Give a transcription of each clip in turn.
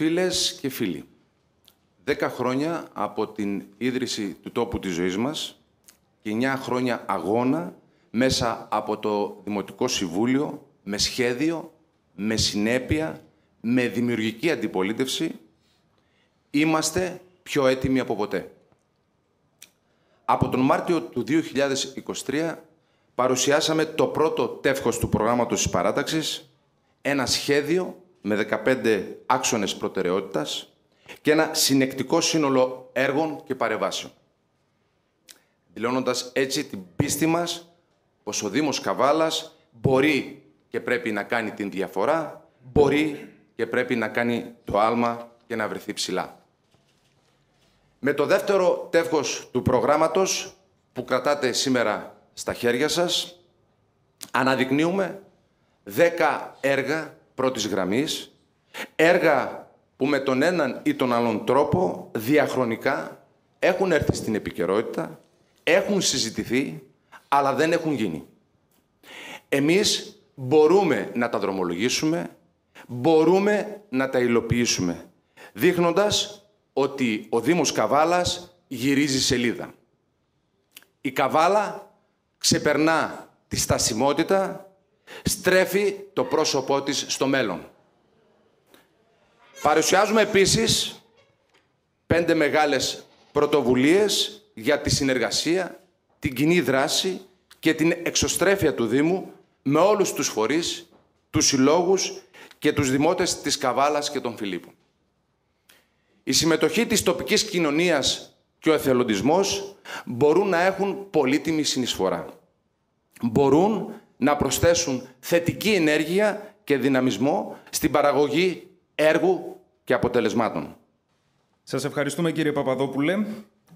Φίλες και φίλοι, 10 χρόνια από την ίδρυση του τόπου της ζωής μας και 9 χρόνια αγώνα μέσα από το Δημοτικό Συμβούλιο, με σχέδιο, με συνέπεια, με δημιουργική αντιπολίτευση, είμαστε πιο έτοιμοι από ποτέ. Από τον Μάρτιο του 2023 παρουσιάσαμε το πρώτο τεύχος του προγράμματος της παράταξης, ένα σχέδιο με 15 άξονες προτεραιότητας και ένα συνεκτικό σύνολο έργων και παρεμβάσεων. Δηλώνοντας έτσι την πίστη μας πως ο Δήμος Καβάλας μπορεί και πρέπει να κάνει την διαφορά, μπορεί και πρέπει να κάνει το άλμα και να βρεθεί ψηλά. Με το δεύτερο τεύχος του προγράμματος που κρατάτε σήμερα στα χέρια σας, αναδεικνύουμε 10 έργα πρώτης γραμμής, έργα που με τον έναν ή τον άλλον τρόπο διαχρονικά έχουν έρθει στην επικαιρότητα, έχουν συζητηθεί, αλλά δεν έχουν γίνει. Εμείς μπορούμε να τα δρομολογήσουμε, μπορούμε να τα υλοποιήσουμε, δείχνοντας ότι ο Δήμος Καβάλας γυρίζει σελίδα. Η Καβάλα ξεπερνά τη στασιμότητα, στρέφει το πρόσωπό της στο μέλλον. Παρουσιάζουμε επίσης 5 μεγάλες πρωτοβουλίες για τη συνεργασία, την κοινή δράση και την εξωστρέφεια του Δήμου με όλους τους φορείς, τους συλλόγους και τους δημότες της Καβάλας και των Φιλίππων. Η συμμετοχή της τοπικής κοινωνίας και ο εθελοντισμός μπορούν να έχουν πολύτιμη συνεισφορά. Μπορούν να προσθέσουν θετική ενέργεια και δυναμισμό στην παραγωγή έργου και αποτελεσμάτων. Σας ευχαριστούμε, κύριε Παπαδόπουλε.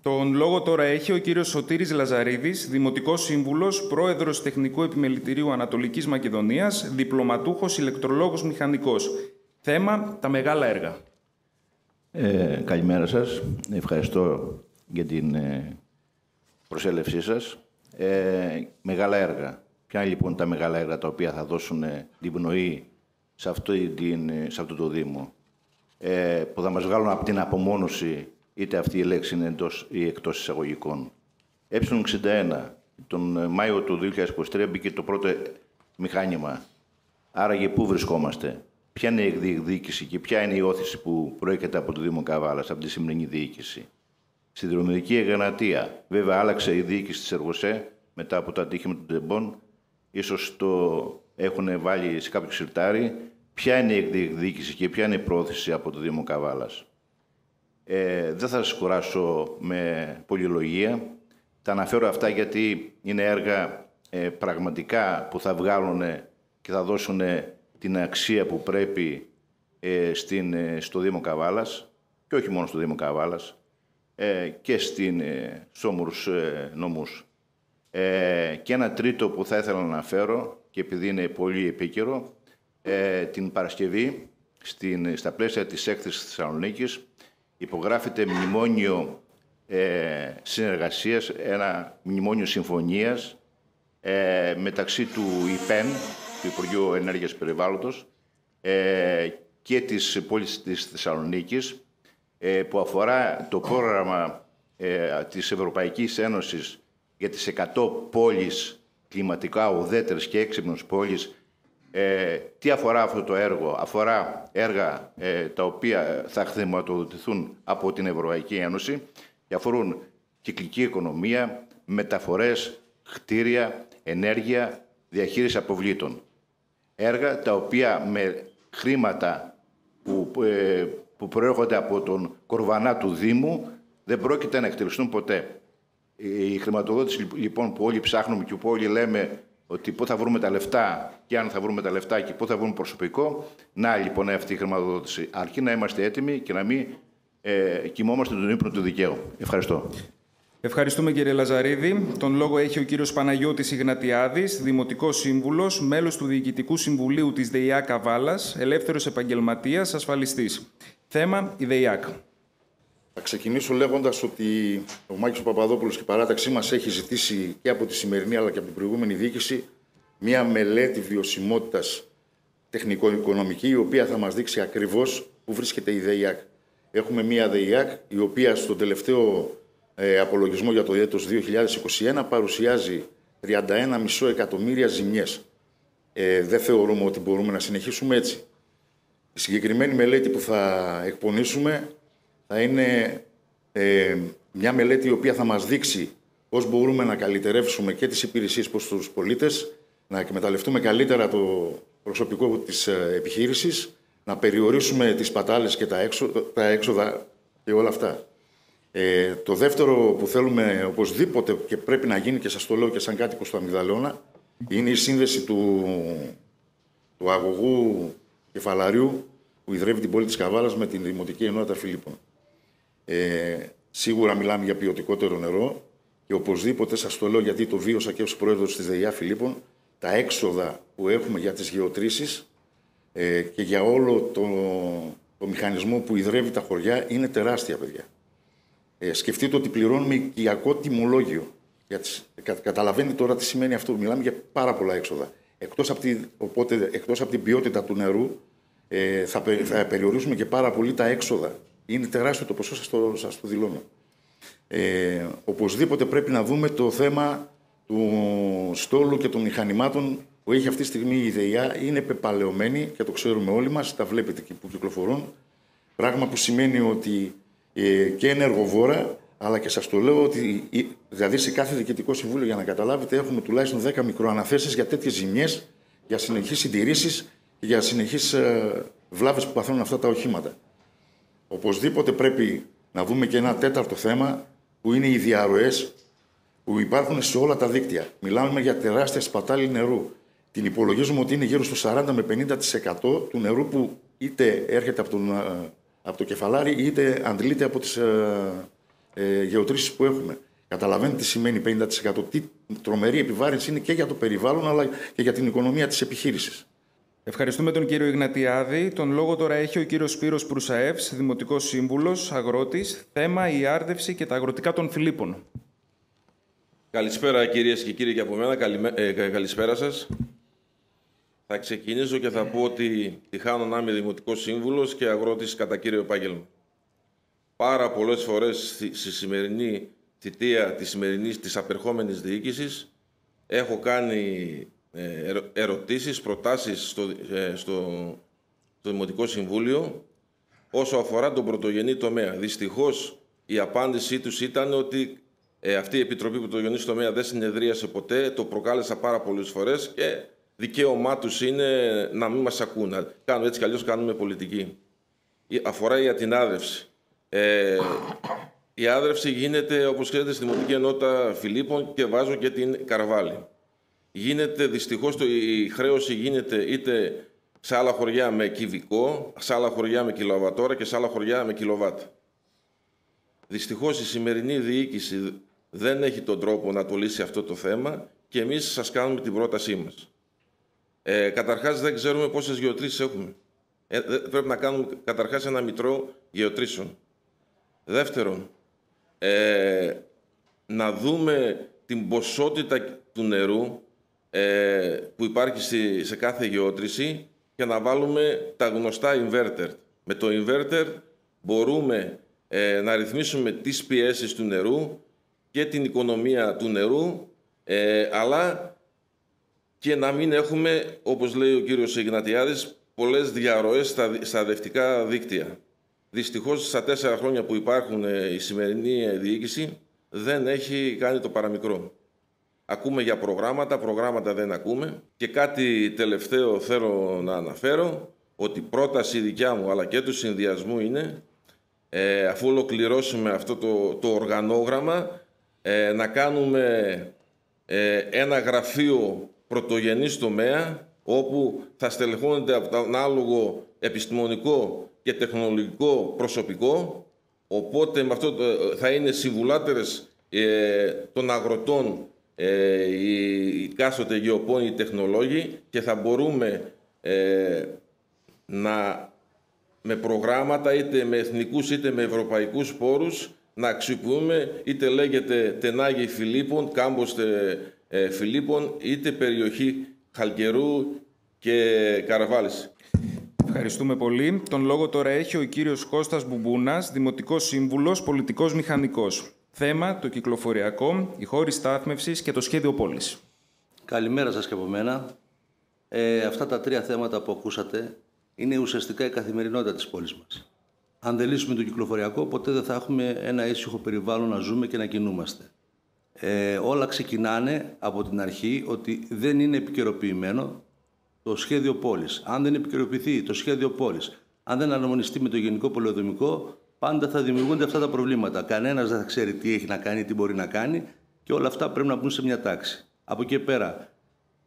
Τον λόγο τώρα έχει ο κύριος Σωτήρης Λαζαρίδης, Δημοτικός Σύμβουλος, Πρόεδρος Τεχνικού Επιμελητηρίου Ανατολικής Μακεδονίας, διπλωματούχος ηλεκτρολόγος μηχανικός. Θέμα: τα μεγάλα έργα. Καλημέρα σας. Ευχαριστώ για την προσέλευσή σας. Μεγάλα έργα. Ποια είναι λοιπόν τα μεγάλα έργα τα οποία θα δώσουν την πνοή σε αυτό το Δήμο, που θα μας βγάλουν από την απομόνωση, είτε αυτή η λέξη είναι εντός ή εκτός εισαγωγικών. Ε61, τον Μάιο του 2023 μπήκε το πρώτο μηχάνημα. Άραγε πού βρισκόμαστε, ποια είναι η διεκδίκηση και ποια είναι η όθηση που προέρχεται από το Δήμο Καβάλας, από τη σημερινή διοίκηση. Στη δρομοδική Εγγενατία, βέβαια, άλλαξε η διοίκηση της Εργοσέ μετά από το ατύχημα του Τεμπών. Ίσως το έχουν βάλει σε κάποιο σιρτάρι. Ποια είναι η διεκδίκηση και ποια είναι η πρόθεση από το Δήμο Καβάλας. Δεν θα σας κουράσω με πολυλογία. Τα αναφέρω αυτά γιατί είναι έργα πραγματικά που θα βγάλουν και θα δώσουν την αξία που πρέπει στο Δήμο Καβάλας και όχι μόνο στο Δήμο Καβάλας και στους όμορους νομούς. Και ένα τρίτο που θα ήθελα να αναφέρω και επειδή είναι πολύ επίκαιρο, την Παρασκευή στα πλαίσια της έκθεσης της Θεσσαλονίκης υπογράφεται μνημόνιο συνεργασίας, ένα μνημόνιο συμφωνίας μεταξύ του ΙΠΕΝ, του Υπουργείου Ενέργειας και Περιβάλλοντος, και της πόλης της Θεσσαλονίκης, που αφορά το πρόγραμμα της Ευρωπαϊκής Ένωσης για τις 100 πόλεις κλιματικά ουδέτερες και έξυπνες πόλεις. Τι αφορά αυτό το έργο? Αφορά έργα τα οποία θα χρηματοδοτηθούν από την Ευρωπαϊκή Ένωση και αφορούν κυκλική οικονομία, μεταφορές, κτίρια, ενέργεια, διαχείριση αποβλήτων. Έργα τα οποία με χρήματα που προέρχονται από τον κορβανά του Δήμου δεν πρόκειται να εκτελεστούν ποτέ. Η χρηματοδότηση λοιπόν που όλοι ψάχνουμε και που όλοι λέμε ότι πού θα βρούμε τα λεφτά και αν θα βρούμε τα λεφτά και πού θα βρούμε προσωπικό, να λοιπόν αυτή η χρηματοδότηση. Αρκεί να είμαστε έτοιμοι και να μην κοιμόμαστε τον ύπνο του δικαίου. Ευχαριστώ. Ευχαριστούμε, κύριε Λαζαρίδη. Τον λόγο έχει ο κύριος Παναγιώτης Ιγνατιάδης, Δημοτικός Σύμβουλος, μέλος του Διοικητικού Συμβουλίου της ΔΕΙΑΚ Καβάλας, ελεύθερος επαγγελματίας, ασφαλιστής. Θέμα: η ΔΕΙΑΚ. Θα ξεκινήσω λέγοντας ότι ο Μάκης Παπαδόπουλος και η παράταξή μας έχει ζητήσει και από τη σημερινή αλλά και από την προηγούμενη διοίκηση μια μελέτη βιωσιμότητας τεχνικο-οικονομική, η οποία θα μας δείξει ακριβώς που βρίσκεται η ΔΕΙΑΚ. Έχουμε μία ΔΕΙΑΚ η οποία στον τελευταίο απολογισμό για το έτος 2021 παρουσιάζει 31,5 εκατομμύρια ζημιές. Δεν θεωρούμε ότι μπορούμε να συνεχίσουμε έτσι. Η συγκεκριμένη μελέτη που θα εκπονήσουμε θα είναι μια μελέτη η οποία θα μας δείξει πώς μπορούμε να καλυτερεύσουμε και τις υπηρεσίες προς τους πολίτες, να εκμεταλλευτούμε καλύτερα το προσωπικό της επιχείρησης, να περιορίσουμε τις πατάλες και τα έξοδα και όλα αυτά. Το δεύτερο που θέλουμε οπωσδήποτε και πρέπει να γίνει, και σας το λέω και σαν κάτοικος του Αμυγδαλώνα, είναι η σύνδεση του αγωγού κεφαλαριού που ιδρεύει την πόλη της Καβάλας με την Δημοτική Ενότητα Φιλίππων. Σίγουρα μιλάμε για ποιοτικότερο νερό και οπωσδήποτε, σας το λέω γιατί το βίωσα και ως πρόεδρος της ΔΕΙΑ Φιλίππων, τα έξοδα που έχουμε για τις γεωτρήσεις και για όλο το μηχανισμό που ιδρεύει τα χωριά είναι τεράστια, παιδιά. Σκεφτείτε ότι πληρώνουμε οικιακό τιμολόγιο. Καταλαβαίνετε τώρα τι σημαίνει αυτό. Μιλάμε για πάρα πολλά έξοδα. Εκτός από την ποιότητα του νερού, θα περιορίσουμε και πάρα πολύ τα έξοδα. Είναι τεράστιο το ποσό, σας το δηλώνω. Οπωσδήποτε πρέπει να δούμε το θέμα του στόλου και των μηχανημάτων που έχει αυτή τη στιγμή η ΔΕΙΑ. Είναι πεπαλαιωμένη και το ξέρουμε όλοι μας, τα βλέπετε και που κυκλοφορούν. Πράγμα που σημαίνει ότι και ενεργοβόρα, αλλά και σας το λέω ότι δηλαδή σε κάθε διοικητικό συμβούλιο, για να καταλάβετε, έχουμε τουλάχιστον 10 μικροαναθέσεις για τέτοιες ζημιές, για συνεχείς συντηρήσεις και για συνεχείς βλάβες που παθαίνουν αυτά τα οχήματα. Οπωσδήποτε πρέπει να δούμε και ένα τέταρτο θέμα, που είναι οι διαρροές που υπάρχουν σε όλα τα δίκτυα. Μιλάμε για τεράστια σπατάλη νερού. Την υπολογίζουμε ότι είναι γύρω στο 40 με 50% του νερού που είτε έρχεται από το κεφαλάρι είτε αντλείται από τις γεωτρήσεις που έχουμε. Καταλαβαίνετε τι σημαίνει 50%. Τι τρομερή επιβάρυνση είναι και για το περιβάλλον αλλά και για την οικονομία της επιχείρησης. Ευχαριστούμε τον κύριο Ιγνατιάδη. Τον λόγο τώρα έχει ο κύριος Σπύρος Προυσαεύς, Δημοτικός Σύμβουλος, Αγρότης. Θέμα η άρδευση και τα αγροτικά των Φιλίππων. Καλησπέρα κυρίες και κύριοι και από μένα. Καλησπέρα σας. Θα ξεκινήσω και θα πω ότι τυχάνω να είμαι Δημοτικός Σύμβουλος και αγρότης κατά κύριο επάγγελμα. Πάρα πολλές φορές στη σημερινή θητεία της απερχόμενης διοίκησης έχω κάνει ερωτήσεις, προτάσεις στο Δημοτικό Συμβούλιο όσο αφορά τον πρωτογενή τομέα. Δυστυχώς η απάντησή τους ήταν ότι αυτή η Επιτροπή Πρωτογενής τομέα δεν συνεδρίασε ποτέ, το προκάλεσα πάρα πολλές φορές και δικαίωμά τους είναι να μην μας ακούν. Κάνουμε έτσι κι αλλιώς κάνουμε πολιτική. Αφορά για την άρδευση. Η άρδευση γίνεται, όπως ξέρετε, στη Δημοτική Ενότητα Φιλίππων και βάζω και την Καρβάλη. Γίνεται, δυστυχώς, η χρέωση γίνεται είτε σε άλλα χωριά με κυβικό, σε άλλα χωριά με κιλοβατόρα και σε άλλα χωριά με κιλοβάτ. Δυστυχώς η σημερινή διοίκηση δεν έχει τον τρόπο να το λύσει αυτό το θέμα και εμείς σας κάνουμε την πρότασή μας. Καταρχάς δεν ξέρουμε πόσες γεωτρήσεις έχουμε. Πρέπει να κάνουμε καταρχάς ένα μητρό γεωτρήσεων. Δεύτερον, να δούμε την ποσότητα του νερού που υπάρχει σε κάθε γεώτρηση και να βάλουμε τα γνωστά inverter. Με το inverter μπορούμε να ρυθμίσουμε τις πιέσεις του νερού και την οικονομία του νερού, αλλά και να μην έχουμε, όπως λέει ο κύριος Ιγνατιάδης, πολλές διαρροές στα αδευτικά δίκτυα. Δυστυχώς, στα 4 χρόνια που υπάρχουν η σημερινή διοίκηση δεν έχει κάνει το παραμικρό. Ακούμε για προγράμματα δεν ακούμε. Και κάτι τελευταίο θέλω να αναφέρω, ότι πρόταση δικιά μου αλλά και του συνδυασμού είναι, αφού ολοκληρώσουμε αυτό το οργανόγραμμα, να κάνουμε ένα γραφείο πρωτογενής τομέα, όπου θα στελεχώνεται από τον ανάλογο επιστημονικό και τεχνολογικό προσωπικό, οπότε με αυτό θα είναι συμβουλάτερες των αγροτών οι κάστοτε γεωπόνοι τεχνολόγοι και θα μπορούμε με προγράμματα είτε με εθνικούς είτε με ευρωπαϊκούς πόρους να αξιοποιούμε είτε λέγεται Τενάγη Φιλίππων, Κάμποστε Φιλίππων, είτε περιοχή Χαλκερού και Καραβάλης. Ευχαριστούμε πολύ. Τον λόγο τώρα έχει ο κύριος Κώστας Μπουμπούνας, Δημοτικός Σύμβουλος, Πολιτικός Μηχανικός. Θέμα: το κυκλοφοριακό, οι χώροι στάθμευσης και το σχέδιο πόλης. Καλημέρα σας και από μένα. Αυτά τα τρία θέματα που ακούσατε είναι ουσιαστικά η καθημερινότητα της πόλης μας. Αν δεν λύσουμε το κυκλοφοριακό, ποτέ δεν θα έχουμε ένα ήσυχο περιβάλλον να ζούμε και να κινούμαστε. Όλα ξεκινάνε από την αρχή ότι δεν είναι επικαιροποιημένο το σχέδιο πόλης. Αν δεν επικαιροποιηθεί το σχέδιο πόλης, αν δεν αρμονιστεί με το γενικό πολεοδομικό, πάντα θα δημιουργούνται αυτά τα προβλήματα. Κανένας δεν θα ξέρει τι έχει να κάνει, τι μπορεί να κάνει και όλα αυτά πρέπει να μπουν σε μια τάξη. Από εκεί πέρα,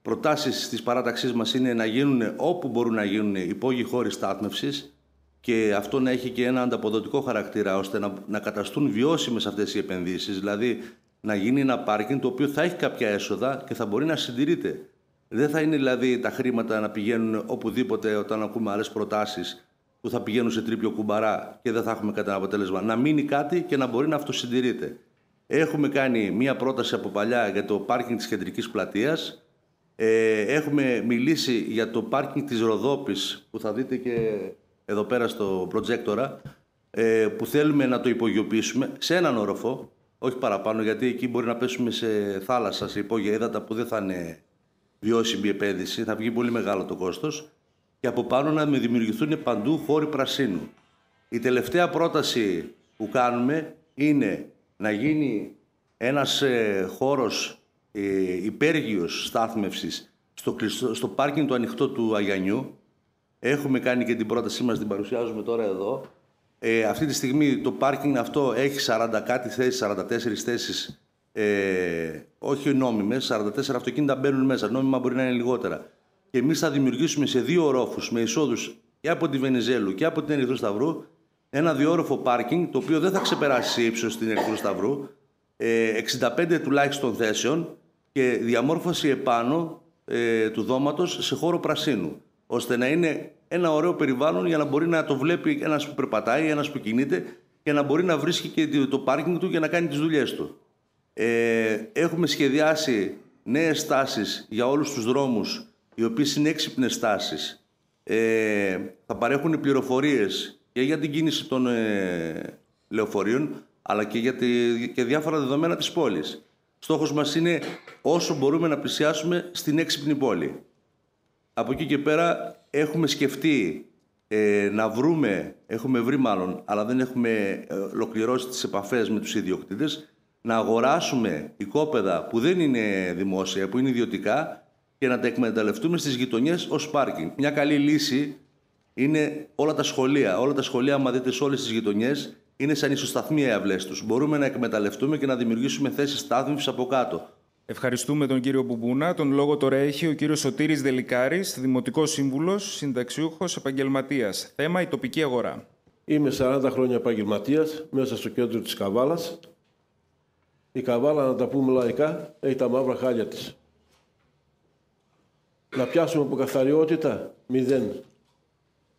προτάσεις της παράταξής μας είναι να γίνουν όπου μπορούν να γίνουν υπόγειοι χώροι στάθμευσης και αυτό να έχει και ένα ανταποδοτικό χαρακτήρα ώστε να καταστούν βιώσιμες αυτές οι επενδύσεις. Δηλαδή, να γίνει ένα πάρκινγκ το οποίο θα έχει κάποια έσοδα και θα μπορεί να συντηρείται. Δεν θα είναι δηλαδή τα χρήματα να πηγαίνουν οπουδήποτε όταν ακούμε άλλες προτάσεις που θα πηγαίνουν σε τρίπιο κουμπαρά και δεν θα έχουμε κατά αποτέλεσμα. Να μείνει κάτι και να μπορεί να αυτοσυντηρείται. Έχουμε κάνει μία πρόταση από παλιά για το πάρκινγκ της Κεντρικής Πλατείας. Έχουμε μιλήσει για το πάρκινγκ της Ροδόπης που θα δείτε και εδώ πέρα στο προτζέκτορα, που θέλουμε να το υπογειοποιήσουμε σε έναν όροφο, όχι παραπάνω, γιατί εκεί μπορεί να πέσουμε σε θάλασσα, σε υπόγεια ύδατα που δεν θα είναι βιώσιμη επένδυση, θα βγει πολύ μεγάλο το κόστος, και από πάνω να δημιουργηθούν παντού χώροι πρασίνου. Η τελευταία πρόταση που κάνουμε είναι να γίνει ένας χώρος υπέργειος στάθμευσης στο πάρκινγκ το ανοιχτό του Αγιανιού. Έχουμε κάνει και την πρότασή μας, την παρουσιάζουμε τώρα εδώ. Αυτή τη στιγμή το πάρκινγκ αυτό έχει 40 κάτι θέσεις, 44 θέσεις, όχι νόμιμες, 44 αυτοκίνητα μπαίνουν μέσα, νόμιμα μπορεί να είναι λιγότερα. Και εμείς θα δημιουργήσουμε σε 2 ορόφους με εισόδους και από τη Βενιζέλου και από την Ερυθρού Σταυρού ένα 2όροφο πάρκινγκ, το οποίο δεν θα ξεπεράσει σε ύψος την Ερυθρού Σταυρού, 65 τουλάχιστον θέσεων και διαμόρφωση επάνω του δώματος σε χώρο πρασίνου, ώστε να είναι ένα ωραίο περιβάλλον για να μπορεί να το βλέπει ένας που περπατάει, ένας που κινείται και να μπορεί να βρίσκει και το πάρκινγκ του και να κάνει τις δουλειές του. Έχουμε σχεδιάσει νέες στάσεις για όλους τους δρόμους, οι οποίες είναι έξυπνες στάσεις. Θα παρέχουν πληροφορίες και για την κίνηση των λεωφορείων, αλλά και για και διάφορα δεδομένα της πόλης. Στόχος μας είναι όσο μπορούμε να πλησιάσουμε στην έξυπνη πόλη. Από εκεί και πέρα έχουμε σκεφτεί έχουμε βρει μάλλον, αλλά δεν έχουμε ολοκληρώσει τις επαφές με τους ιδιοκτήτες, να αγοράσουμε οικόπεδα που δεν είναι δημόσια, που είναι ιδιωτικά και να τα εκμεταλλευτούμε στις γειτονιές ως πάρκινγκ. Μια καλή λύση είναι όλα τα σχολεία. Όλα τα σχολεία, άμα δείτε σε όλες τις γειτονιές, είναι σαν ισοσταθμία οι αυλές τους. Μπορούμε να εκμεταλλευτούμε και να δημιουργήσουμε θέσεις στάθμευσης από κάτω. Ευχαριστούμε τον κύριο Μπουμπούνα. Τον λόγο τώρα έχει ο κύριος Σωτήρης Δελικάρης, Δημοτικός Σύμβουλος, συνταξιούχος επαγγελματίας. Θέμα: η τοπική αγορά. Είμαι 40 χρόνια επαγγελματίας μέσα στο κέντρο της Καβάλας. Η Καβάλα, να τα πούμε λαϊκά, έχει τα μαύρα χάλια της. Να πιάσουμε από καθαριότητα, 0.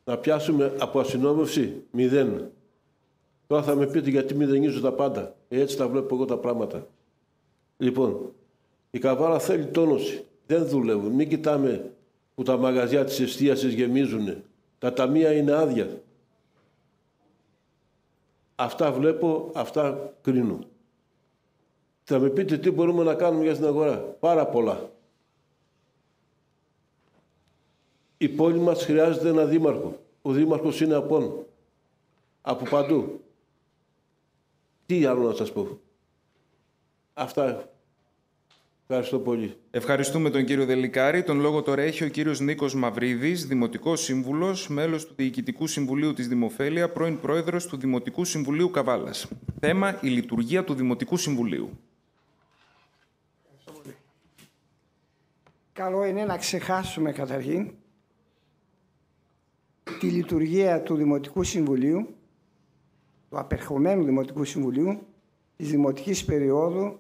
Να πιάσουμε από αστυνόμευση, 0. Τώρα θα με πείτε γιατί μηδενίζω τα πάντα. Έτσι τα βλέπω εγώ τα πράγματα. Λοιπόν, η Καβάλα θέλει τόνωση. Δεν δουλεύουν. Μην κοιτάμε που τα μαγαζιά της εστίασης γεμίζουν. Τα ταμεία είναι άδεια. Αυτά βλέπω, αυτά κρίνω. Θα με πείτε τι μπορούμε να κάνουμε για την αγορά. Πάρα πολλά. Η πόλη μας χρειάζεται ένα δήμαρχο. Ο δήμαρχος είναι απόν. Από παντού. Τι άλλο να σας πω. Αυτά. Ευχαριστώ πολύ. Ευχαριστούμε τον κύριο Δελικάρη. Τον λόγο τώρα έχει ο κύριος Νίκος Μαυρίδης, Δημοτικός Σύμβουλος, μέλος του Διοικητικού Συμβουλίου της Δημοφέλεια, πρώην πρόεδρος του Δημοτικού Συμβουλίου Καβάλας. Θέμα: η λειτουργία του Δημοτικού Συμβουλίου. Καλό είναι να ξεχάσουμε καταρχήν τη λειτουργία του Δημοτικού Συμβουλίου, του απερχομένου Δημοτικού Συμβουλίου, της δημοτικής περίοδου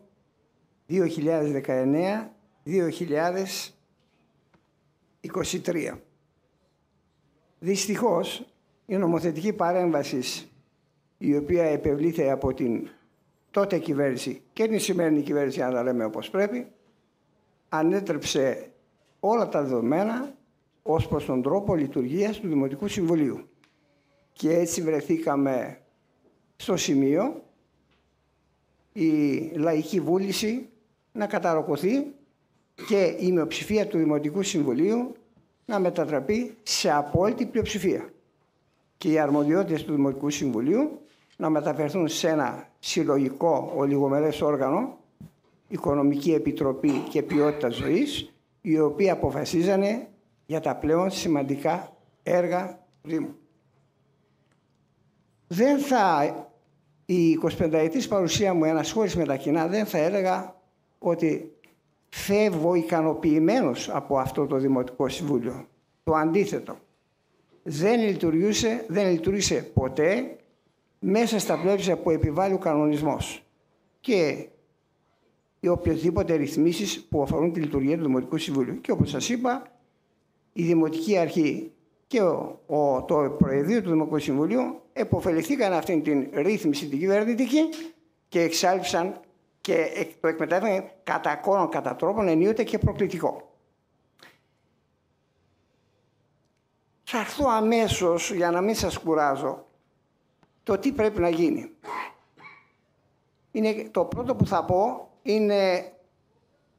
2019-2023. Δυστυχώς, η νομοθετική παρέμβαση η οποία επευλήθη από την τότε κυβέρνηση και την σημερινή κυβέρνηση, αν τα λέμε όπως πρέπει, ανέτρεψε όλα τα δεδομένα, ως προς τον τρόπο λειτουργίας του Δημοτικού Συμβουλίου. Και έτσι βρεθήκαμε στο σημείο η λαϊκή βούληση να καταρροκωθεί και η μειοψηφία του Δημοτικού Συμβουλίου να μετατραπεί σε απόλυτη πλειοψηφία. Και οι αρμοδιότητες του Δημοτικού Συμβουλίου να μεταφερθούν σε ένα συλλογικό ολιγομερές όργανο, Οικονομική Επιτροπή και Ποιότητα Ζωής, οι οποίοι αποφασίζανε για τα πλέον σημαντικά έργα του Δήμου. Η 25ετής παρουσία μου ενασχόληση με τα κοινά δεν θα έλεγα ότι φεύγω ικανοποιημένος από αυτό το Δημοτικό Συμβούλιο. Το αντίθετο. Δεν λειτουργήσε ποτέ μέσα στα πλαίσια που επιβάλλει ο κανονισμός και οι οποιοδήποτε ρυθμίσεις που αφορούν τη λειτουργία του Δημοτικού Συμβουλίου. Και όπως σας είπα, η Δημοτική Αρχή και το Προεδρείο του Δημοτικού Συμβουλίου επωφεληθήκαν αυτήν την ρύθμιση την κυβερνητική και εξάλληψαν και το εκμετάλλευσαν κατά κόρον, κατά τρόπον ενίοτε και προκλητικό. Θα έρθω αμέσως, για να μην σας κουράζω, το τι πρέπει να γίνει. Το πρώτο που θα πω είναι,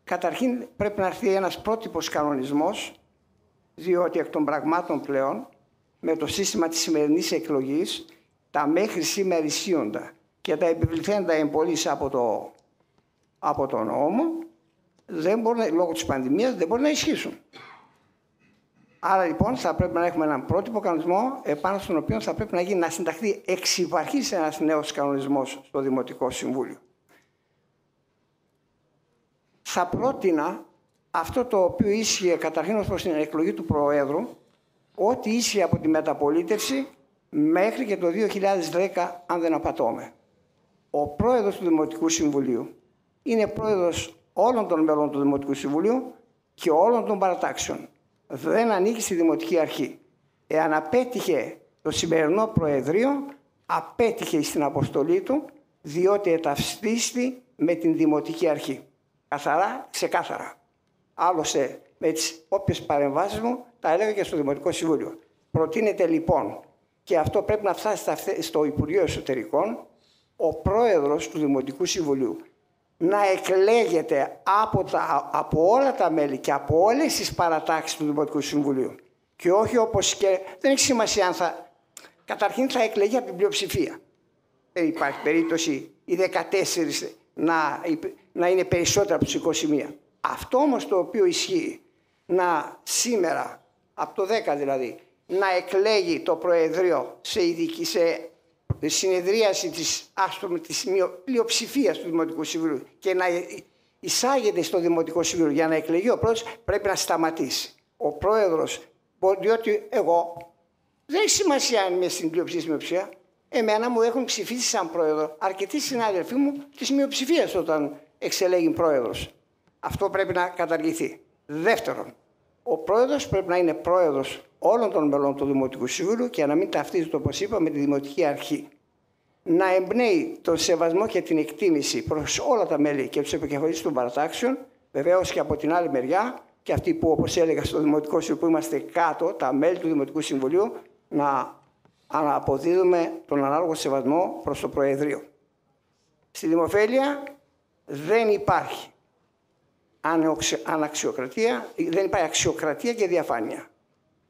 καταρχήν πρέπει να έρθει ένας πρότυπος κανονισμός, διότι εκ των πραγμάτων πλέον, με το σύστημα της σημερινής εκλογής, τα μέχρι σήμερα ισχύοντα και τα επιβληθέντα εμπολής από τον νόμο, λόγω της πανδημίας δεν μπορεί να ισχύσουν. Άρα λοιπόν θα πρέπει να έχουμε έναν πρότυπο κανονισμό επάνω στον οποίο θα πρέπει να συνταχθεί εξ υπαρχής ένας νέος κανονισμός στο Δημοτικό Συμβούλιο. Θα πρότεινα αυτό το οποίο ίσχυε καταρχήν ως προς την εκλογή του Προέδρου, ό,τι ίσχυε από τη μεταπολίτευση μέχρι και το 2010, αν δεν απατώμε. Ο πρόεδρος του Δημοτικού Συμβουλίου είναι πρόεδρος όλων των μελών του Δημοτικού Συμβουλίου και όλων των παρατάξεων. Δεν ανήκει στη Δημοτική Αρχή. Εάν απέτυχε το σημερινό Προεδρείο, απέτυχε στην αποστολή του, διότι εταυστίστη με την Δημοτική Αρχή. Καθαρά, ξεκάθαρα. Άλλωστε, με τις όποιες παρεμβάσεις μου, τα έλεγα και στο Δημοτικό Συμβούλιο. Προτείνεται λοιπόν, και αυτό πρέπει να φτάσει στο Υπουργείο Εσωτερικών, ο πρόεδρος του Δημοτικού Συμβουλίου να εκλέγεται από όλα τα μέλη και από όλες τις παρατάξεις του Δημοτικού Συμβουλίου. Και όχι όπως και... Δεν έχει σημασία αν καταρχήν θα εκλεγεί από την πλειοψηφία. Δεν υπάρχει περίπτωση οι 14 να είναι περισσότερα από τους 21. Αυτό όμως το οποίο ισχύει, σήμερα, από το 10 δηλαδή, να εκλέγει το Προεδρείο σε συνεδρίαση της πλειοψηφίας του Δημοτικού Συμβουλίου και να εισάγεται στο Δημοτικό Συμβούλιο για να εκλεγεί ο πρόεδρος, πρέπει να σταματήσει. Ο πρόεδρος, διότι εγώ δεν έχει σημασία αν είμαι στην πλειοψηφία, εμένα μου έχουν ψηφίσει σαν πρόεδρο αρκετοί συνάδελφοί μου της μειοψηφίας όταν εξελέγει πρόεδρος. Αυτό πρέπει να καταργηθεί. Δεύτερον, ο πρόεδρος πρέπει να είναι πρόεδρος όλων των μελών του Δημοτικού Συμβούλου και να μην ταυτίζεται, όπως είπα, με τη Δημοτική Αρχή. Να εμπνέει τον σεβασμό και την εκτίμηση προς όλα τα μέλη και τους επικεφαλείς των παρατάξεων, βεβαίως και από την άλλη μεριά, και αυτοί που, όπως έλεγα, στο Δημοτικό Συμβούλιο που είμαστε κάτω, τα μέλη του Δημοτικού Συμβουλίου, να αποδίδουμε τον ανάλογο σεβασμό προς το Προεδρείο. Στη Δημοφέλεια δεν υπάρχει αναξιοκρατία, δεν υπάρχει αξιοκρατία και διαφάνεια.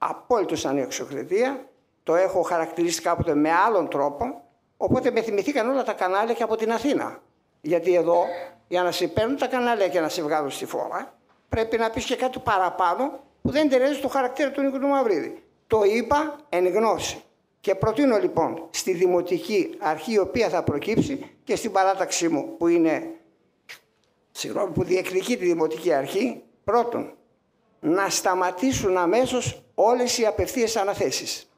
Απόλυτος αναξιοκρατία, το έχω χαρακτηρίσει κάποτε με άλλον τρόπο, οπότε με θυμηθήκαν όλα τα κανάλια και από την Αθήνα. Γιατί εδώ, για να σε παίρνουν τα κανάλια και να σε βγάλουν στη φόρα, πρέπει να πεις και κάτι παραπάνω που δεν ταιριάζει στο χαρακτήρα του Νίκου του Μαυρίδη. Το είπα εν γνώση. Και προτείνω λοιπόν στη Δημοτική Αρχή, η οποία θα προκύψει, και στην παράταξή μου που διεκδικεί τη Δημοτική Αρχή, πρώτον, να σταματήσουν αμέσως όλες οι απευθείας αναθέσεις.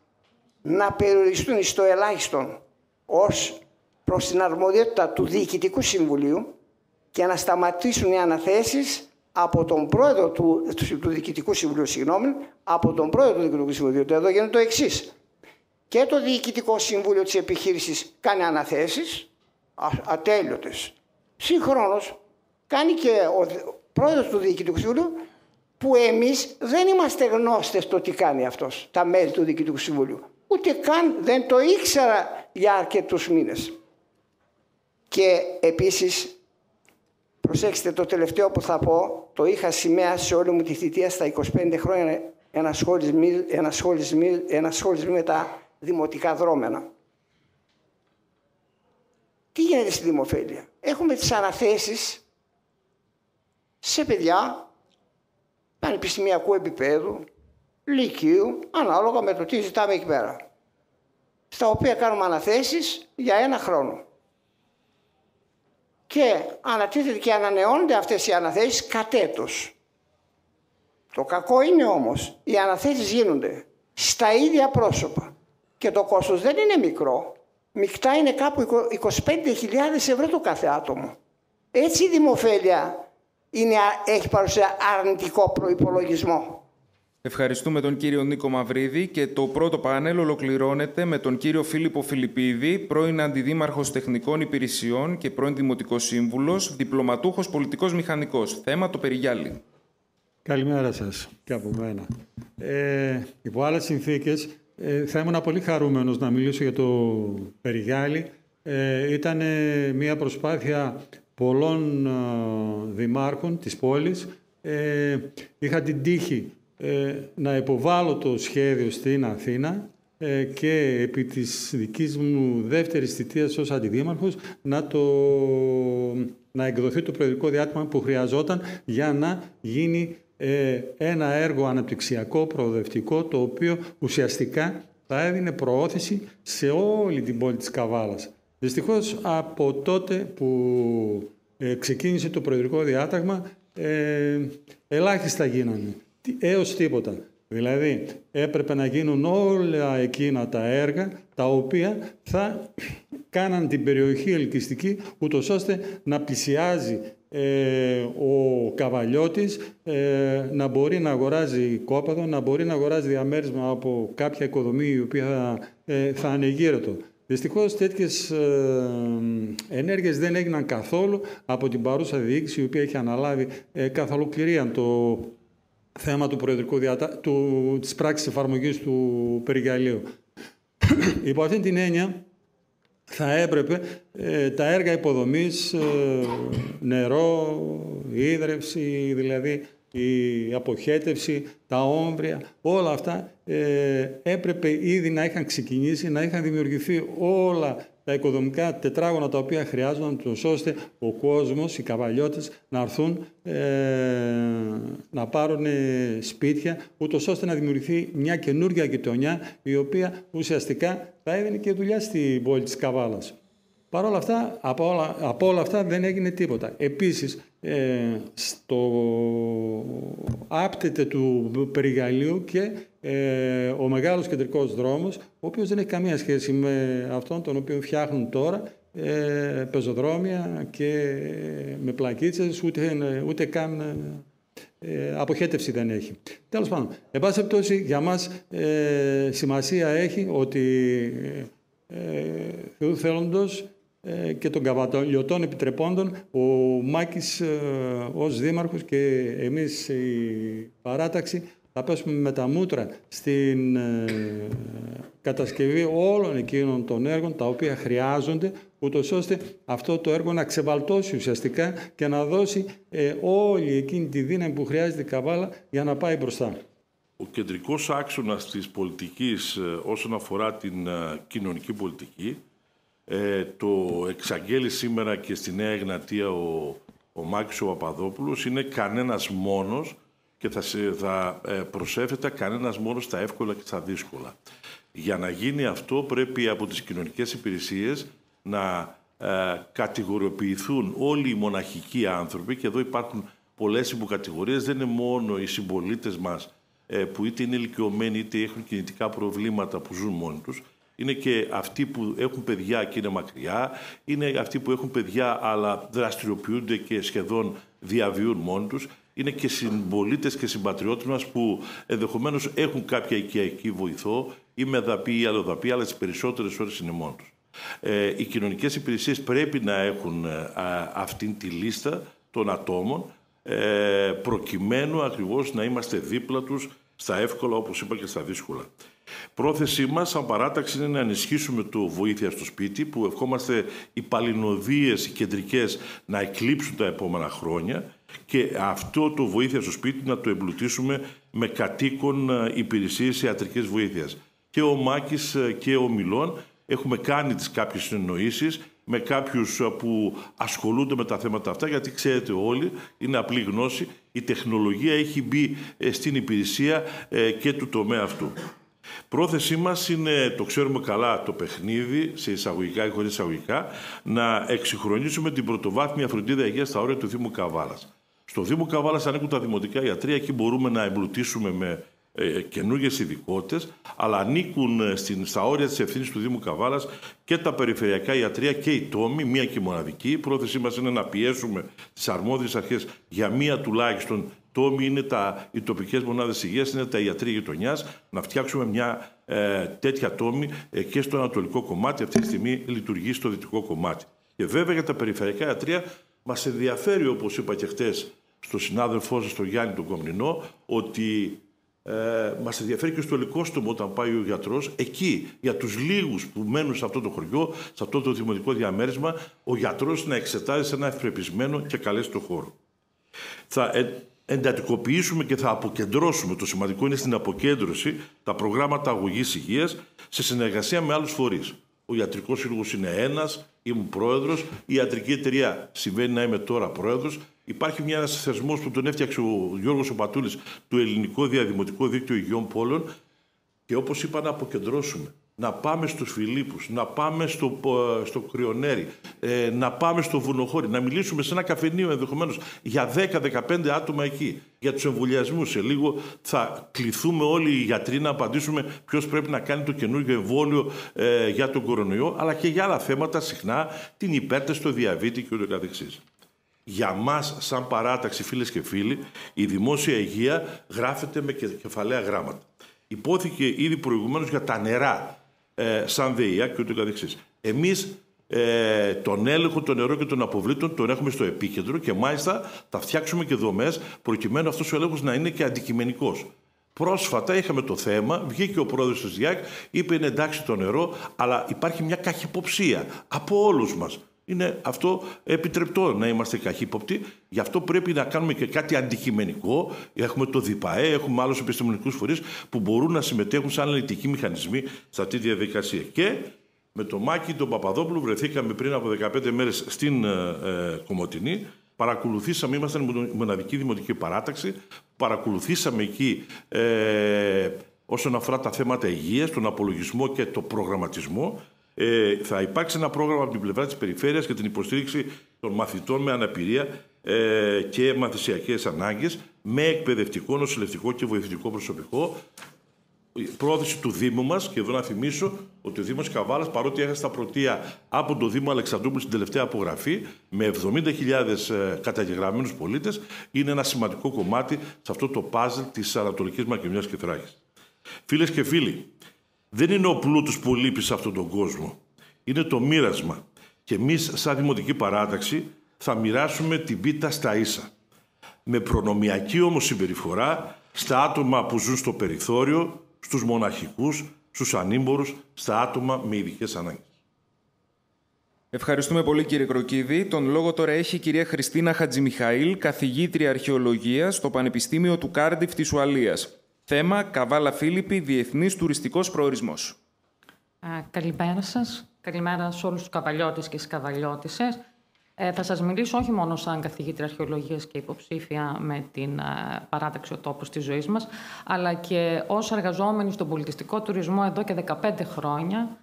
Να περιοριστούν στο ελάχιστον ως προς την αρμοδιότητα του Διοικητικού Συμβουλίου και να σταματήσουν οι αναθέσεις από τον πρόεδρο του Διοικητικού Συμβουλίου, από τον πρόεδρο του Διοικητικού Συμβουλίου. Εδώ γίνεται το εξής. Και το Διοικητικό Συμβούλιο της επιχείρησης κάνει αναθέσεις ατέλειωτες. Συγχρόνως κάνει και ο πρόεδρος του Διοικητικού Συμβουλίου που εμείς δεν είμαστε γνώστες το τι κάνει αυτός, τα μέλη του Διοικητικού Συμβουλίου. Ούτε καν δεν το ήξερα για αρκετούς μήνες. Και επίσης, προσέξτε, το τελευταίο που θα πω, το είχα σημαία σε όλη μου τη θητεία στα 25 χρόνια ενασχόληση με τα δημοτικά δρόμενα. Τι γίνεται στη Δημοφέλεια? Έχουμε τις αναθέσεις σε παιδιά πανεπιστημιακού επίπεδου, λυκείου, ανάλογα με το τι ζητάμε εκεί πέρα, στα οποία κάνουμε αναθέσεις για 1 χρόνο. Και ανατίθεται και ανανεώνονται αυτές οι αναθέσεις κατ' έτος. Το κακό είναι όμως, οι αναθέσεις γίνονται στα ίδια πρόσωπα και το κόστος δεν είναι μικρό. Μεικτά είναι κάπου 25.000 ευρώ το κάθε άτομο. Έτσι η Δημοφέλεια έχει παρουσία αρνητικό προϋπολογισμό. Ευχαριστούμε τον κύριο Νίκο Μαυρίδη και το πρώτο πάνελ ολοκληρώνεται με τον κύριο Φίλιππο Φιλιππίδη, πρώην Αντιδήμαρχος Τεχνικών Υπηρεσιών και πρώην Δημοτικός Σύμβουλος, διπλωματούχος πολιτικός μηχανικός. Θέμα το Περιγιάλι. Καλημέρα σας και από μένα. Υπό άλλες συνθήκες θα ήμουν πολύ χαρούμενος να μιλήσω για το Περιγιάλι. Ήταν μια προσπάθεια πολλών δημάρχων της πόλης. Είχα την τύχη να υποβάλω το σχέδιο στην Αθήνα και επί της δικής μου δεύτερης θητείας ως αντιδήμαρχος να εκδοθεί το προεδρικό διάτημα που χρειαζόταν για να γίνει ένα έργο αναπτυξιακό, προοδευτικό, το οποίο ουσιαστικά θα έδινε προώθηση σε όλη την πόλη της Καβάλας. Δυστυχώς από τότε που ξεκίνησε το προεδρικό διάταγμα ελάχιστα γίνανε, έως τίποτα. Δηλαδή έπρεπε να γίνουν όλα εκείνα τα έργα τα οποία θα κάναν την περιοχή ελκυστική, ούτως ώστε να πλησιάζει ο καβαλιώτης, να μπορεί να αγοράζει κόπαδο, να μπορεί να αγοράζει διαμέρισμα από κάποια οικοδομή η οποία θα ανεγείρετο. Δυστυχώς τέτοιες ενέργειες δεν έγιναν καθόλου από την παρούσα διοίκηση, η οποία έχει αναλάβει καθ' ολοκληρία το θέμα του προεδρικού της πράξης εφαρμογής του Περιγιαλίου. Υπό αυτήν την έννοια θα έπρεπε τα έργα υποδομής, νερό, ίδρυυση, δηλαδή η αποχέτευση, τα όμβρια, όλα αυτά έπρεπε ήδη να είχαν ξεκινήσει, να είχαν δημιουργηθεί όλα τα οικοδομικά τετράγωνα τα οποία χρειάζονταν, ώστε ο κόσμος, οι καβαλιώτες να έρθουν να πάρουν σπίτια, ούτως ώστε να δημιουργηθεί μια καινούργια γειτονιά, η οποία ουσιαστικά θα έδινε και δουλειά στην πόλη της Καβάλας. Παρ' όλα αυτά, από όλα αυτά δεν έγινε τίποτα. Επίσης, άπτεται του Περιγιαλίου και ο μεγάλος κεντρικός δρόμος, ο οποίος δεν έχει καμία σχέση με αυτόν τον οποίο φτιάχνουν τώρα, πεζοδρόμια και με πλακίτσες, ούτε καν αποχέτευση δεν έχει. Τέλος πάντων, εν πάση περιπτώσει, για μας σημασία έχει ότι Θεού θέλοντος και των καβαλιωτών επιτρεπόντων, ο Μάκης ως δήμαρχος και εμείς η παράταξη θα πέσουμε με τα μούτρα στην κατασκευή όλων εκείνων των έργων τα οποία χρειάζονται, ούτως ώστε αυτό το έργο να ξεβαλτώσει ουσιαστικά και να δώσει όλη εκείνη τη δύναμη που χρειάζεται η Καβάλα για να πάει μπροστά. Ο κεντρικός άξονας της πολιτικής όσον αφορά την κοινωνική πολιτική το εξαγγέλει σήμερα και στη Νέα Εγνατία ο Μάκης ο Παπαδόπουλος, είναι κανένας μόνος και θα προσέφεται κανένας μόνος στα εύκολα και στα δύσκολα. Για να γίνει αυτό πρέπει από τις κοινωνικές υπηρεσίες να κατηγοριοποιηθούν όλοι οι μοναχικοί άνθρωποι, και εδώ υπάρχουν πολλές υποκατηγορίες, δεν είναι μόνο οι συμπολίτες μας που είτε είναι ηλικιωμένοι είτε έχουν κινητικά προβλήματα που ζουν μόνοι τους. Είναι και αυτοί που έχουν παιδιά και είναι μακριά, είναι αυτοί που έχουν παιδιά αλλά δραστηριοποιούνται και σχεδόν διαβιούν μόνοι τους. Είναι και συμπολίτες και συμπατριώτες μας που ενδεχομένως έχουν κάποια οικιακή βοηθό ή μεδαπή ή αλλοδαπή, αλλά τις περισσότερες ώρες είναι μόνοι τους. Οι κοινωνικές υπηρεσίες πρέπει να έχουν αυτήν τη λίστα των ατόμων προκειμένου ακριβώς να είμαστε δίπλα τους στα εύκολα, όπως είπα, και στα δύσκολα. Πρόθεσή μας σαν παράταξη είναι να ενισχύσουμε το βοήθεια στο σπίτι, που ευχόμαστε οι παλινοδίες, οι κεντρικές, να εκλείψουν τα επόμενα χρόνια, και αυτό το βοήθεια στο σπίτι να το εμπλουτίσουμε με κατοίκων υπηρεσίες ιατρικής βοήθειας. Και ο Μάκης και ο Μιλών έχουμε κάνει κάποιες συνεννοήσεις με κάποιους που ασχολούνται με τα θέματα αυτά, γιατί ξέρετε όλοι, είναι απλή γνώση, η τεχνολογία έχει μπει στην υπηρεσία και του τομέα αυτού. Πρόθεσή μας είναι, το ξέρουμε καλά, το παιχνίδι, σε εισαγωγικά ή χωρίς εισαγωγικά, να εξυγχρονίσουμε την πρωτοβάθμια φροντίδα υγείας στα όρια του Δήμου Καβάλας. Στο Δήμο Καβάλας ανήκουν τα δημοτικά ιατρεία, εκεί μπορούμε να εμπλουτίσουμε με καινούργιες ειδικότητες, αλλά ανήκουν στα όρια της ευθύνης του Δήμου Καβάλας και τα περιφερειακά ιατρεία και οι τόμοι, μία και μοναδική. Η πρόθεσή μας είναι να πιέσουμε τις αρμόδιες αρχές για μία τουλάχιστον τόμοι, είναι οι τοπικές μονάδες υγείας, είναι τα ιατρεία γειτονιάς, να φτιάξουμε μια τέτοια τόμη και στο ανατολικό κομμάτι. Αυτή τη στιγμή λειτουργεί στο δυτικό κομμάτι. Και βέβαια για τα περιφερειακά ιατρεία μας ενδιαφέρει, όπως είπα και χτες στον συνάδελφό σας, τον Γιάννη τον Κομνηνό, ότι μας ενδιαφέρει και στο Λυκόστομο όταν πάει ο γιατρός, εκεί για τους λίγους που μένουν σε αυτό το χωριό, σε αυτό το δημοτικό διαμέρισμα, ο γιατρός να εξετάζει σε ένα ευπρεπισμένο και καλέσθητο χώρο. Θα εντατικοποιήσουμε και θα αποκεντρώσουμε, το σημαντικό είναι στην αποκέντρωση, τα προγράμματα αγωγής υγείας σε συνεργασία με άλλους φορείς. Ο Ιατρικός Σύλλογος είναι ένας, ήμουν πρόεδρος, η ιατρική εταιρεία συμβαίνει να είμαι τώρα πρόεδρος. Υπάρχει ένας θεσμός που τον έφτιαξε ο Γιώργος ο Πατούλης, το Ελληνικό Διαδημοτικό Δίκτυο Υγειών Πόλεων, και όπως είπα, να αποκεντρώσουμε. Να πάμε στους Φιλίππους, να πάμε στο Κρυονέρι, να πάμε στο Βουνοχώρι, να μιλήσουμε σε ένα καφενείο ενδεχομένως για 10-15 άτομα εκεί, για τους εμβολιασμούς. Σε λίγο θα κληθούμε όλοι οι γιατροί να απαντήσουμε ποιος πρέπει να κάνει το καινούργιο εμβόλιο για τον κορονοϊό, αλλά και για άλλα θέματα, συχνά την υπέρταση, το διαβήτη και ούτω καθεξής. Για μας, σαν παράταξη, φίλες και φίλοι, η δημόσια υγεία γράφεται με κεφαλαία γράμματα. Υπόθηκε ήδη προηγουμένως για τα νερά, σαν ΔΕΙΑ και ούτω καθεξής. Εμείς τον έλεγχο των νερών και των αποβλήτων τον έχουμε στο επίκεντρο και μάλιστα θα φτιάξουμε και δομές προκειμένου αυτός ο έλεγχος να είναι και αντικειμενικός. Πρόσφατα είχαμε το θέμα, βγήκε ο πρόεδρος της ΔΙΑΚ, είπε είναι εντάξει το νερό, αλλά υπάρχει μια καχυποψία από όλους μας. Είναι αυτό επιτρεπτό να είμαστε καχύποπτοι, γι' αυτό πρέπει να κάνουμε και κάτι αντικειμενικό. Έχουμε το ΔΙΠΑΕ, έχουμε άλλους επιστημονικούς φορείς που μπορούν να συμμετέχουν σαν αναλυτικοί μηχανισμοί σε αυτή τη διαδικασία. Και με τον Μάκη τον Παπαδόπουλο βρεθήκαμε πριν από 15 μέρες στην Κομοτηνή. Παρακολουθήσαμε, ήμασταν μοναδική δημοτική παράταξη, παρακολουθήσαμε εκεί όσον αφορά τα θέματα υγείας, τον απολογισμό και το προγραμματισμό. Θα υπάρξει ένα πρόγραμμα από την πλευρά της περιφέρειας για την υποστήριξη των μαθητών με αναπηρία και μαθησιακές ανάγκες, με εκπαιδευτικό, νοσηλευτικό και βοηθητικό προσωπικό. Η πρόθεση του Δήμου μας, και εδώ να θυμίσω ότι ο Δήμος Καβάλας, παρότι έχασε τα πρωτεία από το Δήμο Αλεξανδρούπολη στην τελευταία απογραφή, με 70.000 καταγεγραμμένους πολίτες, είναι ένα σημαντικό κομμάτι σε αυτό το παζλ της Ανατολικής Μακεδονίας και Θράκης. Φίλες και φίλοι, δεν είναι ο πλούτος που λείπει σε αυτόν τον κόσμο. Είναι το μοίρασμα. Και εμείς, σαν δημοτική παράταξη, θα μοιράσουμε την πίτα στα ίσα. Με προνομιακή όμως συμπεριφορά στα άτομα που ζουν στο περιθώριο, στους μοναχικούς, στους ανήμπορους, στα άτομα με ειδικές ανάγκες. Ευχαριστούμε πολύ, κύριε Κροκίδη. Τον λόγο τώρα έχει η κυρία Χριστίνα Χατζημιχαήλ, καθηγήτρια αρχαιολογίας στο Πανεπιστήμιο του Κάρντιφ της Ουαλίας. Θέμα Καβάλα Φίλιππη, διεθνής τουριστικός προορισμός. Καλημέρα σας. Καλημέρα σε όλους τους καβαλιώτες και τις καβαλιώτισσες. Θα σας μιλήσω όχι μόνο σαν καθηγήτρια αρχαιολογίας και υποψήφια με την παράταξη «Ο τόπος της ζωής μας», αλλά και ως εργαζόμενη στον πολιτιστικό τουρισμό εδώ και 15 χρόνια,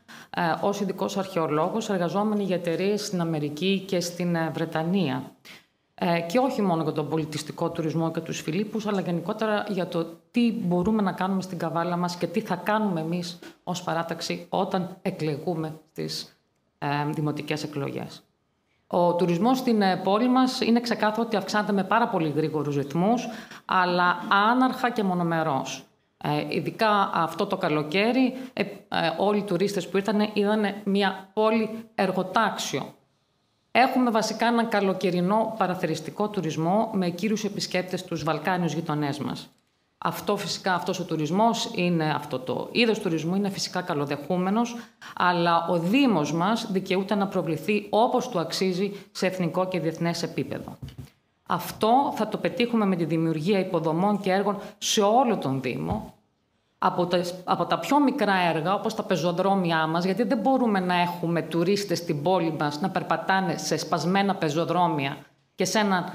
ως ειδικός αρχαιολόγος, εργαζόμενη για εταιρείες στην Αμερική και στην Βρετανία. Και όχι μόνο για τον πολιτιστικό τουρισμό και τους Φιλίππους, αλλά γενικότερα για το τι μπορούμε να κάνουμε στην Καβάλα μας και τι θα κάνουμε εμείς ως παράταξη όταν εκλεγούμε στις δημοτικές εκλογές. Ο τουρισμός στην πόλη μας είναι ξεκάθαρο ότι αυξάνεται με πάρα πολύ γρήγορους ρυθμούς, αλλά άναρχα και μονομερώς. Ειδικά αυτό το καλοκαίρι, όλοι οι τουρίστες που ήρθαν είδαν μια πόλη εργοτάξιο. Έχουμε βασικά έναν καλοκαιρινό παραθεριστικό τουρισμό με κύριους επισκέπτες τους Βαλκάνιους γειτονές μας. Αυτός ο τουρισμός, αυτό το είδος τουρισμού είναι φυσικά καλοδεχούμενος, αλλά ο Δήμος μας δικαιούται να προβληθεί όπως του αξίζει σε εθνικό και διεθνές επίπεδο. Αυτό θα το πετύχουμε με τη δημιουργία υποδομών και έργων σε όλο τον Δήμο, από τα πιο μικρά έργα, όπως τα πεζοδρόμια μας, γιατί δεν μπορούμε να έχουμε τουρίστες στην πόλη μας να περπατάνε σε σπασμένα πεζοδρόμια και σε έναν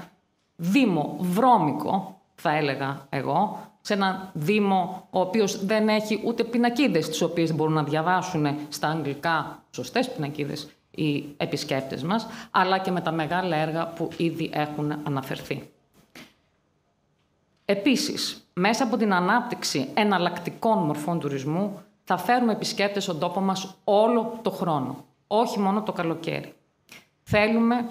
Δήμο βρώμικο, θα έλεγα εγώ, σε έναν Δήμο ο οποίος δεν έχει ούτε πινακίδες τις οποίες μπορούν να διαβάσουν στα αγγλικά, σωστές πινακίδες, οι επισκέπτες μας, αλλά και με τα μεγάλα έργα που ήδη έχουν αναφερθεί. Επίσης, μέσα από την ανάπτυξη εναλλακτικών μορφών τουρισμού, θα φέρουμε επισκέπτες στον τόπο μας όλο το χρόνο, όχι μόνο το καλοκαίρι. Θέλουμε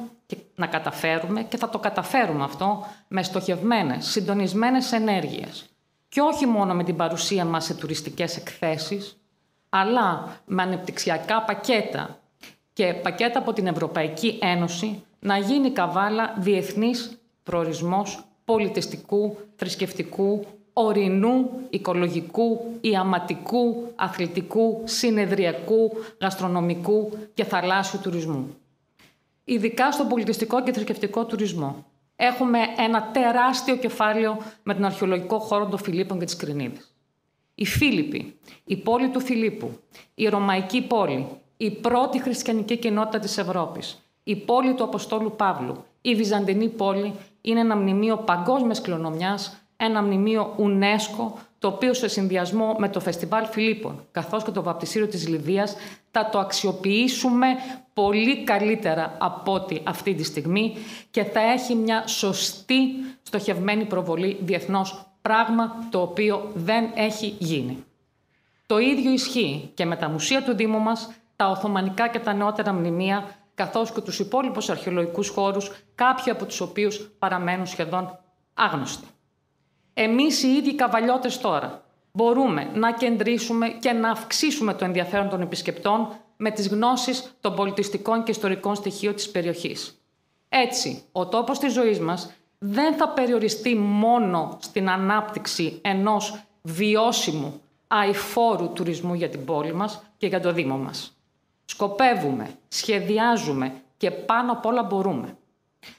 να καταφέρουμε και θα το καταφέρουμε αυτό με στοχευμένες, συντονισμένες ενέργειες. Και όχι μόνο με την παρουσία μας σε τουριστικές εκθέσεις, αλλά με ανεπτυξιακά πακέτα και πακέτα από την Ευρωπαϊκή Ένωση, να γίνει Καβάλα διεθνής προορισμός πολιτιστικού, θρησκευτικού, ορεινού, οικολογικού, ιαματικού, αθλητικού, συνεδριακού, γαστρονομικού και θαλάσσιου τουρισμού. Ειδικά στον πολιτιστικό και θρησκευτικό τουρισμό. Έχουμε ένα τεράστιο κεφάλαιο με τον αρχαιολογικό χώρο των Φιλίππων και της Κρινίδης. Οι Φίλιπποι, η πόλη του Φιλίππου, η Ρωμαϊκή πόλη, η πρώτη χριστιανική κοινότητα της Ευρώπης, η πόλη του Αποστόλου Παύλου, η Βυζαντινή πόλη είναι ένα μνημείο παγκόσμιας κληρονομιάς, ένα μνημείο UNESCO, το οποίο σε συνδυασμό με το Φεστιβάλ Φιλίππων καθώς και το Βαπτιστήριο της Λιδίας θα το αξιοποιήσουμε πολύ καλύτερα από ό,τι αυτή τη στιγμή και θα έχει μια σωστή στοχευμένη προβολή διεθνώς, πράγμα το οποίο δεν έχει γίνει. Το ίδιο ισχύει και με τα μουσεία του Δήμου μας, τα Οθωμανικά και τα νεότερα μνημεία, καθώς και τους υπόλοιπους αρχαιολογικούς χώρους, κάποιοι από τους οποίους παραμένουν σχεδόν άγνωστοι. Εμείς οι ίδιοι καβαλιώτες τώρα μπορούμε να κεντρήσουμε και να αυξήσουμε το ενδιαφέρον των επισκεπτών με τις γνώσεις των πολιτιστικών και ιστορικών στοιχείων της περιοχής. Έτσι, ο τόπος της ζωής μας δεν θα περιοριστεί μόνο στην ανάπτυξη ενός βιώσιμου, αειφόρου τουρισμού για την πόλη μας και για το Δήμο μας. Σκοπεύουμε, σχεδιάζουμε και πάνω απ' όλα μπορούμε,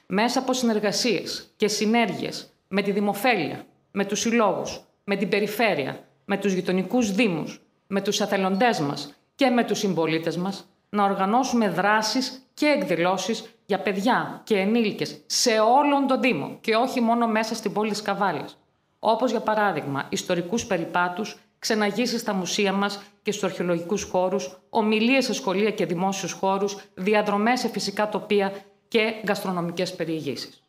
μέσα από συνεργασίες και συνέργειες με τη Δημοφέλεια, με τους συλλόγους, με την περιφέρεια, με τους γειτονικούς δήμους, με τους εθελοντές μας και με τους συμπολίτες μας, να οργανώσουμε δράσεις και εκδηλώσεις για παιδιά και ενήλικες σε όλον τον Δήμο και όχι μόνο μέσα στην πόλη της Καβάλας. Όπως για παράδειγμα ιστορικούς περιπάτους, ξεναγήσεις στα μουσεία μας και στους αρχαιολογικούς χώρους, ομιλίες σε σχολεία και δημόσιους χώρους, διαδρομές σε φυσικά τοπία και γαστρονομικές περιηγήσεις.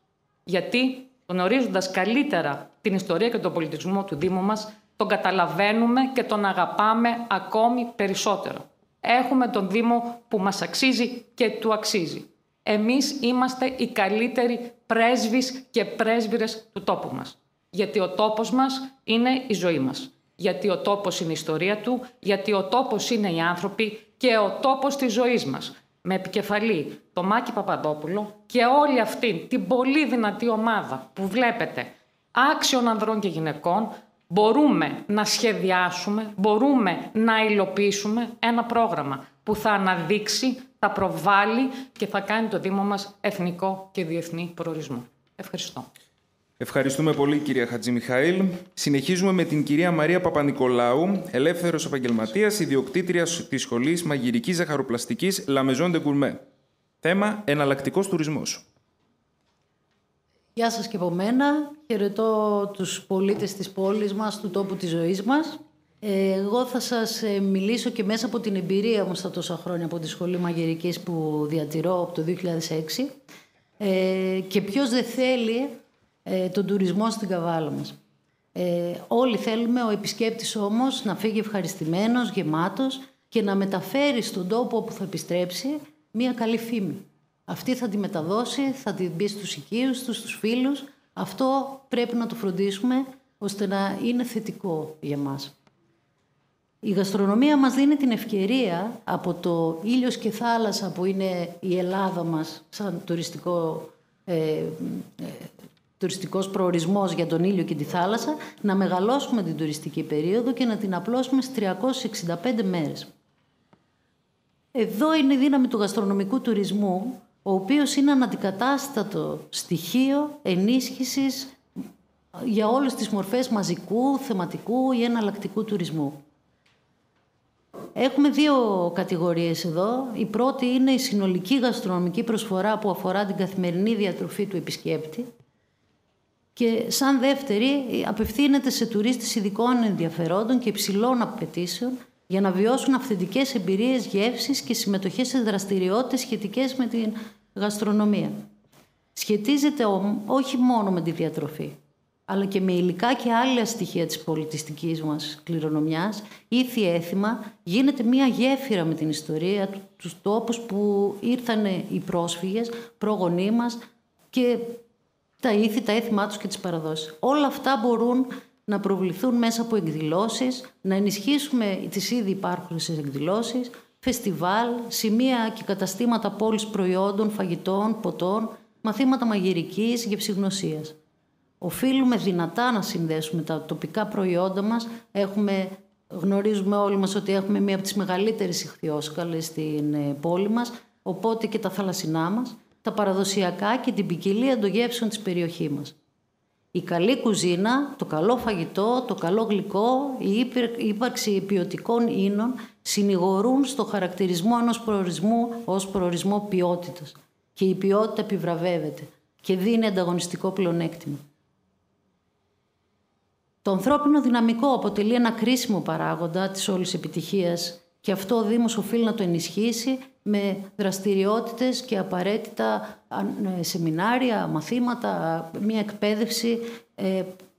Γιατί, γνωρίζοντας καλύτερα την ιστορία και τον πολιτισμό του Δήμου μας, τον καταλαβαίνουμε και τον αγαπάμε ακόμη περισσότερο. Έχουμε τον Δήμο που μας αξίζει και του αξίζει. Εμείς είμαστε οι καλύτεροι πρέσβεις και πρέσβυρες του τόπου μας. Γιατί ο τόπος μας είναι η ζωή μας. Γιατί ο τόπος είναι η ιστορία του, γιατί ο τόπος είναι οι άνθρωποι και ο τόπος της ζωής μας. Με επικεφαλή το Μάκη Παπαδόπουλο και όλη αυτή την πολύ δυνατή ομάδα που βλέπετε, άξιων ανδρών και γυναικών, μπορούμε να σχεδιάσουμε, μπορούμε να υλοποιήσουμε ένα πρόγραμμα που θα αναδείξει, θα προβάλλει και θα κάνει το Δήμο μας εθνικό και διεθνή προορισμό. Ευχαριστώ. Ευχαριστούμε πολύ, κυρία Χατζημιχαήλ. Συνεχίζουμε με την κυρία Μαρία Παπα-Νικολάου, ελεύθερος επαγγελματίας, ιδιοκτήτρια της Σχολής Μαγειρικής Ζαχαροπλαστικής La Maison de Gourmet. Θέμα: εναλλακτικός τουρισμός. Γεια σας και από μένα. Χαιρετώ τους πολίτες της πόλης μας, του τόπου της ζωής μας. Εγώ θα σας μιλήσω και μέσα από την εμπειρία μου στα τόσα χρόνια από τη Σχολή Μαγειρικής που διατηρώ από το 2006 και ποιος δεν θέλει τον τουρισμό στην Καβάλα μας. Όλοι θέλουμε, ο επισκέπτης όμως να φύγει ευχαριστημένος, γεμάτος και να μεταφέρει στον τόπο όπου θα επιστρέψει μία καλή φήμη. Αυτή θα τη μεταδώσει, θα την μπει στους οικείους τους, στους φίλους. Αυτό πρέπει να το φροντίσουμε ώστε να είναι θετικό για μας. Η γαστρονομία μας δίνει την ευκαιρία από το ήλιος και θάλασσα που είναι η Ελλάδα μας σαν τουριστικός προορισμός για τον ήλιο και τη θάλασσα, να μεγαλώσουμε την τουριστική περίοδο και να την απλώσουμε στις 365 μέρες. Εδώ είναι η δύναμη του γαστρονομικού τουρισμού, ο οποίος είναι αναντικατάστατο στοιχείο ενίσχυσης για όλες τις μορφές μαζικού, θεματικού ή εναλλακτικού τουρισμού. Έχουμε δύο κατηγορίες εδώ. Η πρώτη είναι η συνολική γαστρονομική προσφορά που αφορά την καθημερινή διατροφή του επισκέπτη. Και σαν δεύτερη απευθύνεται σε τουρίστες ειδικών ενδιαφερόντων και υψηλών απαιτήσεων για να βιώσουν αυθεντικές εμπειρίες, γεύσεις και συμμετοχές σε δραστηριότητες σχετικές με την γαστρονομία. Σχετίζεται όχι μόνο με τη διατροφή, αλλά και με υλικά και άλλα στοιχεία της πολιτιστικής μας κληρονομιάς, ήθη έθιμα, γίνεται μία γέφυρα με την ιστορία, τους τόπους που ήρθαν οι πρόσφυγες, πρόγονοί μας και τα ήθη, τα έθιμά τους και τις παραδόσεις. Όλα αυτά μπορούν να προβληθούν μέσα από εκδηλώσεις, να ενισχύσουμε τις ήδη υπάρχουσες εκδηλώσεις, φεστιβάλ, σημεία και καταστήματα πόλης προϊόντων, φαγητών, ποτών, μαθήματα μαγειρικής, γευσηγνωσίας. Οφείλουμε δυνατά να συνδέσουμε τα τοπικά προϊόντα μας. Γνωρίζουμε όλοι μας ότι έχουμε μία από τις μεγαλύτερες ιχθυόσκαλες στην πόλη μας, οπότε και τα θαλασσινά μας, τα παραδοσιακά και την ποικιλία των γεύσεων της περιοχής μας. Η καλή κουζίνα, το καλό φαγητό, το καλό γλυκό, η ύπαρξη ποιοτικών ίνων συνηγορούν στο χαρακτηρισμό ενός προορισμού ως προορισμό ποιότητας. Και η ποιότητα επιβραβεύεται και δίνει ανταγωνιστικό πλεονέκτημα. Το ανθρώπινο δυναμικό αποτελεί ένα κρίσιμο παράγοντα της όλης επιτυχίας και αυτό ο Δήμος οφείλει να το ενισχύσει με δραστηριότητες και απαραίτητα σεμινάρια, μαθήματα, μια εκπαίδευση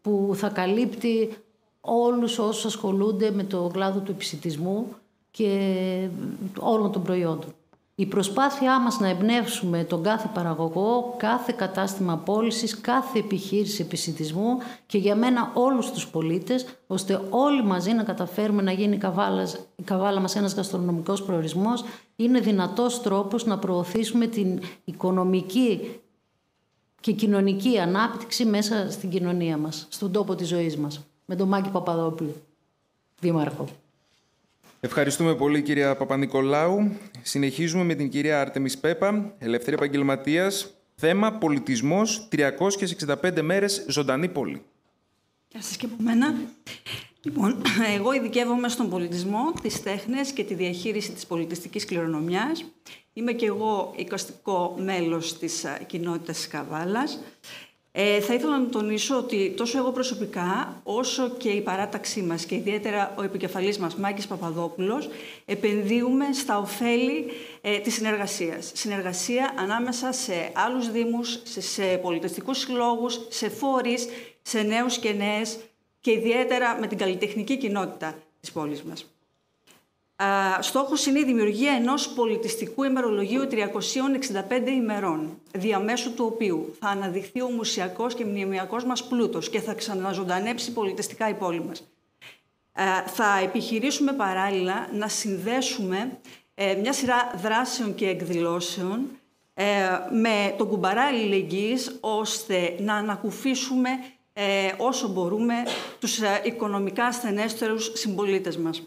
που θα καλύπτει όλους όσους ασχολούνται με το κλάδο του επισιτισμού και όλων των προϊόντων. Η προσπάθειά μας να εμπνεύσουμε τον κάθε παραγωγό, κάθε κατάστημα πώλησης, κάθε επιχείρηση επισιτισμού και για μένα όλους τους πολίτες, ώστε όλοι μαζί να καταφέρουμε να γίνει η καβάλα μας ένας γαστρονομικός προορισμός, είναι δυνατός τρόπος να προωθήσουμε την οικονομική και κοινωνική ανάπτυξη μέσα στην κοινωνία μας, στον τόπο της ζωής μας. Με τον Μάκη Παπαδόπουλο, Δήμαρχο. Ευχαριστούμε πολύ, κυρία Παπα-Νικολάου. Συνεχίζουμε με την κυρία Άρτεμις Πέπα, ελεύθερη επαγγελματίας. Θέμα πολιτισμός, 365 μέρες ζωντανή πόλη. Γεια σας και από μένα. Λοιπόν, εγώ ειδικεύομαι στον πολιτισμό, τις τέχνες και τη διαχείριση της πολιτιστικής κληρονομιάς. Είμαι και εγώ οικαστικό μέλος της κοινότητας της Καβάλας. Θα ήθελα να τονίσω ότι τόσο εγώ προσωπικά, όσο και η παράταξή μας και ιδιαίτερα ο επικεφαλής μας Μάκης Παπαδόπουλος, επενδύουμε στα ωφέλη της συνεργασίας. Συνεργασία ανάμεσα σε άλλους δήμους, σε πολιτιστικούς συλλόγους, σε φορείς, σε νέους και νέες και ιδιαίτερα με την καλλιτεχνική κοινότητα της πόλης μας. Στόχος είναι η δημιουργία ενός πολιτιστικού ημερολογίου 365 ημερών, διαμέσου του οποίου θα αναδειχθεί ο μουσιακός και μνημειακός μας πλούτος και θα ξαναζωντανέψει πολιτιστικά η πόλη μας. Θα επιχειρήσουμε παράλληλα να συνδέσουμε μια σειρά δράσεων και εκδηλώσεων με τον κουμπαρά αλληλεγγύης, ώστε να ανακουφίσουμε όσο μπορούμε τους οικονομικά ασθενέστερους συμπολίτες μας.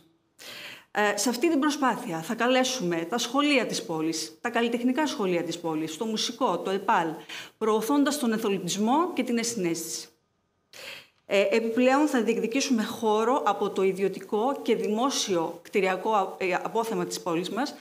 Σε αυτή την προσπάθεια θα καλέσουμε τα σχολεία της πόλης, τα καλλιτεχνικά σχολεία της πόλης, το μουσικό, το ΕΠΑΛ, προωθώντας τον εθολητισμό και την ενσυναίσθηση. Επιπλέον θα διεκδικήσουμε χώρο από το ιδιωτικό και δημόσιο κτηριακό απόθεμα της πόλης μας,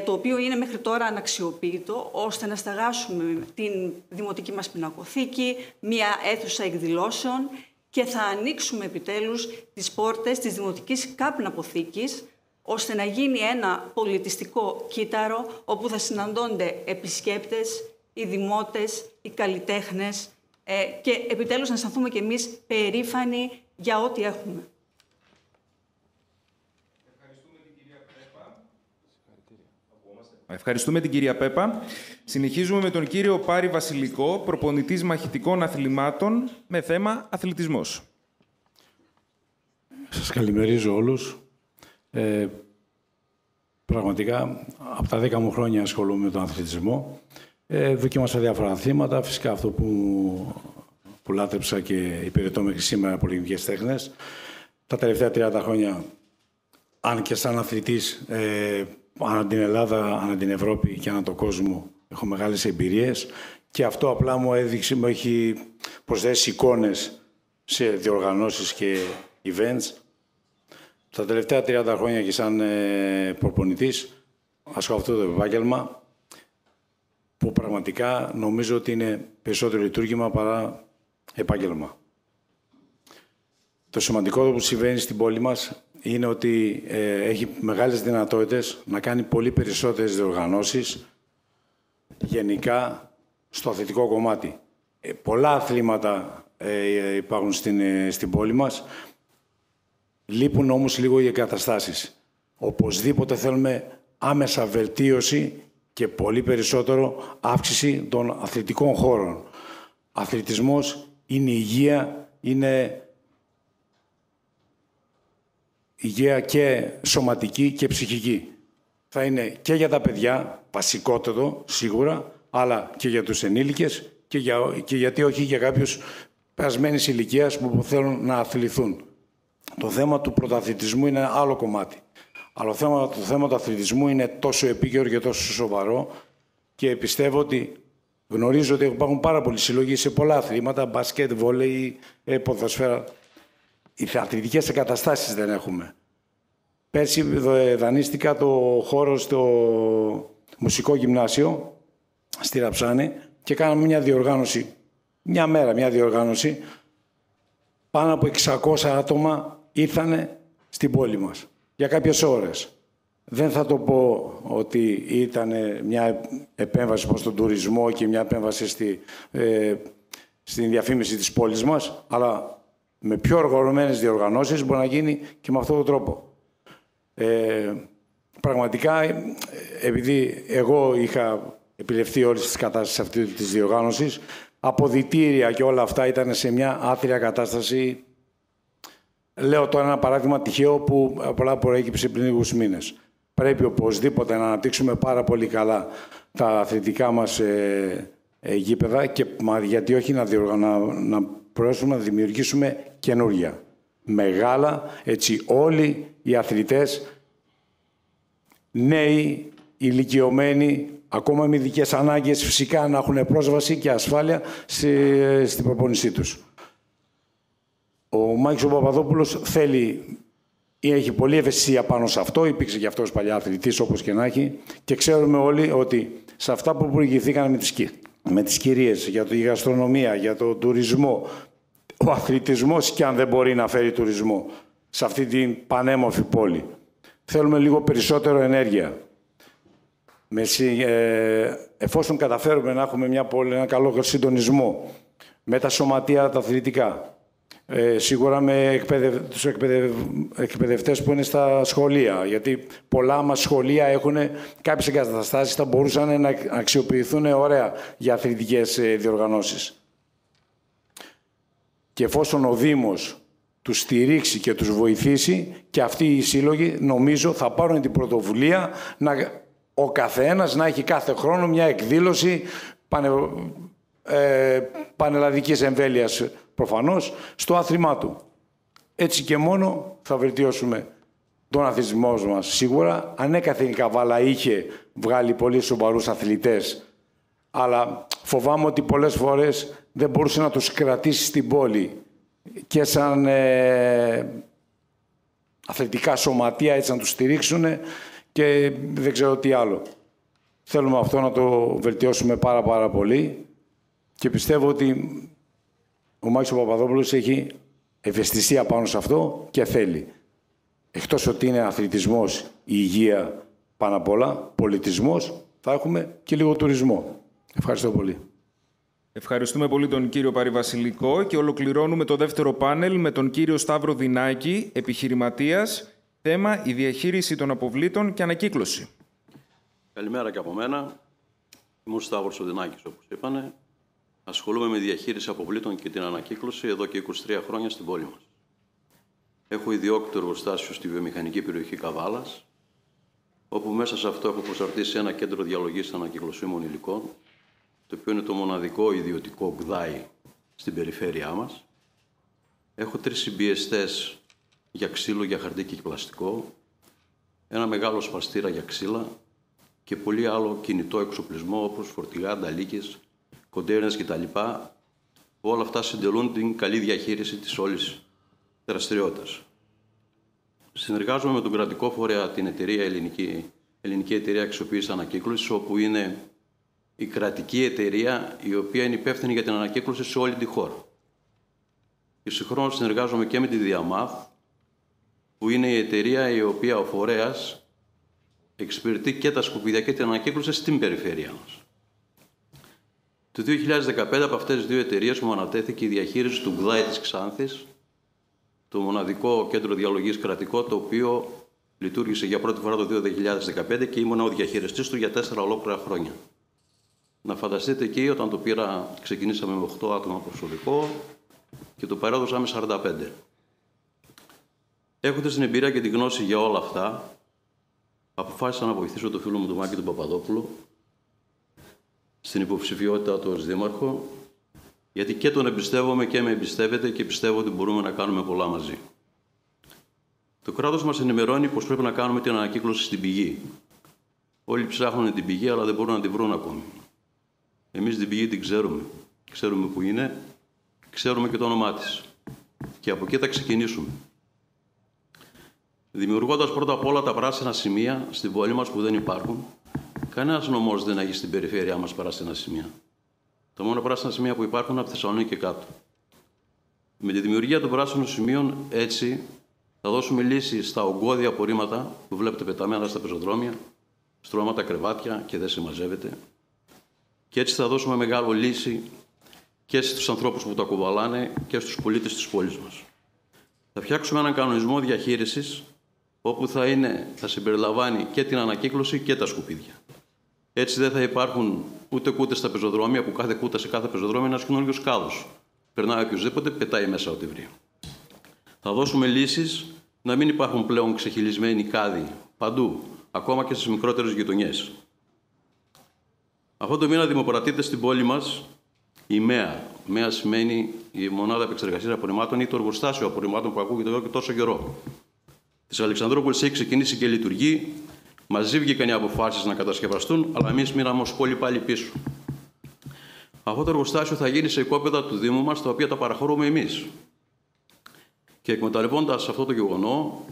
το οποίο είναι μέχρι τώρα αναξιοποιητό, ώστε να στεγάσουμε την δημοτική μας πινακοθήκη, μια αίθουσα εκδηλώσεων και θα ανοίξουμε επιτέλους τις πόρτες της δημοτικής κάπναποθήκης, ώστε να γίνει ένα πολιτιστικό κύτταρο όπου θα συναντώνται επισκέπτες, οι δημότες, οι καλλιτέχνες και επιτέλους να αισθανθούμε κι εμείς περήφανοι για ό,τι έχουμε. Ευχαριστούμε την κυρία Πέπα. Συνεχίζουμε με τον κύριο Πάρη Βασιλικό, προπονητής μαχητικών αθλημάτων, με θέμα αθλητισμός. Σας καλημερίζω όλους. Πραγματικά, από τα 10 μου χρόνια ασχολούμαι με τον αθλητισμό. Δοκίμασα διάφορα αθλήματα. Φυσικά αυτό που λάτρεψα και υπηρετώ μέχρι σήμερα, πολεμικές τέχνες. Τα τελευταία 30 χρόνια, αν και σαν αθλητής, ανά την Ελλάδα, ανά την Ευρώπη και ανά τον κόσμο, έχω μεγάλες εμπειρίες και αυτό απλά μου έχει προσθέσει εικόνες σε διοργανώσεις και events. Τα τελευταία 30 χρόνια και σαν προπονητής ασχολούμαι αυτό το επάγγελμα που πραγματικά νομίζω ότι είναι περισσότερο λειτουργήμα παρά επάγγελμα. Το σημαντικό που συμβαίνει στην πόλη μας είναι ότι έχει μεγάλες δυνατότητες να κάνει πολύ περισσότερες διοργανώσεις γενικά στο αθλητικό κομμάτι. Πολλά αθλήματα υπάρχουν στην πόλη μας. Λείπουν όμως λίγο οι εγκαταστάσεις. Οπωσδήποτε θέλουμε άμεσα βελτίωση και πολύ περισσότερο αύξηση των αθλητικών χώρων. Αθλητισμός είναι υγεία, είναι υγεία και σωματική και ψυχική. Θα είναι και για τα παιδιά, βασικότερο σίγουρα, αλλά και για τους ενήλικες και γιατί όχι για κάποιους περασμένης ηλικίας που θέλουν να αθληθούν. Το θέμα του πρωταθλητισμού είναι άλλο κομμάτι. Αλλά το θέμα του αθλητισμού είναι τόσο επίκαιρο και τόσο σοβαρό και πιστεύω ότι γνωρίζω ότι υπάρχουν πάρα πολλοί σύλλογοι σε πολλά αθλήματα, μπάσκετ, βόλεϊ, ποδοσφαίρα. Οι αθλητικές εγκαταστάσεις δεν έχουμε. Πέρσι δανείστηκα το χώρο στο μουσικό γυμνάσιο, στη Ραψάνη, και κάναμε μια διοργάνωση, μια διοργάνωση. Πάνω από 600 άτομα ήρθανε στην πόλη μας για κάποιες ώρες. Δεν θα το πω ότι ήταν μια επέμβαση προς τον τουρισμό και μια επέμβαση στην διαφήμιση της πόλης μας, αλλά με πιο οργανωμένες διοργανώσεις μπορεί να γίνει και με αυτόν τον τρόπο. Πραγματικά, επειδή εγώ είχα επιληφθεί όλες τις κατάστασεις αυτής της διοργάνωσης, αποδυτήρια και όλα αυτά ήταν σε μια άθλια κατάσταση. Λέω τώρα ένα παράδειγμα τυχαίο που απλά προέκυψε πριν λίγους μήνες. Πρέπει οπωσδήποτε να αναπτύξουμε πάρα πολύ καλά τα αθλητικά μας γήπεδα και γιατί όχι να μπορέσουμε να δημιουργήσουμε καινούργια. Μεγάλα, έτσι όλοι οι αθλητές, νέοι, ηλικιωμένοι, ακόμα με ειδικές ανάγκες, φυσικά να έχουν πρόσβαση και ασφάλεια στην προπόνησή τους. Ο Μάκης ο Παπαδόπουλος θέλει ή έχει πολλή ευαισθησία πάνω σε αυτό, υπήρξε και αυτός παλιά αθλητής όπως και να έχει, και ξέρουμε όλοι ότι σε αυτά που προηγηθήκαν με τις κυρίες, για τη γαστρονομία, για τον τουρισμό, ο αθλητισμός, και αν δεν μπορεί να φέρει τουρισμό σε αυτή την πανέμορφη πόλη, θέλουμε λίγο περισσότερο ενέργεια. Εφόσον καταφέρουμε να έχουμε μια πόλη, ένα καλό συντονισμό με τα σωματεία, τα αθλητικά, σίγουρα με τους εκπαιδευτές που είναι στα σχολεία, γιατί πολλά μας σχολεία έχουν κάποιες εγκαταστάσεις που θα μπορούσαν να αξιοποιηθούν ωραία για αθλητικές διοργανώσεις. Και εφόσον ο Δήμος τους στηρίξει και τους βοηθήσει, και αυτοί οι σύλλογοι νομίζω θα πάρουν την πρωτοβουλία ο καθένας να έχει κάθε χρόνο μια εκδήλωση πανελλαδικής εμβέλειας, προφανώς, στο άθλημά του. Έτσι και μόνο θα βελτιώσουμε τον αθλητισμό μας. Σίγουρα, ανέκαθεν η Καβάλα είχε βγάλει πολύ σοβαρούς αθλητές, αλλά φοβάμαι ότι πολλές φορές δεν μπορούσε να τους κρατήσει στην πόλη και σαν αθλητικά σωματεία, έτσι να τους στηρίξουν, και δεν ξέρω τι άλλο. Θέλουμε αυτό να το βελτιώσουμε πάρα πολύ και πιστεύω ότι ο Μάκης ο Παπαδόπουλος έχει ευαισθησία πάνω σε αυτό και θέλει. Εκτός ότι είναι αθλητισμός, η υγεία πάνω απ' όλα, πολιτισμός, θα έχουμε και λίγο τουρισμό. Ευχαριστώ πολύ. Ευχαριστούμε πολύ τον κύριο Παριβασιλικό και ολοκληρώνουμε το δεύτερο πάνελ με τον κύριο Σταύρο Δινάκη, επιχειρηματίας, θέμα η διαχείριση των αποβλήτων και ανακύκλωση. Καλημέρα και από μένα. Είμαι ο Σταύρος Δινάκης, όπως είπανε. Ασχολούμαι με διαχείριση αποβλήτων και την ανακύκλωση εδώ και 23 χρόνια στην πόλη μας. Έχω ιδιόκτητο εργοστάσιο στη βιομηχανική περιοχή Καβάλας, όπου μέσα σε αυτό έχω προσαρτήσει ένα κέντρο διαλογής ανακυκλωσίμων υλικών, το οποίο είναι το μοναδικό ιδιωτικό γκδάι στην περιφέρειά μας. Έχω 3 συμπιεστές για ξύλο, για χαρτί και πλαστικό, ένα μεγάλο σπαστήρα για ξύλα και πολύ άλλο κινητό εξοπλισμό, όπως φορτηγά, νταλίκες, κοντέινερς κτλ. Όλα αυτά συντελούν την καλή διαχείριση της όλης δραστηριότητας. Συνεργάζομαι με τον κρατικό φορέα, την εταιρεία Ελληνική Εταιρεία Αξιοποίησης Ανακύκλωσης, όπου είναι η κρατική εταιρεία η οποία είναι υπεύθυνη για την ανακύκλωση σε όλη τη χώρα. Και συγχρόνως συνεργάζομαι και με τη Διαμάθ, που είναι η εταιρεία η οποία ο φορέας εξυπηρετεί και τα σκουπίδια και την ανακύκλωση στην περιφέρεια μας. Το 2015 από αυτές τις 2 εταιρείες μου ανατέθηκε η διαχείριση του γκδάι της Ξάνθης, το μοναδικό κέντρο διαλογής κρατικό, το οποίο λειτουργήσε για πρώτη φορά το 2015 και ήμουν ο διαχειριστής του για 4 ολόκληρα χρόνια. Να φανταστείτε εκεί, όταν το πήρα, ξεκινήσαμε με 8 άτομα προσωπικό και το παρέδωσαμε 45. Έχοντας την εμπειρία και τη γνώση για όλα αυτά, αποφάσισα να βοηθήσω τον φίλο μου τον Μάκη τον Παπαδόπουλο στην υποψηφιότητά του ως δήμαρχο, γιατί και τον εμπιστεύομαι και με εμπιστεύεται και πιστεύω ότι μπορούμε να κάνουμε πολλά μαζί. Το κράτος μας ενημερώνει πως πρέπει να κάνουμε την ανακύκλωση στην πηγή. Όλοι ψάχνουν την πηγή, αλλά δεν μπορούν να την βρουν ακόμη. Εμείς την πηγή την ξέρουμε. Ξέρουμε που είναι, ξέρουμε και το όνομά της. Και από εκεί θα ξεκινήσουμε. Δημιουργώντας πρώτα απ' όλα τα πράσινα σημεία στην πόλη μας που δεν υπάρχουν, κανένας νομός δεν έχει στην περιφέρειά μας πράσινα σημεία. Τα μόνα πράσινα σημεία που υπάρχουν από Θεσσαλονίκη και κάτω. Με τη δημιουργία των πράσινων σημείων, έτσι, θα δώσουμε λύση στα ογκώδια απορρίμματα που βλέπετε πεταμένα στα πεζοδρόμια, στρώματα, κρεβάτια και δεν συμμαζεύεται. Και έτσι θα δώσουμε μεγάλο λύση και στους ανθρώπους που τα κουβαλάνε και στους πολίτες της πόλης μας. Θα φτιάξουμε έναν κανονισμό διαχείρισης όπου θα συμπεριλαμβάνει και την ανακύκλωση και τα σκουπίδια. Έτσι δεν θα υπάρχουν ούτε κούτες στα πεζοδρόμια, που κάθε κούτα σε κάθε πεζοδρόμιο είναι ένας καινούριος κάδος. Περνάει οποιοδήποτε, πετάει μέσα ό,τι βρει. Θα δώσουμε λύσεις να μην υπάρχουν πλέον ξεχυλισμένοι κάδοι παντού, ακόμα και στις μικρότερες γειτονιές. Αυτό το μήνα δημοπρατείται στην πόλη μας η ΜΕΑ. ΜΕΑ σημαίνει η Μονάδα Επεξεργασίας Απορριμμάτων ή το εργοστάσιο απορριμμάτων που ακούγεται εδώ και τόσο καιρό. Της Αλεξανδρούπολης έχει ξεκινήσει και λειτουργεί. Μαζί βγήκαν οι αποφάσεις να κατασκευαστούν, αλλά εμείς μείναμε ως πόλη πάλι πίσω. Αυτό το εργοστάσιο θα γίνει σε οικόπεδα του Δήμου μας, τα οποία τα παραχωρούμε εμείς. Και εκμεταλλευόντας αυτό το γεγονό,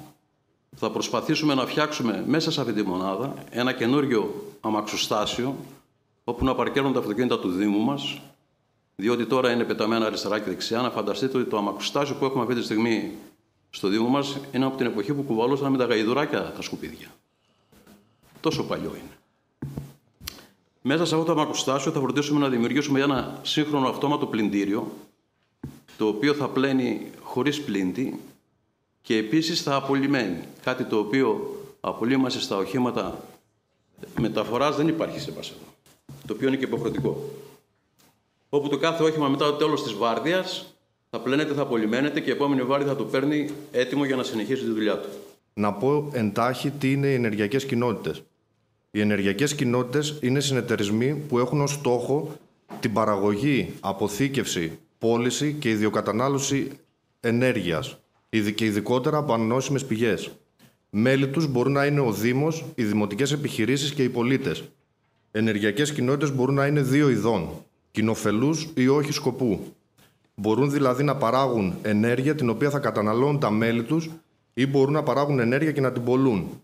θα προσπαθήσουμε να φτιάξουμε μέσα σε αυτή τη μονάδα ένα καινούριο αμαξοστάσιο, όπου να παρκέρουν τα αυτοκίνητα του Δήμου μας, διότι τώρα είναι πεταμένα αριστερά και δεξιά. Να φανταστείτε ότι το αμαξοστάσιο που έχουμε αυτή τη στιγμή στο Δήμο μας είναι από την εποχή που κουβαλούσαν με τα γαϊδουράκια τα σκουπίδια. Τόσο παλιό είναι. Μέσα σε αυτό το αμαξοστάσιο θα φροντίσουμε να δημιουργήσουμε ένα σύγχρονο αυτόματο πλυντήριο, το οποίο θα πλένει χωρίς πλύντη και επίσης θα απολυμμένει. Κάτι το οποίο απολύμαση στα οχήματα μεταφοράς δεν υπάρχει σε μας εδώ. Το οποίο είναι και υποχρεωτικό. Όπου το κάθε όχημα μετά το τέλος της βάρδιας θα πλένεται, θα απολυμμένεται και η επόμενη βάρδια θα το παίρνει έτοιμο για να συνεχίσει τη δουλειά του. Να πω εντάχει τι είναι οι ενεργειακές κοινότητες. Οι ενεργειακές κοινότητες είναι συνεταιρισμοί που έχουν ως στόχο την παραγωγή, αποθήκευση, πώληση και ιδιοκατανάλωση ενέργειας και ειδικότερα από ανανεώσιμες πηγές. Μέλη τους μπορούν να είναι ο Δήμος, οι δημοτικές επιχειρήσεις και οι πολίτες. Ενεργειακές κοινότητες μπορούν να είναι 2 ειδών, κοινοφελούς ή όχι σκοπού. Μπορούν δηλαδή να παράγουν ενέργεια την οποία θα καταναλώνουν τα μέλη τους ή μπορούν να παράγουν ενέργεια και να την πωλούν.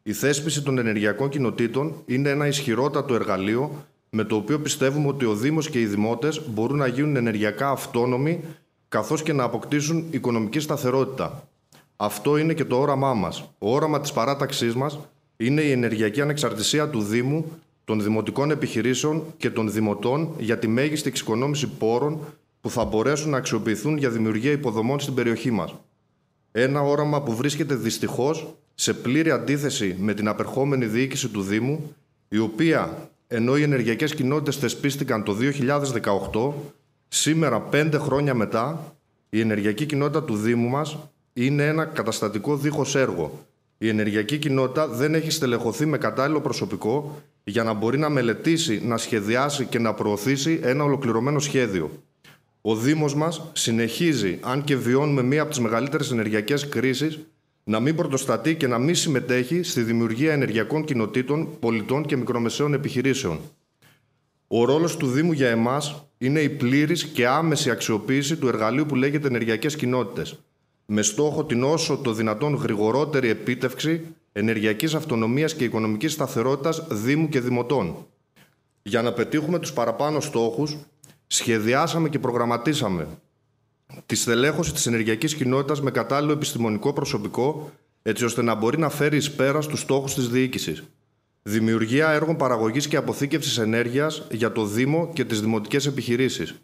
Η θέσπιση των ενεργειακών κοινοτήτων είναι ένα ισχυρότατο εργαλείο με το οποίο πιστεύουμε ότι ο Δήμος και οι Δημότες μπορούν να γίνουν ενεργειακά αυτόνομοι καθώς και να αποκτήσουν οικονομική σταθερότητα. Αυτό είναι και το όραμά μας. Το όραμα της παράταξής μας είναι η ενεργειακή ανεξαρτησία του Δήμου, των δημοτικών επιχειρήσεων και των δημοτών για τη μέγιστη εξοικονόμηση πόρων που θα μπορέσουν να αξιοποιηθούν για δημιουργία υποδομών στην περιοχή μας. Ένα όραμα που βρίσκεται δυστυχώς σε πλήρη αντίθεση με την απερχόμενη διοίκηση του Δήμου, η οποία, ενώ οι ενεργειακές κοινότητες θεσπίστηκαν το 2018, σήμερα 5 χρόνια μετά, η ενεργειακή κοινότητα του Δήμου μας είναι ένα καταστατικό δίχως έργο. Η ενεργειακή κοινότητα δεν έχει στελεχωθεί με κατάλληλο προσωπικό για να μπορεί να μελετήσει, να σχεδιάσει και να προωθήσει ένα ολοκληρωμένο σχέδιο. Ο Δήμος μας συνεχίζει, αν και βιώνουμε μία από τις μεγαλύτερες ενεργειακές κρίσεις, να μην πρωτοστατεί και να μην συμμετέχει στη δημιουργία ενεργειακών κοινοτήτων, πολιτών και μικρομεσαίων επιχειρήσεων. Ο ρόλος του Δήμου για εμάς είναι η πλήρης και άμεση αξιοποίηση του εργαλείου που λέγεται ενεργειακές κοινότητες, με στόχο την όσο το δυνατόν γρηγορότερη επίτευξη ενεργειακής αυτονομίας και οικονομικής σταθερότητας Δήμου και Δημοτών. Για να πετύχουμε τους παραπάνω στόχους, σχεδιάσαμε και προγραμματίσαμε τη στελέχωση της ενεργειακής κοινότητας με κατάλληλο επιστημονικό προσωπικό, έτσι ώστε να μπορεί να φέρει εις πέρας τους στόχους της διοίκησης. Δημιουργία έργων παραγωγής και αποθήκευσης ενέργειας για το Δήμο και τις δημοτικές επιχειρήσεις.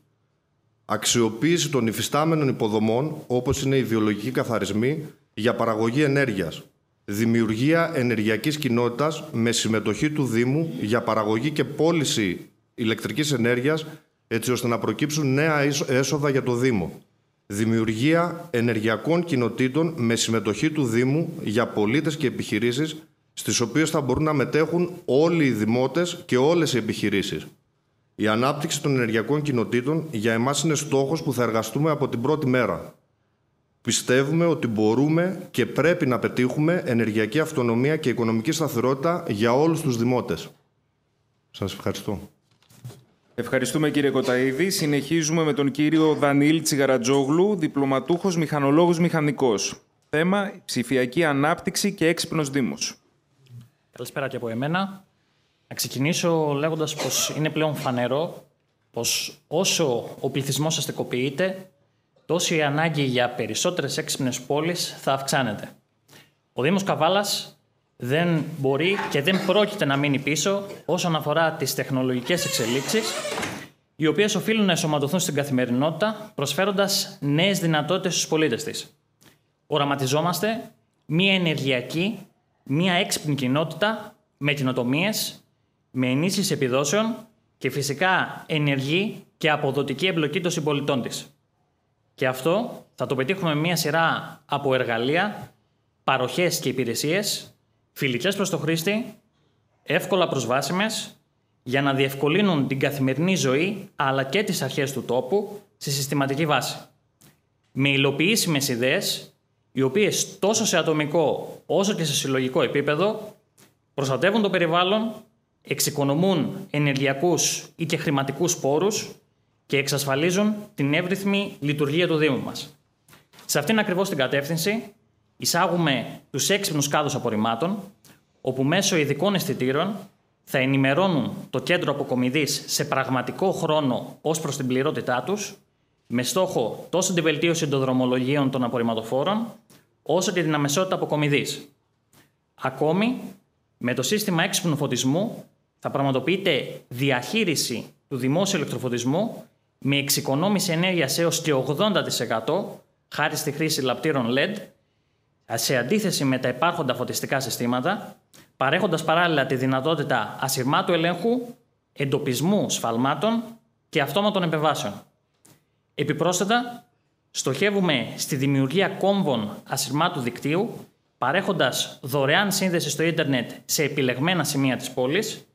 Αξιοποίηση των υφιστάμενων υποδομών, όπως είναι οι βιολογικοί καθαρισμοί, για παραγωγή ενέργειας. Δημιουργία ενεργειακής κοινότητας με συμμετοχή του Δήμου για παραγωγή και πώληση ηλεκτρικής ενέργειας, έτσι ώστε να προκύψουν νέα έσοδα για το Δήμο. Δημιουργία ενεργειακών κοινοτήτων με συμμετοχή του Δήμου για πολίτες και επιχειρήσεις, στις οποίες θα μπορούν να μετέχουν όλοι οι δημότες και όλες οι επιχειρήσεις. Η ανάπτυξη των ενεργειακών κοινοτήτων για εμάς είναι στόχος που θα εργαστούμε από την πρώτη μέρα. Πιστεύουμε ότι μπορούμε και πρέπει να πετύχουμε ενεργειακή αυτονομία και οικονομική σταθερότητα για όλους τους δημότες. Σας ευχαριστώ. Ευχαριστούμε κύριε Κοταΐδη. Συνεχίζουμε με τον κύριο Δανιήλ Τσιγαρατζόγλου, διπλωματούχος μηχανολόγος μηχανικός. Θέμα: ψηφιακή ανάπτυξη και έξυπνος Δήμος. Καλησπέρα και από εμένα. Να ξεκινήσω λέγοντας πως είναι πλέον φανερό πως όσο ο πληθυσμός αστικοποιείται, τόσο η ανάγκη για περισσότερες έξυπνες πόλεις θα αυξάνεται. Ο Δήμος Καβάλας δεν μπορεί και δεν πρόκειται να μείνει πίσω όσον αφορά τις τεχνολογικές εξελίξεις, οι οποίες οφείλουν να ενσωματωθούν στην καθημερινότητα, προσφέροντας νέες δυνατότητες στους πολίτες της. Οραματιζόμαστε μία ενεργειακή, μία έξυπνη κοινότητα με καινοτομίες, με ενίσχυση επιδόσεων και φυσικά ενεργή και αποδοτική εμπλοκή των συμπολιτών της. Και αυτό θα το πετύχουμε με μία σειρά από εργαλεία, παροχές και υπηρεσίες, φιλικές προς το χρήστη, εύκολα προσβάσιμες, για να διευκολύνουν την καθημερινή ζωή αλλά και τις αρχές του τόπου σε συστηματική βάση. Με υλοποιήσιμες ιδέες, οι οποίες τόσο σε ατομικό όσο και σε συλλογικό επίπεδο προστατεύουν το περιβάλλον, εξοικονομούν ενεργειακούς ή και χρηματικούς πόρους και εξασφαλίζουν την εύρυθμη λειτουργία του Δήμου μας. Σε αυτήν ακριβώς την κατεύθυνση εισάγουμε τους έξυπνους κάδους απορριμμάτων, όπου μέσω ειδικών αισθητήρων θα ενημερώνουν το κέντρο αποκομιδής σε πραγματικό χρόνο ως προς την πληρότητά τους, με στόχο τόσο την βελτίωση των δρομολογίων των απορριμματοφόρων, όσο και την αμεσότητα αποκομιδής. Ακόμη, με το σύστημα έξυπνου φωτισμού θα πραγματοποιείται διαχείριση του δημόσιου ηλεκτροφωτισμού με εξοικονόμηση ενέργειας έως και 80% χάρη στη χρήση λαπτήρων LED, σε αντίθεση με τα υπάρχοντα φωτιστικά συστήματα, παρέχοντας παράλληλα τη δυνατότητα ασυρμάτου ελέγχου, εντοπισμού σφαλμάτων και αυτόματων επεμβάσεων. Επιπρόσθετα, στοχεύουμε στη δημιουργία κόμβων ασυρμάτου δικτύου, παρέχοντας δωρεάν σύνδεση στο ίντερνετ σε επιλεγμένα σημεία της πόλης,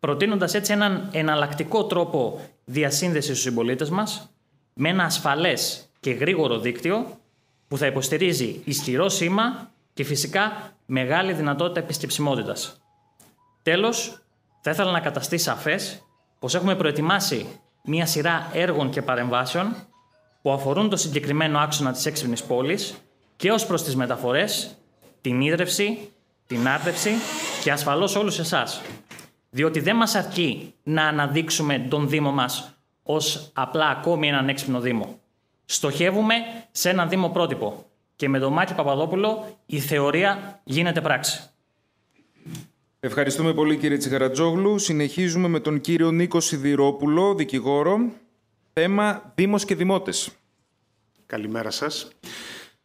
προτείνοντας έτσι έναν εναλλακτικό τρόπο διασύνδεσης στους συμπολίτες μας, με ένα ασφαλές και γρήγορο δίκτυο που θα υποστηρίζει ισχυρό σήμα και φυσικά μεγάλη δυνατότητα επισκεψιμότητας. Τέλος, θα ήθελα να καταστεί σαφές πως έχουμε προετοιμάσει μία σειρά έργων και παρεμβάσεων που αφορούν το συγκεκριμένο άξονα της έξυπνης πόλης και ως προς τις μεταφορές, την ίδρυυση, την άρδευση και ασφαλώς όλους εσάς. Διότι δεν μας αρκεί να αναδείξουμε τον Δήμο μας ως απλά ακόμη έναν έξυπνο Δήμο. Στοχεύουμε σε έναν Δήμο πρότυπο και με τον Μάκη Παπαδόπουλο η θεωρία γίνεται πράξη. Ευχαριστούμε πολύ κύριε Τσιγαρατζόγλου. Συνεχίζουμε με τον κύριο Νίκο Σιδηρόπουλο, δικηγόρο. Θέμα Δήμος και Δημότες. Καλημέρα σας.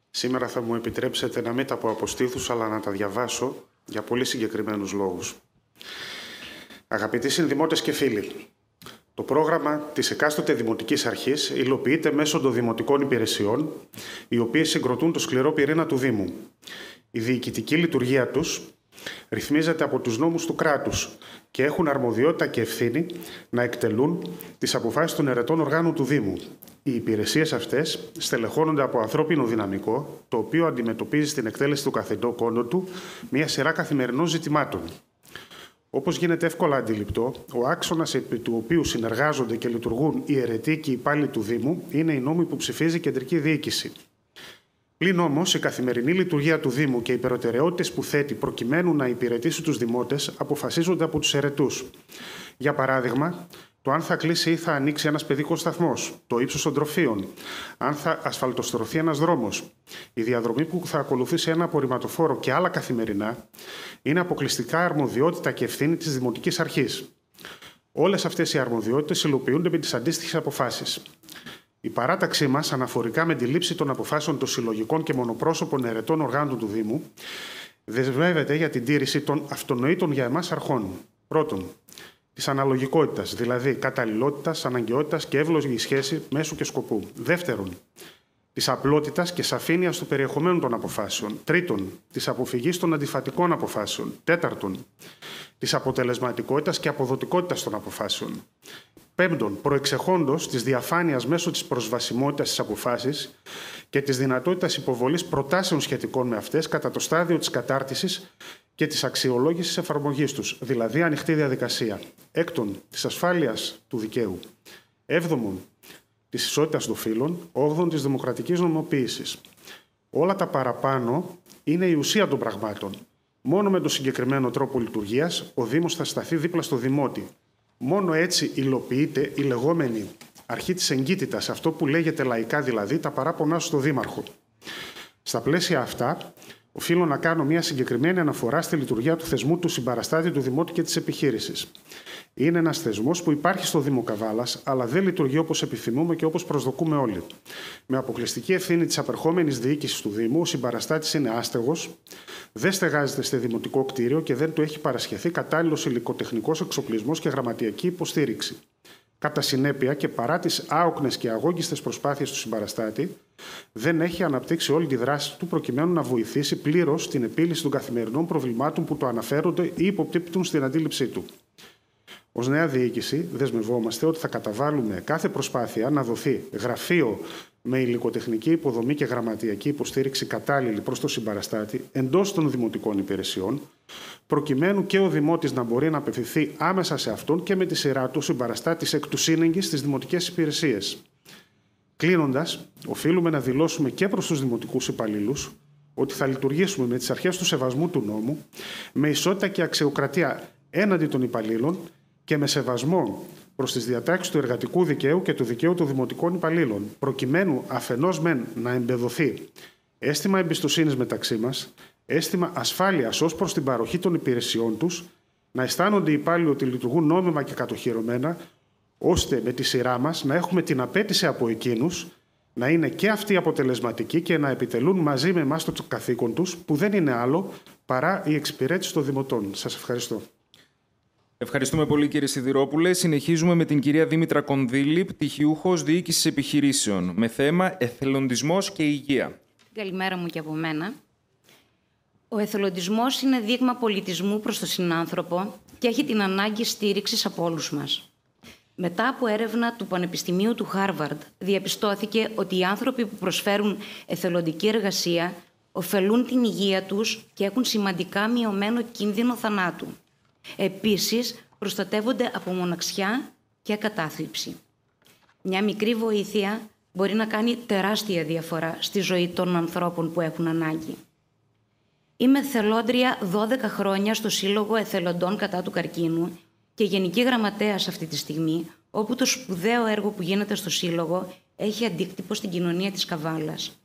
Σήμερα θα μου επιτρέψετε να μην τα πω από στήθους, αλλά να τα διαβάσω για πολύ συγκεκριμένους λόγους. Αγαπητοί συνδημότες και φίλοι, Το πρόγραμμα της εκάστοτε δημοτικής αρχής υλοποιείται μέσω των δημοτικών υπηρεσιών, οι οποίες συγκροτούν το σκληρό πυρήνα του Δήμου. Η διοικητική λειτουργία τους ρυθμίζεται από τους νόμους του κράτους και έχουν αρμοδιότητα και ευθύνη να εκτελούν τις αποφάσεις των ερετών οργάνων του Δήμου. Οι υπηρεσίες αυτές στελεχώνονται από ανθρώπινο δυναμικό, το οποίο αντιμετωπίζει στην εκτέλεση του καθεντό κόντο του μια σειρά καθημερινών ζητημάτων. Όπως γίνεται εύκολα αντιληπτό, ο άξονας επί του οποίου συνεργάζονται και λειτουργούν οι αιρετοί και οι υπάλληλοι του Δήμου είναι οι νόμοι που ψηφίζει η κεντρική διοίκηση. Πλην όμως, η καθημερινή λειτουργία του Δήμου και οι προτεραιότητες που θέτει προκειμένου να υπηρετήσει τους δημότες αποφασίζονται από τους αιρετούς. Για παράδειγμα, το αν θα κλείσει ή θα ανοίξει ένας παιδικός σταθμός, το ύψος των τροφίων, αν θα ασφαλτοστρωθεί ένας δρόμος, η διαδρομή που θα ακολουθήσει ένα απορριμματοφόρο και άλλα καθημερινά, είναι αποκλειστικά αρμοδιότητα και ευθύνη της Δημοτικής Αρχής. Όλες αυτές οι αρμοδιότητες υλοποιούνται με τις αντίστοιχες αποφάσεις. Η παράταξή μας, αναφορικά με τη λήψη των αποφάσεων των συλλογικών και μονοπρόσωπων αιρετών οργάνων του Δήμου, δεσμεύεται για την τήρηση των αυτονοήτων για εμάς αρχών. Πρώτον, της αναλογικότητας, δηλαδή καταλληλότητας, αναγκαιότητας και εύλογη σχέση μέσου και σκοπού. Δεύτερον, της απλότητας και σαφήνειας του περιεχομένου των αποφάσεων. Τρίτον, της αποφυγής των αντιφατικών αποφάσεων. Τέταρτον, της αποτελεσματικότητας και αποδοτικότητας των αποφάσεων. Πέμπτον, προεξεχόντως της διαφάνειας μέσω της προσβασιμότητας στις αποφάσεις και της δυνατότητας υποβολής προτάσεων σχετικών με αυτές κατά το στάδιο της κατάρτισης και της αξιολόγησης εφαρμογής τους, δηλαδή ανοιχτή διαδικασία. Έκτον, της ασφάλειας του δικαίου. Έβδομον, της ισότητας των φύλων. Όγδον, της δημοκρατικής νομιμοποίησης. Όλα τα παραπάνω είναι η ουσία των πραγμάτων. Μόνο με τον συγκεκριμένο τρόπο λειτουργίας, ο Δήμος θα σταθεί δίπλα στο δημότη. Μόνο έτσι υλοποιείται η λεγόμενη αρχή της εγκύτητας, αυτό που λέγεται λαϊκά δηλαδή τα παράπονά σου στο Δήμαρχο. Στα πλαίσια αυτά, οφείλω να κάνω μια συγκεκριμένη αναφορά στη λειτουργία του θεσμού του συμπαραστάτη του Δημότη και της επιχείρησης. Είναι ένας θεσμός που υπάρχει στο Δήμο Καβάλας, αλλά δεν λειτουργεί όπως επιθυμούμε και όπως προσδοκούμε όλοι. Με αποκλειστική ευθύνη της απερχόμενης διοίκησης του Δήμου, ο συμπαραστάτης είναι άστεγος, δεν στεγάζεται σε δημοτικό κτίριο και δεν του έχει παρασχεθεί κατάλληλος υλικοτεχνικός εξοπλισμός και γραμματιακή υποστήριξη. Κατά συνέπεια και παρά τις άοκνες και αγόγγιστες προσπάθειες του συμπαραστάτη, δεν έχει αναπτύξει όλη τη δράση του προκειμένου να βοηθήσει πλήρως την επίλυση των καθημερινών προβλημάτων που το αναφέρονται ή υποπτύπτουν στην αντίληψή του. Ως νέα διοίκηση, δεσμευόμαστε ότι θα καταβάλουμε κάθε προσπάθεια να δοθεί γραφείο με υλικοτεχνική υποδομή και γραμματιακή υποστήριξη κατάλληλη προς το συμπαραστάτη εντός των δημοτικών υπηρεσιών, προκειμένου και ο Δημότης να μπορεί να απευθυνθεί άμεσα σε αυτόν και με τη σειρά του συμπαραστάτης εκ του σύνεγγυς στις δημοτικές υπηρεσίες. Κλείνοντας, οφείλουμε να δηλώσουμε και προς τους δημοτικούς υπαλλήλους ότι θα λειτουργήσουμε με τις αρχές του σεβασμού του νόμου, με ισότητα και αξιοκρατία έναντι των υπαλλήλων και με σεβασμό προς τις διατάξεις του εργατικού δικαίου και του δικαίου των δημοτικών υπαλλήλων, προκειμένου αφενός μεν να εμπεδοθεί αίσθημα εμπιστοσύνης μεταξύ μας, αίσθημα ασφάλειας ως προς την παροχή των υπηρεσιών τους, να αισθάνονται οι υπάλληλοι ότι λειτουργούν νόμιμα και κατοχυρωμένα, ώστε με τη σειρά μας να έχουμε την απέτηση από εκείνους να είναι και αυτοί αποτελεσματικοί και να επιτελούν μαζί με εμάς το καθήκον τους, που δεν είναι άλλο παρά η εξυπηρέτηση των δημοτών. Σας ευχαριστώ. Ευχαριστούμε πολύ, κύριε Σιδηρόπουλε. Συνεχίζουμε με την κυρία Δήμητρα Κονδύλη, πτυχιούχος Διοίκησης Επιχειρήσεων, με θέμα εθελοντισμός και υγεία. Καλημέρα μου και από μένα. Ο εθελοντισμός είναι δείγμα πολιτισμού προς τον συνάνθρωπο και έχει την ανάγκη στήριξης από όλους μας. Μετά από έρευνα του Πανεπιστημίου του Χάρβαρντ, διαπιστώθηκε ότι οι άνθρωποι που προσφέρουν εθελοντική εργασία ωφελούν την υγεία τους και έχουν σημαντικά μειωμένο κίνδυνο θανάτου. Επίσης, προστατεύονται από μοναξιά και κατάθλιψη. Μια μικρή βοήθεια μπορεί να κάνει τεράστια διαφορά στη ζωή των ανθρώπων που έχουν ανάγκη. Είμαι εθελόντρια 12 χρόνια στο Σύλλογο Εθελοντών κατά του Καρκίνου και γενική γραμματέας αυτή τη στιγμή, όπου το σπουδαίο έργο που γίνεται στο Σύλλογο έχει αντίκτυπο στην κοινωνία της Καβάλας.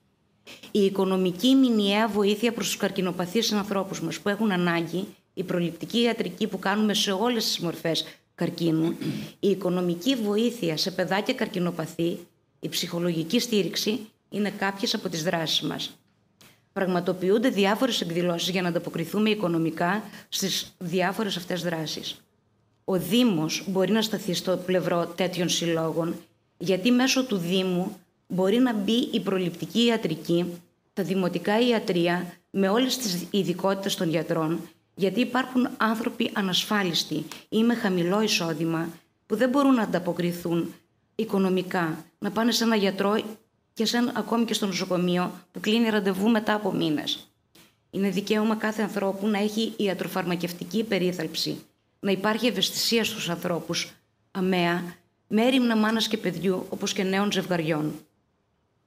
Η οικονομική μηνιαία βοήθεια προς τους καρκινοπαθείς ανθρώπους μας που έχουν ανάγκη, η προληπτική ιατρική που κάνουμε σε όλες τις μορφές καρκίνου, η οικονομική βοήθεια σε παιδάκια καρκινοπαθή, η ψυχολογική στήριξη είναι κάποιες από τις δράσεις μας. Πραγματοποιούνται διάφορες εκδηλώσεις για να ανταποκριθούμε οικονομικά στις διάφορες αυτές δράσεις. ο Δήμος μπορεί να σταθεί στο πλευρό τέτοιων συλλόγων, γιατί μέσω του Δήμου μπορεί να μπει η προληπτική ιατρική, τα δημοτικά ιατρεία, με όλες τις ειδικότητες των γιατρών, γιατί υπάρχουν άνθρωποι ανασφάλιστοι ή με χαμηλό εισόδημα που δεν μπορούν να ανταποκριθούν οικονομικά, να πάνε σε ένα γιατρό και ακόμη και στο νοσοκομείο που κλείνει ραντεβού μετά από μήνες. Είναι δικαίωμα κάθε ανθρώπου να έχει ιατροφαρμακευτική περίθαλψη, να υπάρχει ευαισθησία στους ανθρώπους, αμαία, με έρημνα μάνας και παιδιού, όπως και νέων ζευγαριών.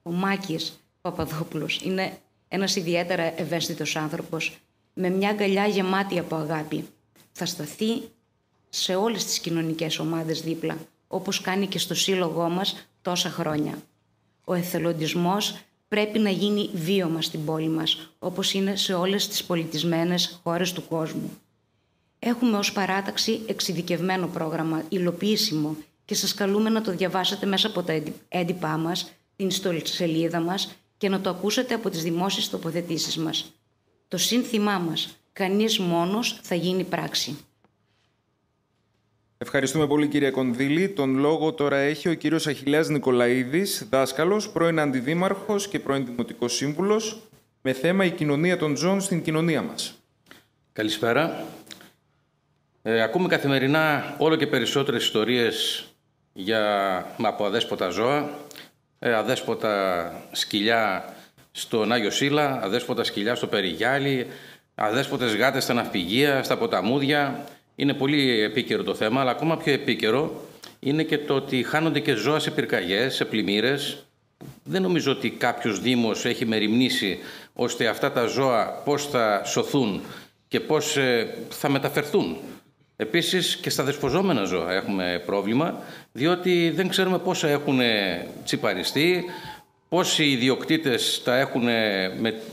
Ο Μάκης Παπαδόπουλος είναι ένας ιδιαίτερα ευαίσθητος άνθρωπος, με μια αγκαλιά γεμάτη από αγάπη. Θα σταθεί σε όλες τις κοινωνικές ομάδες δίπλα, όπως κάνει και στο σύλλογό μας τόσα χρόνια. Ο εθελοντισμός πρέπει να γίνει βίωμα στην πόλη μας, όπως είναι σε όλες τις πολιτισμένες χώρες του κόσμου. Έχουμε ως παράταξη εξειδικευμένο πρόγραμμα, υλοποιήσιμο, και σας καλούμε να το διαβάσετε μέσα από τα έντυπά μας, την ιστοσελίδα μας και να το ακούσετε από τις δημόσιες τοποθετήσεις μας. Το σύνθημά μας, κανείς μόνος θα γίνει πράξη. Ευχαριστούμε πολύ, κύριε Κονδύλη. Τον λόγο τώρα έχει ο κύριος Αχιλλέας Νικολαίδης, δάσκαλος, πρώην αντιδήμαρχος και πρώην δημοτικός σύμβουλος, με θέμα η κοινωνία των ζώων στην κοινωνία μας. Καλησπέρα. Ακούμε καθημερινά όλο και περισσότερες ιστορίες από αδέσποτα ζώα, αδέσποτα σκυλιά στον Άγιο Σύλλα, αδέσποτα σκυλιά στο Περιγιάλι, αδέσποτες γάτες στα ναυπηγεία, στα ποταμούδια. Είναι πολύ επίκαιρο το θέμα, αλλά ακόμα πιο επίκαιρο είναι και το ότι χάνονται και ζώα σε πυρκαγιές, σε πλημμύρες. Δεν νομίζω ότι κάποιος Δήμος έχει μεριμνήσει ώστε αυτά τα ζώα πώς θα σωθούν και πώς θα μεταφερθούν. Επίσης και στα δεσποζόμενα ζώα έχουμε πρόβλημα, διότι δεν ξέρουμε πόσα έχουν τσιπαριστεί, πόσοι ιδιοκτήτες τα έχουν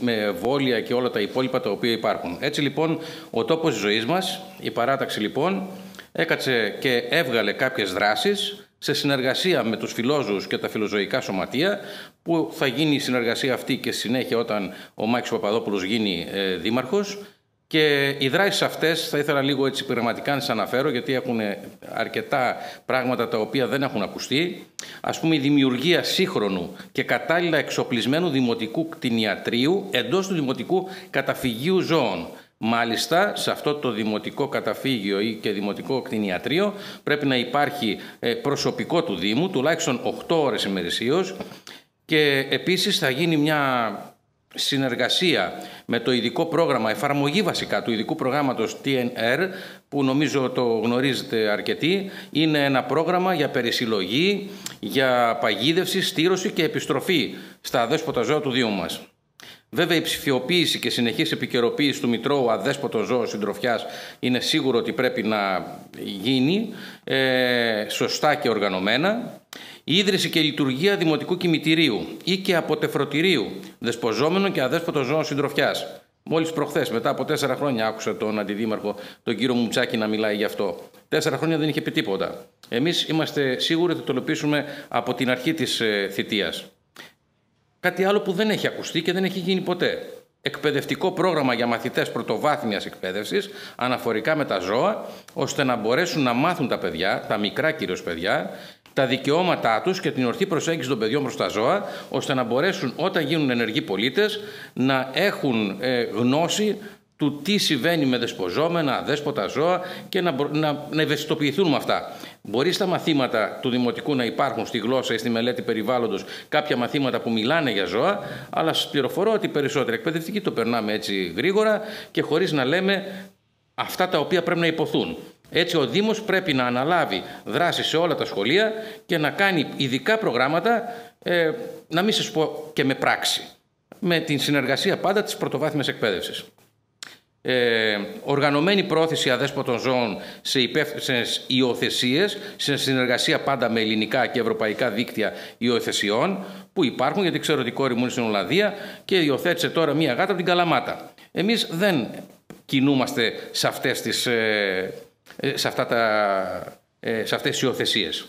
με εμβόλια και όλα τα υπόλοιπα τα οποία υπάρχουν. Έτσι λοιπόν ο τόπος ζωής μας, η παράταξη λοιπόν, έκατσε και έβγαλε κάποιες δράσεις σε συνεργασία με τους φιλόζωους και τα φιλοζωικά σωματεία, που θα γίνει η συνεργασία αυτή και συνέχεια όταν ο Μάκης Παπαδόπουλος γίνει δήμαρχος. Και οι δράσεις αυτές θα ήθελα λίγο έτσι πειραματικά να σας αναφέρω, γιατί έχουν αρκετά πράγματα τα οποία δεν έχουν ακουστεί. Ας πούμε, η δημιουργία σύγχρονου και κατάλληλα εξοπλισμένου δημοτικού κτηνιατρίου εντός του δημοτικού καταφυγίου ζώων. Μάλιστα, σε αυτό το δημοτικό καταφύγιο ή και δημοτικό κτηνιατρίο πρέπει να υπάρχει προσωπικό του Δήμου, τουλάχιστον 8 ώρες ημερησίως, και επίσης θα γίνει μια συνεργασία με το ειδικό πρόγραμμα, εφαρμογή βασικά του ειδικού προγράμματος TNR, που νομίζω το γνωρίζετε αρκετοί. Είναι ένα πρόγραμμα για περισυλλογή, για παγίδευση, στήρωση και επιστροφή στα αδέσποτα ζώα του Δήμου μας. Βέβαια, η ψηφιοποίηση και συνεχής επικαιροποίηση του Μητρώου Αδέσποτων Ζώων Συντροφιάς είναι σίγουρο ότι πρέπει να γίνει σωστά και οργανωμένα. Η ίδρυση και λειτουργία δημοτικού κημητηρίου ή και αποτεφρωτηρίου δεσποζόμενων και αδέσποτων ζώων συντροφιάς. Μόλις προχθές, μετά από 4 χρόνια, άκουσα τον αντιδήμαρχο, τον κύριο Μουτσάκη, να μιλάει γι' αυτό. 4 χρόνια δεν είχε πει τίποτα. Εμείς είμαστε σίγουροι ότι θα το υλοποιήσουμε από την αρχή της θητείας. Κάτι άλλο που δεν έχει ακουστεί και δεν έχει γίνει ποτέ. Εκπαιδευτικό πρόγραμμα για μαθητές πρωτοβάθμιας εκπαίδευσης αναφορικά με τα ζώα, ώστε να μπορέσουν να μάθουν τα παιδιά, τα μικρά κυρίως παιδιά, τα δικαιώματά τους και την ορθή προσέγγιση των παιδιών προς τα ζώα, ώστε να μπορέσουν όταν γίνουν ενεργοί πολίτες να έχουν γνώση του τι συμβαίνει με δεσποζόμενα, αδέσποτα ζώα και να ευαισθητοποιηθούν με αυτά. Μπορεί στα μαθήματα του Δημοτικού να υπάρχουν στη γλώσσα ή στη μελέτη περιβάλλοντος κάποια μαθήματα που μιλάνε για ζώα, αλλά σας πληροφορώ ότι περισσότεροι εκπαιδευτικοί το περνάμε έτσι γρήγορα και χωρίς να λέμε αυτά τα οποία πρέπει να υποθούν. Έτσι ο Δήμος πρέπει να αναλάβει δράση σε όλα τα σχολεία και να κάνει ειδικά προγράμματα, να μην σας πω και με πράξη, με την συνεργασία πάντα της πρωτοβάθμιας εκπαίδευσης. Οργανωμένη πρόθεση αδέσποτων ζώων σε υπεύθυνες υιοθεσίες, σε συνεργασία πάντα με ελληνικά και ευρωπαϊκά δίκτυα υιοθεσιών που υπάρχουν, γιατί ξέρω ότι η κόρη μου είναι στην Ολλανδία και υιοθέτησε τώρα μία γάτα από την Καλαμάτα. Εμείς δεν κινούμαστε σε αυτές τις υιοθεσίες.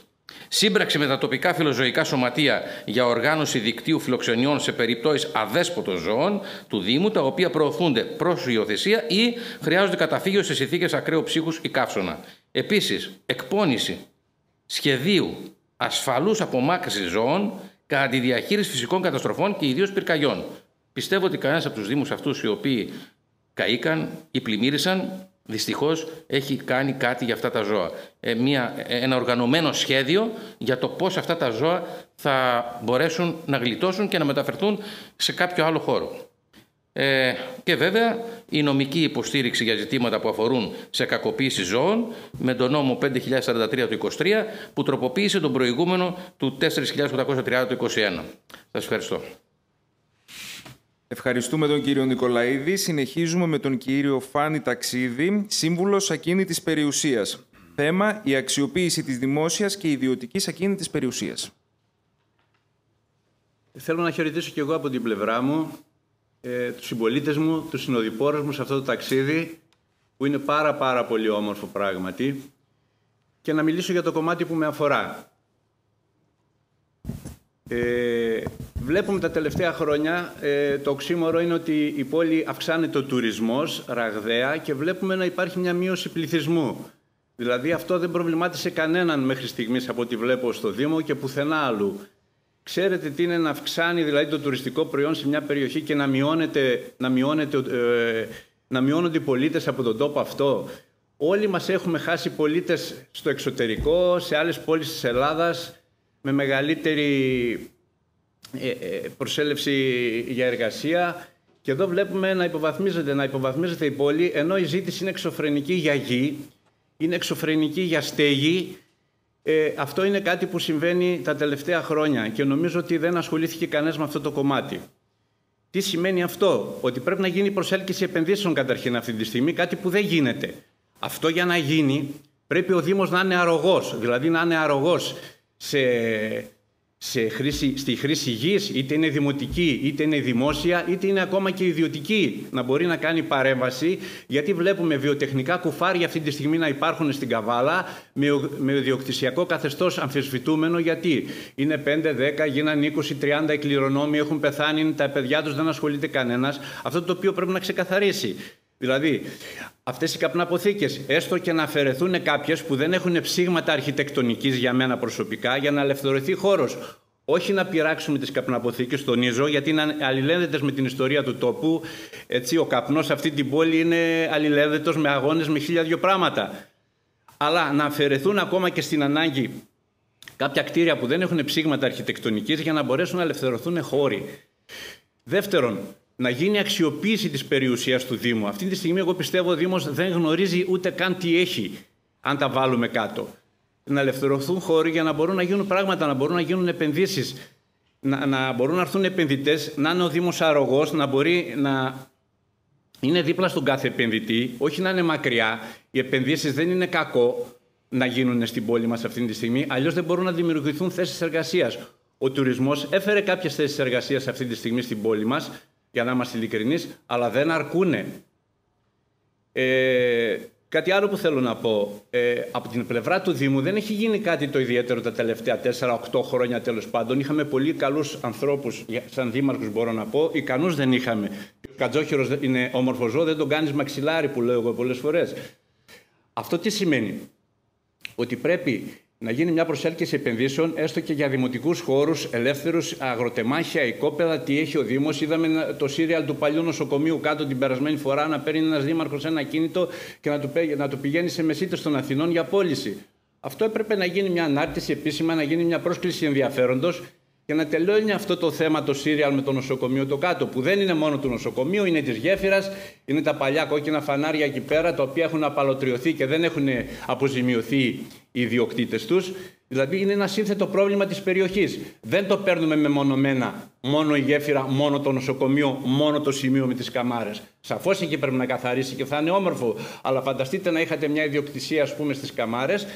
Σύμπραξη με τα τοπικά φιλοζωικά σωματεία για οργάνωση δικτύου φιλοξενιών σε περιπτώσεις αδέσποτων ζώων του Δήμου, τα οποία προωθούνται προς υιοθεσία ή χρειάζονται καταφύγιο σε συνθήκες ακραίου ψύχους ή καύσωνα. Επίσης, εκπόνηση σχεδίου ασφαλούς απομάκρυνσης ζώων κατά τη διαχείριση φυσικών καταστροφών και ιδίως πυρκαγιών. Πιστεύω ότι κανένας από τους δήμους αυτούς οι οποίοι καήκαν ή πλημμύρισαν, δυστυχώς έχει κάνει κάτι για αυτά τα ζώα. Ένα οργανωμένο σχέδιο για το πώς αυτά τα ζώα θα μπορέσουν να γλιτώσουν και να μεταφερθούν σε κάποιο άλλο χώρο. Και βέβαια η νομική υποστήριξη για ζητήματα που αφορούν σε κακοποίηση ζώων με τον νόμο 5043 του 23 που τροποποίησε τον προηγούμενο του 4830 του 21. Σας ευχαριστώ. Ευχαριστούμε τον κύριο Νικολαίδη. Συνεχίζουμε με τον κύριο Φάνη Ταξίδη, σύμβουλος ακίνητης περιουσίας. Θέμα: η αξιοποίηση της δημόσιας και ιδιωτικής ακίνητης περιουσίας. Θέλω να χαιρετήσω και εγώ από την πλευρά μου τους συμπολίτες μου, τους συνοδοιπόρους μου σε αυτό το ταξίδι που είναι πάρα πολύ όμορφο πράγματι και να μιλήσω για το κομμάτι που με αφορά. Βλέπουμε τα τελευταία χρόνια, το οξύμορο είναι ότι η πόλη αυξάνεται ο τουρισμός ραγδαία και βλέπουμε να υπάρχει μια μείωση πληθυσμού. Δηλαδή αυτό δεν προβλημάτισε κανέναν μέχρι στιγμής από ό,τι βλέπω στο Δήμο και πουθενά αλλού. Ξέρετε τι είναι να αυξάνει δηλαδή το τουριστικό προϊόν σε μια περιοχή και να μειώνονται οι πολίτες από τον τόπο αυτό. Όλοι μας έχουμε χάσει πολίτες στο εξωτερικό, σε άλλες πόλεις της Ελλάδας, με μεγαλύτερη προσέλευση για εργασία. Και εδώ βλέπουμε να υποβαθμίζεται η πόλη, ενώ η ζήτηση είναι εξωφρενική για γη, είναι εξωφρενική για στέγη. Αυτό είναι κάτι που συμβαίνει τα τελευταία χρόνια και νομίζω ότι δεν ασχολήθηκε κανένας με αυτό το κομμάτι. Τι σημαίνει αυτό? Ότι πρέπει να γίνει προσέλκυση επενδύσεων καταρχήν αυτή τη στιγμή, κάτι που δεν γίνεται. Αυτό για να γίνει πρέπει ο Δήμος να είναι αρρωγός, δηλαδή να είναι αρρωγός στη χρήση γης, είτε είναι δημοτική, είτε είναι δημόσια, είτε είναι ακόμα και ιδιωτική, να μπορεί να κάνει παρέμβαση, γιατί βλέπουμε βιοτεχνικά κουφάρια αυτή τη στιγμή να υπάρχουν στην Καβάλα με ιδιοκτησιακό καθεστώς αμφισβητούμενο, γιατί είναι 5, 10, γίνανε 20, 30 οι κληρονόμοι, έχουν πεθάνει, τα παιδιά τους δεν ασχολείται κανένας. Αυτό το οποίο πρέπει να ξεκαθαρίσει. Δηλαδή, αυτές οι καπναποθήκες, έστω και να αφαιρεθούν κάποιες που δεν έχουν ψήγματα αρχιτεκτονικής για μένα προσωπικά, για να ελευθερωθεί χώρος. Όχι να πειράξουμε τις καπναποθήκες, τονίζω, γιατί είναι αλληλένδετες με την ιστορία του τόπου. Έτσι, ο καπνός σε αυτή την πόλη είναι αλληλένδετος με αγώνες, με 1002 πράγματα. Αλλά να αφαιρεθούν ακόμα και στην ανάγκη κάποια κτίρια που δεν έχουν ψήγματα αρχιτεκτονικής για να μπορέσουν να ελευθερωθούν χώροι. Δεύτερον, να γίνει αξιοποίηση της περιουσίας του Δήμου. Αυτή τη στιγμή εγώ πιστεύω ο Δήμος δεν γνωρίζει ούτε καν τι έχει, αν τα βάλουμε κάτω. Να ελευθερωθούν χώροι για να μπορούν να γίνουν πράγματα, να μπορούν να γίνουν επενδύσεις, να μπορούν να έρθουν επενδυτές, να είναι ο Δήμος αρρωγός, να μπορεί να είναι δίπλα στον κάθε επενδυτή, όχι να είναι μακριά. Οι επενδύσεις δεν είναι κακό να γίνουν στην πόλη μας αυτή τη στιγμή, αλλιώς δεν μπορούν να δημιουργηθούν θέσεις εργασίας. Ο τουρισμός έφερε κάποιες θέσεις εργασίας αυτή τη στιγμή στην πόλη μας, για να είμαστε ειλικρινείς, αλλά δεν αρκούνε. Κάτι άλλο που θέλω να πω, από την πλευρά του Δήμου δεν έχει γίνει κάτι το ιδιαίτερο τα τελευταία 4-8 χρόνια τέλος πάντων. Είχαμε πολύ καλούς ανθρώπους, σαν δήμαρχους μπορώ να πω, ικανούς δεν είχαμε. Ο Κατζόχυρος είναι όμορφο ζώο, δεν τον κάνεις μαξιλάρι που λέω εγώ πολλές φορές. Αυτό τι σημαίνει? Ότι πρέπει να γίνει μια προσέλκυση επενδύσεων, έστω και για δημοτικούς χώρους, ελεύθερους, αγροτεμάχια, οικόπεδα, τι έχει ο Δήμος. Είδαμε το σύριαλ του παλιού νοσοκομείου κάτω την περασμένη φορά να παίρνει ένας δήμαρχος ένα κίνητο και να του πηγαίνει σε μεσίτες των Αθηνών για πώληση. Αυτό έπρεπε να γίνει μια ανάρτηση επίσημα, να γίνει μια πρόσκληση ενδιαφέροντος και να τελειώνει αυτό το θέμα, το σύριαλ με το νοσοκομείο το κάτω, που δεν είναι μόνο του νοσοκομείου, είναι της γέφυρας, είναι τα παλιά κόκκινα φανάρια εκεί πέρα, τα οποία έχουν απαλωτριωθεί και δεν έχουν αποζημιωθεί οι ιδιοκτήτες τους. Δηλαδή είναι ένα σύνθετο πρόβλημα της περιοχής. Δεν το παίρνουμε μεμονωμένα, μόνο η γέφυρα, μόνο το νοσοκομείο, μόνο το σημείο με τις καμάρες. Σαφώς εκεί πρέπει να καθαρίσει και θα είναι όμορφο, αλλά φανταστείτε να είχατε μια ιδιοκτησία, ας πούμε, στις καμάρες,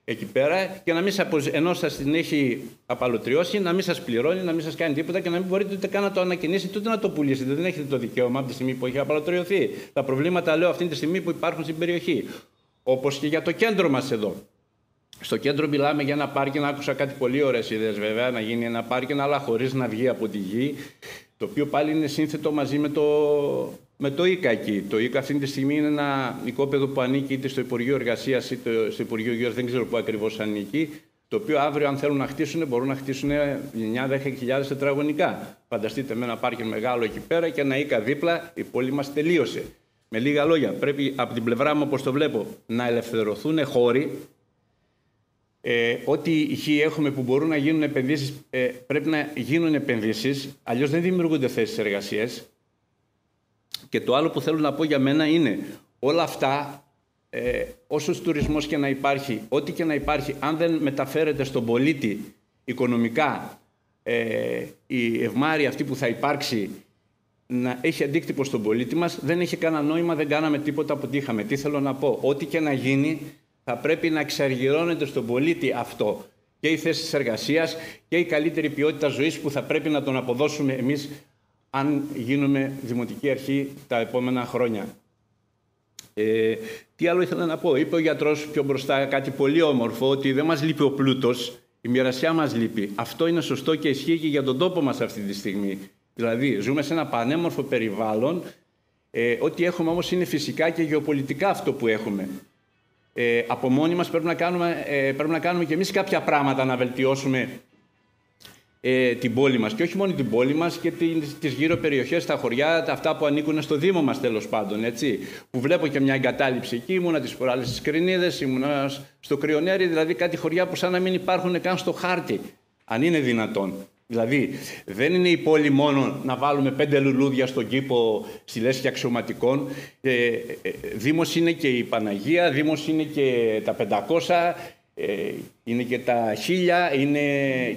εκεί πέρα, και να μην ενώ σας την έχει απαλωτριώσει, να μην σας πληρώνει, να μην σας κάνει τίποτα και να μην μπορείτε ούτε καν να το ανακοινήσετε ούτε να το πουλήσετε. Δεν έχετε το δικαίωμα από τη στιγμή που έχει απαλωτριωθεί. Τα προβλήματα, λέω, αυτή τη στιγμή που υπάρχουν στην περιοχή. Όπως και για το κέντρο μας εδώ. Στο κέντρο μιλάμε για ένα πάρκινγκ, άκουσα κάτι πολύ ωραίες ιδέες βέβαια, να γίνει ένα πάρκινγκ, αλλά χωρίς να βγει από τη γη, το οποίο πάλι είναι σύνθετο μαζί με το ΙΚΑ εκεί. Το ΙΚΑ αυτή τη στιγμή είναι ένα οικόπεδο που ανήκει είτε στο Υπουργείο Εργασίας είτε στο Υπουργείο Υγείας, δεν ξέρω πού ακριβώς ανήκει, το οποίο αύριο, αν θέλουν να χτίσουν, μπορούν να χτίσουν 9-10.000 τετραγωνικά. Φανταστείτε με ένα πάρκινγκ μεγάλο εκεί πέρα και ένα ΙΚΑ δίπλα, η πόλη μας τελείωσε. Με λίγα λόγια, πρέπει από την πλευρά μου, όπως το βλέπω, να ελευθερωθούν χώροι. Ό,τι ηχεί έχουμε που μπορούν να γίνουν επενδύσεις, πρέπει να γίνουν επενδύσεις, αλλιώς δεν δημιουργούνται θέσεις εργασίας. Και το άλλο που θέλω να πω για μένα είναι όλα αυτά, όσος τουρισμός και να υπάρχει, ό,τι και να υπάρχει, αν δεν μεταφέρεται στον πολίτη οικονομικά, η ευμάρεια αυτή που θα υπάρξει να έχει αντίκτυπο στον πολίτη μας, δεν έχει κανένα νόημα, δεν κάναμε τίποτα από ό,τι είχαμε. Τι θέλω να πω, ό,τι και να γίνει θα πρέπει να εξαργυρώνεται στον πολίτη αυτό. Και οι θέσεις εργασίας και η καλύτερη ποιότητα ζωής που θα πρέπει να τον αποδώσουμε εμείς αν γίνουμε δημοτική αρχή τα επόμενα χρόνια. Τι άλλο ήθελα να πω. Είπε ο γιατρός πιο μπροστά κάτι πολύ όμορφο, ότι δεν μας λείπει ο πλούτος, η μοιρασιά μας λείπει. Αυτό είναι σωστό και ισχύει και για τον τόπο μας αυτή τη στιγμή. Δηλαδή, ζούμε σε ένα πανέμορφο περιβάλλον. Ό,τι έχουμε όμως είναι φυσικά και γεωπολιτικά αυτό που έχουμε. Από μόνοι μας πρέπει να κάνουμε και εμείς κάποια πράγματα να βελτιώσουμε την πόλη μας. Και όχι μόνο την πόλη μας και τις γύρω περιοχές, τα χωριά, αυτά που ανήκουν στο Δήμο μας τέλος πάντων. Έτσι. Που βλέπω και μια εγκατάλειψη εκεί, ήμουνα τις προάλλες στις Κρινίδες, ήμουνα στο Κρυονέρι, δηλαδή κάτι χωριά που σαν να μην υπάρχουν καν στο χάρτη, αν είναι δυνατόν. Δηλαδή, δεν είναι η πόλη μόνο να βάλουμε 5 λουλούδια στον κήπο στη λέσχη αξιωματικών. Δήμος είναι και η Παναγία, Δήμος είναι και τα 500, είναι και τα 1000, είναι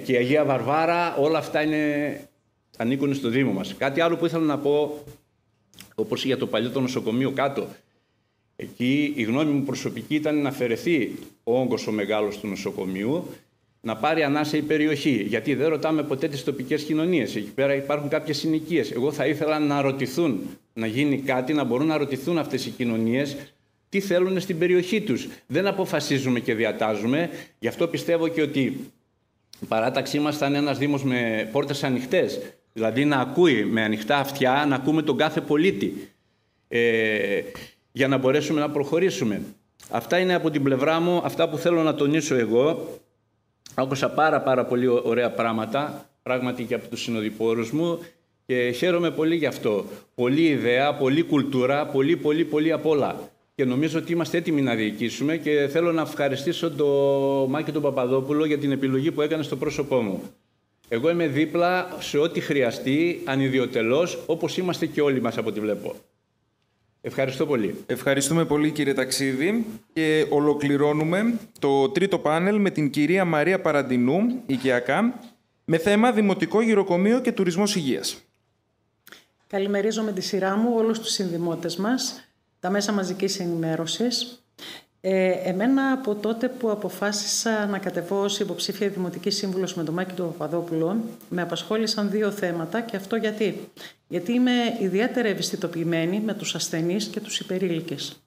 και η Αγία Βαρβάρα. Όλα αυτά ανήκουν στο Δήμο μας. Κάτι άλλο που ήθελα να πω, όπως για το παλιό το νοσοκομείο κάτω. Εκεί η γνώμη μου προσωπική ήταν να αφαιρεθεί ο όγκος ο μεγάλος του νοσοκομείου, να πάρει ανάσα η περιοχή. Γιατί δεν ρωτάμε ποτέ τις τοπικές κοινωνίες. Εκεί πέρα υπάρχουν κάποιες συνοικίες. Εγώ θα ήθελα να ρωτηθούν, να γίνει κάτι, να μπορούν να ρωτηθούν αυτές οι κοινωνίες τι θέλουν στην περιοχή τους. Δεν αποφασίζουμε και διατάζουμε. Γι' αυτό πιστεύω και ότι η παράταξή μας θα είναι ένας Δήμος με πόρτες ανοιχτές. Δηλαδή να ακούει με ανοιχτά αυτιά, να ακούμε τον κάθε πολίτη. Για να μπορέσουμε να προχωρήσουμε. Αυτά είναι από την πλευρά μου, αυτά που θέλω να τονίσω εγώ. Άκουσα πάρα πολύ ωραία πράγματα, πράγματι και από τους συνοδοιπόρους μου και χαίρομαι πολύ γι' αυτό. Πολλή ιδέα, πολλή κουλτούρα, πολύ απ' όλα. Και νομίζω ότι είμαστε έτοιμοι να διοικήσουμε και θέλω να ευχαριστήσω τον Μάκη τον Παπαδόπουλο για την επιλογή που έκανε στο πρόσωπό μου. Εγώ είμαι δίπλα σε ό,τι χρειαστεί, ανιδιοτελώς, όπως είμαστε και όλοι μας από ό,τι βλέπω. Ευχαριστώ πολύ. Ευχαριστούμε πολύ κύριε Ταξίδη και ολοκληρώνουμε το τρίτο πάνελ με την κυρία Μαρία Παραντινού, οικιακά, με θέμα Δημοτικό Γυροκομείο και Τουρισμός Υγείας. Καλημερίζω με τη σειρά μου όλους τους συνδημότες μας, τα μέσα μαζικής ενημέρωσης. Εμένα από τότε που αποφάσισα να κατεβώ ως υποψήφια δημοτική σύμβουλος με τον Μάκη τον Παπαδόπουλο, με απασχόλησαν 2 θέματα και αυτό γιατί είμαι ιδιαίτερα ευαισθητοποιημένη με τους ασθενείς και τους υπερήλικες.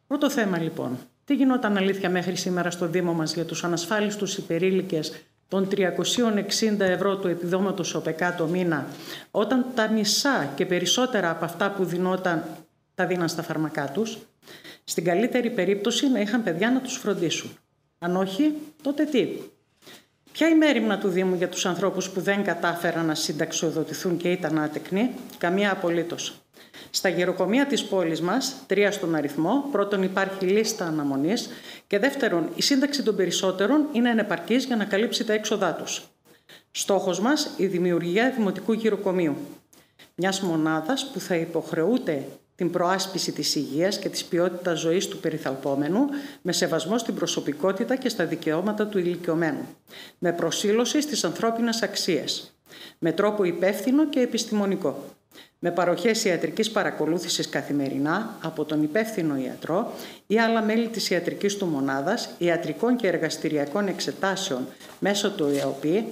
Πρώτο θέμα λοιπόν, τι γινόταν αλήθεια μέχρι σήμερα στο Δήμο μας για τους ανασφάλιστους υπερήλικες των 360 ευρώ του επιδόματος ΟΠΕΚΑ το μήνα, όταν τα μισά και περισσότερα από αυτά που δινόταν τα δίναν στα φαρμακά τους? Στην καλύτερη περίπτωση να είχαν παιδιά να τους φροντίσουν. Αν όχι, τότε τι? Ποια η μέριμνα του Δήμου για τους ανθρώπους που δεν κατάφεραν να συνταξιοδοτηθούν και ήταν άτεκνοι? Καμία απολύτως. Στα γεροκομεία της πόλης μας, 3 στον αριθμό, πρώτον υπάρχει λίστα αναμονής και δεύτερον η σύνταξη των περισσότερων είναι ανεπαρκής για να καλύψει τα έξοδά τους. Στόχος μας η δημιουργία δημοτικού γεροκομείου. Μιας μονάδας που θα υποχρεούται την προάσπιση της υγείας και της ποιότητας ζωής του περιθαλπόμενου με σεβασμό στην προσωπικότητα και στα δικαιώματα του ηλικιωμένου, με προσήλωση στις ανθρώπινες αξίες, με τρόπο υπεύθυνο και επιστημονικό, με παροχές ιατρικής παρακολούθησης καθημερινά από τον υπεύθυνο ιατρό ή άλλα μέλη της ιατρικής του μονάδας, ιατρικών και εργαστηριακών εξετάσεων μέσω του ΕΟΠΗ,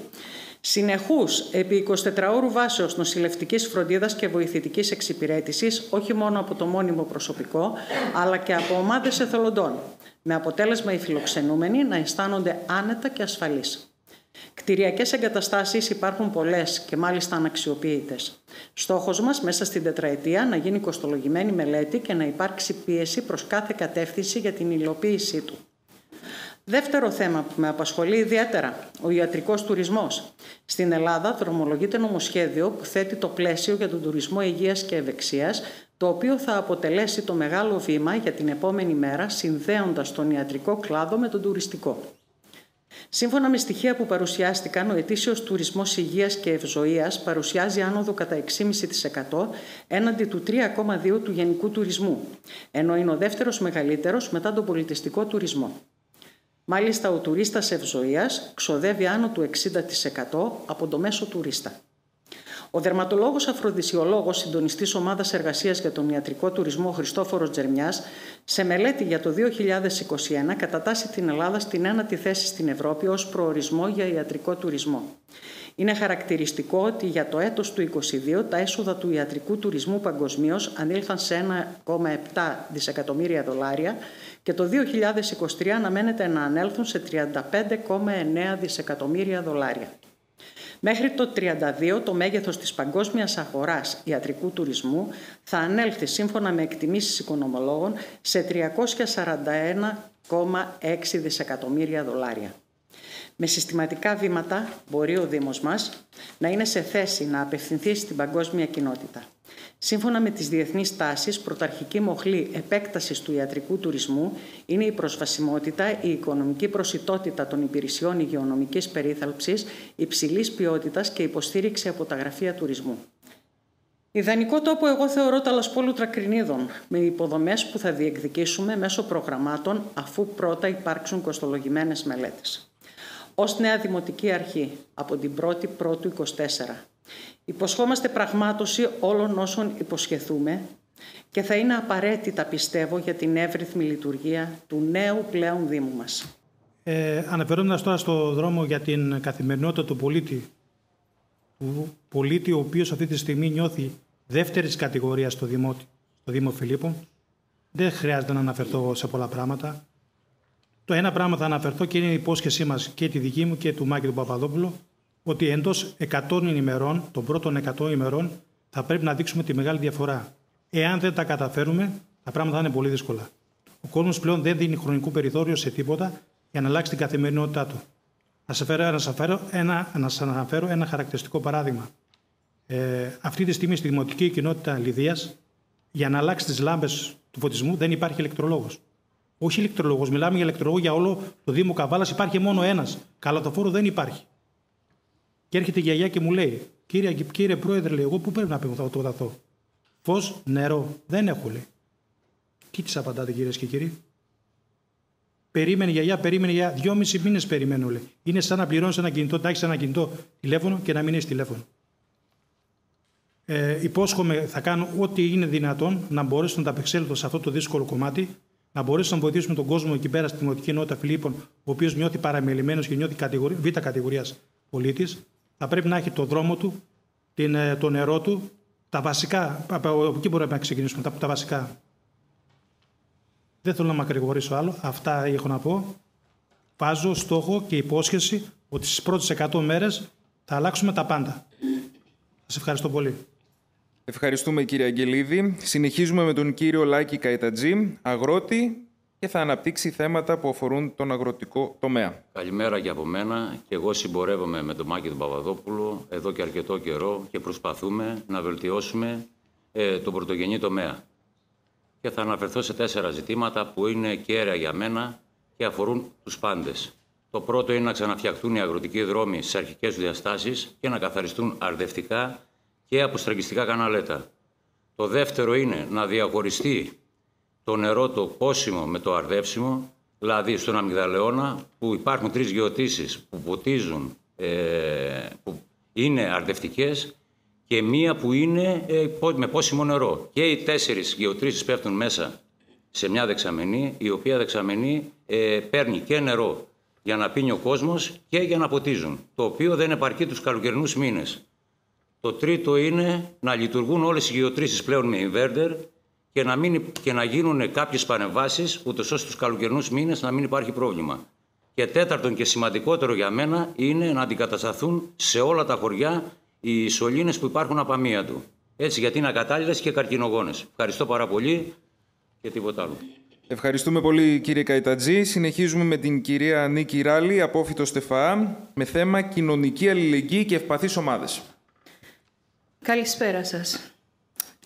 συνεχούς επί 24ωρου βάσεως νοσηλευτικής φροντίδας και βοηθητικής εξυπηρέτησης, όχι μόνο από το μόνιμο προσωπικό, αλλά και από ομάδες εθελοντών, με αποτέλεσμα οι φιλοξενούμενοι να αισθάνονται άνετα και ασφαλείς. Κτηριακές εγκαταστάσεις υπάρχουν πολλές και μάλιστα αναξιοποιητές. Στόχος μας μέσα στην τετραετία να γίνει κοστολογημένη μελέτη και να υπάρξει πίεση προς κάθε κατεύθυνση για την υλοποίησή του. Δεύτερο θέμα που με απασχολεί ιδιαίτερα, ο ιατρικός τουρισμός. Στην Ελλάδα δρομολογείται νομοσχέδιο που θέτει το πλαίσιο για τον τουρισμό υγείας και ευεξίας, το οποίο θα αποτελέσει το μεγάλο βήμα για την επόμενη μέρα, συνδέοντας τον ιατρικό κλάδο με τον τουριστικό. Σύμφωνα με στοιχεία που παρουσιάστηκαν, ο ετήσιος τουρισμός υγείας και ευζοίας παρουσιάζει άνοδο κατά 6,5% έναντι του 3,2% του γενικού τουρισμού, ενώ είναι ο δεύτερος μεγαλύτερος μετά τον πολιτιστικό τουρισμό. Μάλιστα, ο τουρίστας ευζοίας ξοδεύει άνω του 60% από το μέσο τουρίστα. Ο δερματολόγος αφροδισιολόγος συντονιστής ομάδας εργασίας για τον ιατρικό τουρισμό Χριστόφορος Τζερμιάς, σε μελέτη για το 2021 κατατάσσει την Ελλάδα στην 1η θέση στην Ευρώπη ως προορισμό για ιατρικό τουρισμό. Είναι χαρακτηριστικό ότι για το έτος του 2022 τα έσοδα του ιατρικού τουρισμού παγκοσμίως ανήλθαν σε 1,7 δισεκατομμύρια δολάρια και το 2023 αναμένεται να ανέλθουν σε 35,9 δισεκατομμύρια δολάρια. Μέχρι το 2032 το μέγεθος της παγκόσμιας αγοράς ιατρικού τουρισμού θα ανέλθει σύμφωνα με εκτιμήσεις οικονομολόγων σε 341,6 δισεκατομμύρια δολάρια. Με συστηματικά βήματα μπορεί ο Δήμος μας να είναι σε θέση να απευθυνθεί στην παγκόσμια κοινότητα. Σύμφωνα με τις διεθνείς τάσεις, πρωταρχική μοχλή επέκτασης του ιατρικού τουρισμού είναι η προσβασιμότητα, η οικονομική προσιτότητα των υπηρεσιών υγειονομικής περίθαλψης, υψηλής ποιότητας και υποστήριξη από τα γραφεία τουρισμού. Ιδανικό τόπο εγώ θεωρώ τα Λασπόλου Τρακρινίδων, με υποδομές που θα διεκδικήσουμε μέσω προγραμμάτων αφού πρώτα υπάρξουν κοστολογημένες μελέτες. Ως νέα Δημοτική Αρχή, από την 1η Πρώτου 24, υποσχόμαστε πραγμάτωση όλων όσων υποσχεθούμε και θα είναι απαραίτητα, πιστεύω, για την εύρυθμη λειτουργία του νέου πλέον Δήμου μας. Αναφερόμενος τώρα στο δρόμο για την καθημερινότητα του πολίτη, ο οποίος αυτή τη στιγμή νιώθει δεύτερης κατηγορίας στο Δήμο Φιλίππων, δεν χρειάζεται να αναφερθώ σε πολλά πράγματα. Το ένα πράγμα θα αναφερθώ και είναι η υπόσχεσή μας και τη δική μου και του Μάκη του Παπαδόπουλου, ότι εντός 100 ημερών, των πρώτων 100 ημερών, θα πρέπει να δείξουμε τη μεγάλη διαφορά. Εάν δεν τα καταφέρουμε, τα πράγματα θα είναι πολύ δύσκολα. Ο κόσμος πλέον δεν δίνει χρονικό περιθώριο σε τίποτα για να αλλάξει την καθημερινότητά του. Να σας αναφέρω ένα χαρακτηριστικό παράδειγμα. Αυτή τη στιγμή στη Δημοτική Κοινότητα Λιδίας, για να αλλάξει τις λάμπες του φωτισμού, δεν υπάρχει ηλεκτρολόγος. Όχι ηλεκτρολόγος, μιλάμε για ηλεκτρολόγο για όλο το Δήμο Καβάλας, υπάρχει μόνο ένας. Καλατοφόρο δεν υπάρχει. Και έρχεται η γιαγιά και μου λέει, κύριε Πρόεδρε, λέει, εγώ πού πρέπει να πεταθώ? Φως, νερό, δεν έχω, λέει. Τι της απαντάτε, κυρίες και κύριοι? Περίμενε η γιαγιά, 2,5 μήνες περιμένω, λέει. Είναι σαν να πληρώνεις ένα κινητό, να έχεις ένα κινητό τηλέφωνο και να μην έχεις τηλέφωνο. Υπόσχομαι, θα κάνω ό,τι είναι δυνατόν να μπορέσω να τα απεξέλθω σε αυτό το δύσκολο κομμάτι, να μπορέσω να βοηθήσουμε τον κόσμο εκεί πέρα στη Δημοτική Ενότητα Φιλίππων, ο οποίος νιώθει παραμελημένος και νιώθει β' κατηγορίας πολίτης. Θα πρέπει να έχει το δρόμο του, το νερό του, τα βασικά. Από εκεί μπορούμε να ξεκινήσουμε, τα βασικά. Δεν θέλω να μακρηγορήσω άλλο. Αυτά έχω να πω. Βάζω στόχο και υπόσχεση ότι στις πρώτες 100 μέρες θα αλλάξουμε τα πάντα. Σας ευχαριστώ πολύ. Ευχαριστούμε, κύριε Αγγελίδη. Συνεχίζουμε με τον κύριο Λάκη Καϊτατζή, αγρότη, και θα αναπτύξει θέματα που αφορούν τον αγροτικό τομέα. Καλημέρα και από μένα. Και εγώ συμπορεύομαι με τον Μάκη τον Παπαδόπουλο εδώ και αρκετό καιρό και προσπαθούμε να βελτιώσουμε τον πρωτογενή τομέα. Και θα αναφερθώ σε 4 ζητήματα που είναι κέραια για μένα και αφορούν τους πάντες. Το πρώτο είναι να ξαναφτιαχτούν οι αγροτικοί δρόμοι στις αρχικές του διαστάσεις και να καθαριστούν αρδευτικά και αποστραγγιστικά καναλέτα. Το δεύτερο είναι να διαχωριστεί το νερό το πόσιμο με το αρδεύσιμο, δηλαδή στον Αμυγδαλαιώνα που υπάρχουν 3 γεωτήσεις που ποτίζουν, που είναι αρδευτικές και μία που είναι με πόσιμο νερό. Και οι 4 γεωτρήσεις πέφτουν μέσα σε μια δεξαμενή, η οποία δεξαμενή παίρνει και νερό για να πίνει ο κόσμος και για να ποτίζουν, το οποίο δεν επαρκεί τους καλοκαιρινούς μήνες. Το τρίτο είναι να λειτουργούν όλες οι γεωτρήσεις πλέον με inverter και να γίνουν κάποιες παρεμβάσεις, ούτως ώστε τους καλοκαιρινούς μήνες να μην υπάρχει πρόβλημα. Και τέταρτον και σημαντικότερο για μένα είναι να αντικατασταθούν σε όλα τα χωριά οι σωλήνες που υπάρχουν απαμίαντου. Έτσι, γιατί είναι ακατάλληλες και καρκινογόνες. Ευχαριστώ πάρα πολύ και τίποτα άλλο. Ευχαριστούμε πολύ, κύριε Καϊτατζή. Συνεχίζουμε με την κυρία Νίκη Ράλη, απόφοιτο ΣΤΕΦΑ, με θέμα κοινωνική αλληλεγγύη και ευπαθείς ομάδες. Καλησπέρα σας.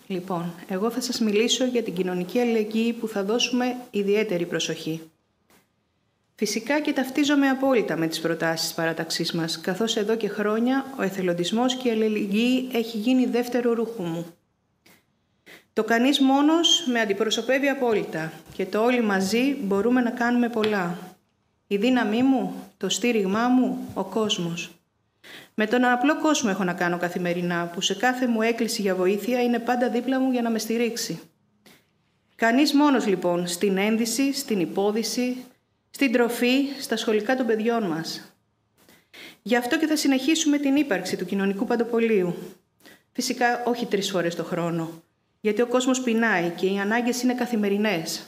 Λοιπόν, εγώ θα σας μιλήσω για την κοινωνική αλληλεγγύη που θα δώσουμε ιδιαίτερη προσοχή. Φυσικά και ταυτίζομαι απόλυτα με τις προτάσεις της παράταξής μας, καθώς εδώ και χρόνια ο εθελοντισμός και η αλληλεγγύη έχει γίνει δεύτερο ρούχο μου. Το κανείς μόνος με αντιπροσωπεύει απόλυτα και το όλοι μαζί μπορούμε να κάνουμε πολλά. Η δύναμή μου, το στήριγμά μου, ο κόσμος. Με τον απλό κόσμο έχω να κάνω καθημερινά, που σε κάθε μου έκκληση για βοήθεια είναι πάντα δίπλα μου για να με στηρίξει. Κανείς μόνος λοιπόν στην ένδυση, στην υπόδυση, στην τροφή, στα σχολικά των παιδιών μας. Γι' αυτό και θα συνεχίσουμε την ύπαρξη του κοινωνικού παντοπολίου. Φυσικά όχι 3 φορές το χρόνο, γιατί ο κόσμος πεινάει και οι ανάγκες είναι καθημερινές.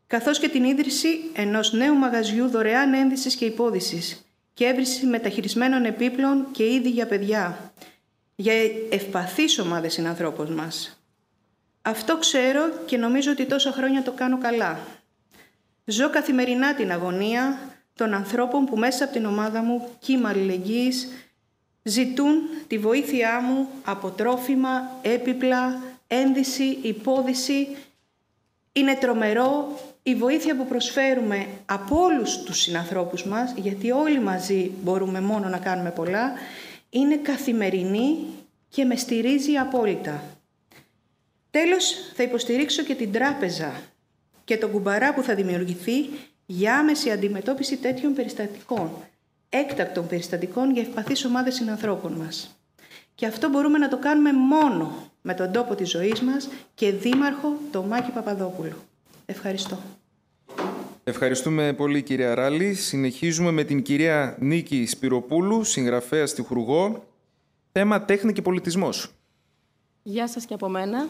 Καθώς και την ίδρυση ενός νέου μαγαζιού δωρεάν ένδυσης και υπόδυσης και έβριση μεταχειρισμένων επίπλων και είδη για παιδιά, για ευπαθείς ομάδες συνανθρώπων μας. Αυτό ξέρω και νομίζω ότι τόσα χρόνια το κάνω καλά. Ζω καθημερινά την αγωνία των ανθρώπων που μέσα από την ομάδα μου κύμα αλληλεγγύης ζητούν τη βοήθειά μου από τρόφιμα, έπιπλα, ένδυση, υπόδυση. Είναι τρομερό η βοήθεια που προσφέρουμε από όλους τους συνανθρώπους μας, γιατί όλοι μαζί μπορούμε μόνο να κάνουμε πολλά, είναι καθημερινή και με στηρίζει απόλυτα. Τέλος, θα υποστηρίξω και την τράπεζα και τον κουμπαρά που θα δημιουργηθεί για άμεση αντιμετώπιση τέτοιων περιστατικών, έκτακτων περιστατικών για ευπαθείς ομάδες συνανθρώπων μας. Και αυτό μπορούμε να το κάνουμε μόνο με τον τόπο της ζωής μας και δήμαρχο τον Μάκη Παπαδόπουλο. Ευχαριστώ. Ευχαριστούμε πολύ, κυρία Ράλη. Συνεχίζουμε με την κυρία Νίκη Σπυροπούλου, συγγραφέα στιχουργό. Θέμα τέχνη και πολιτισμός. Γεια σας και από μένα.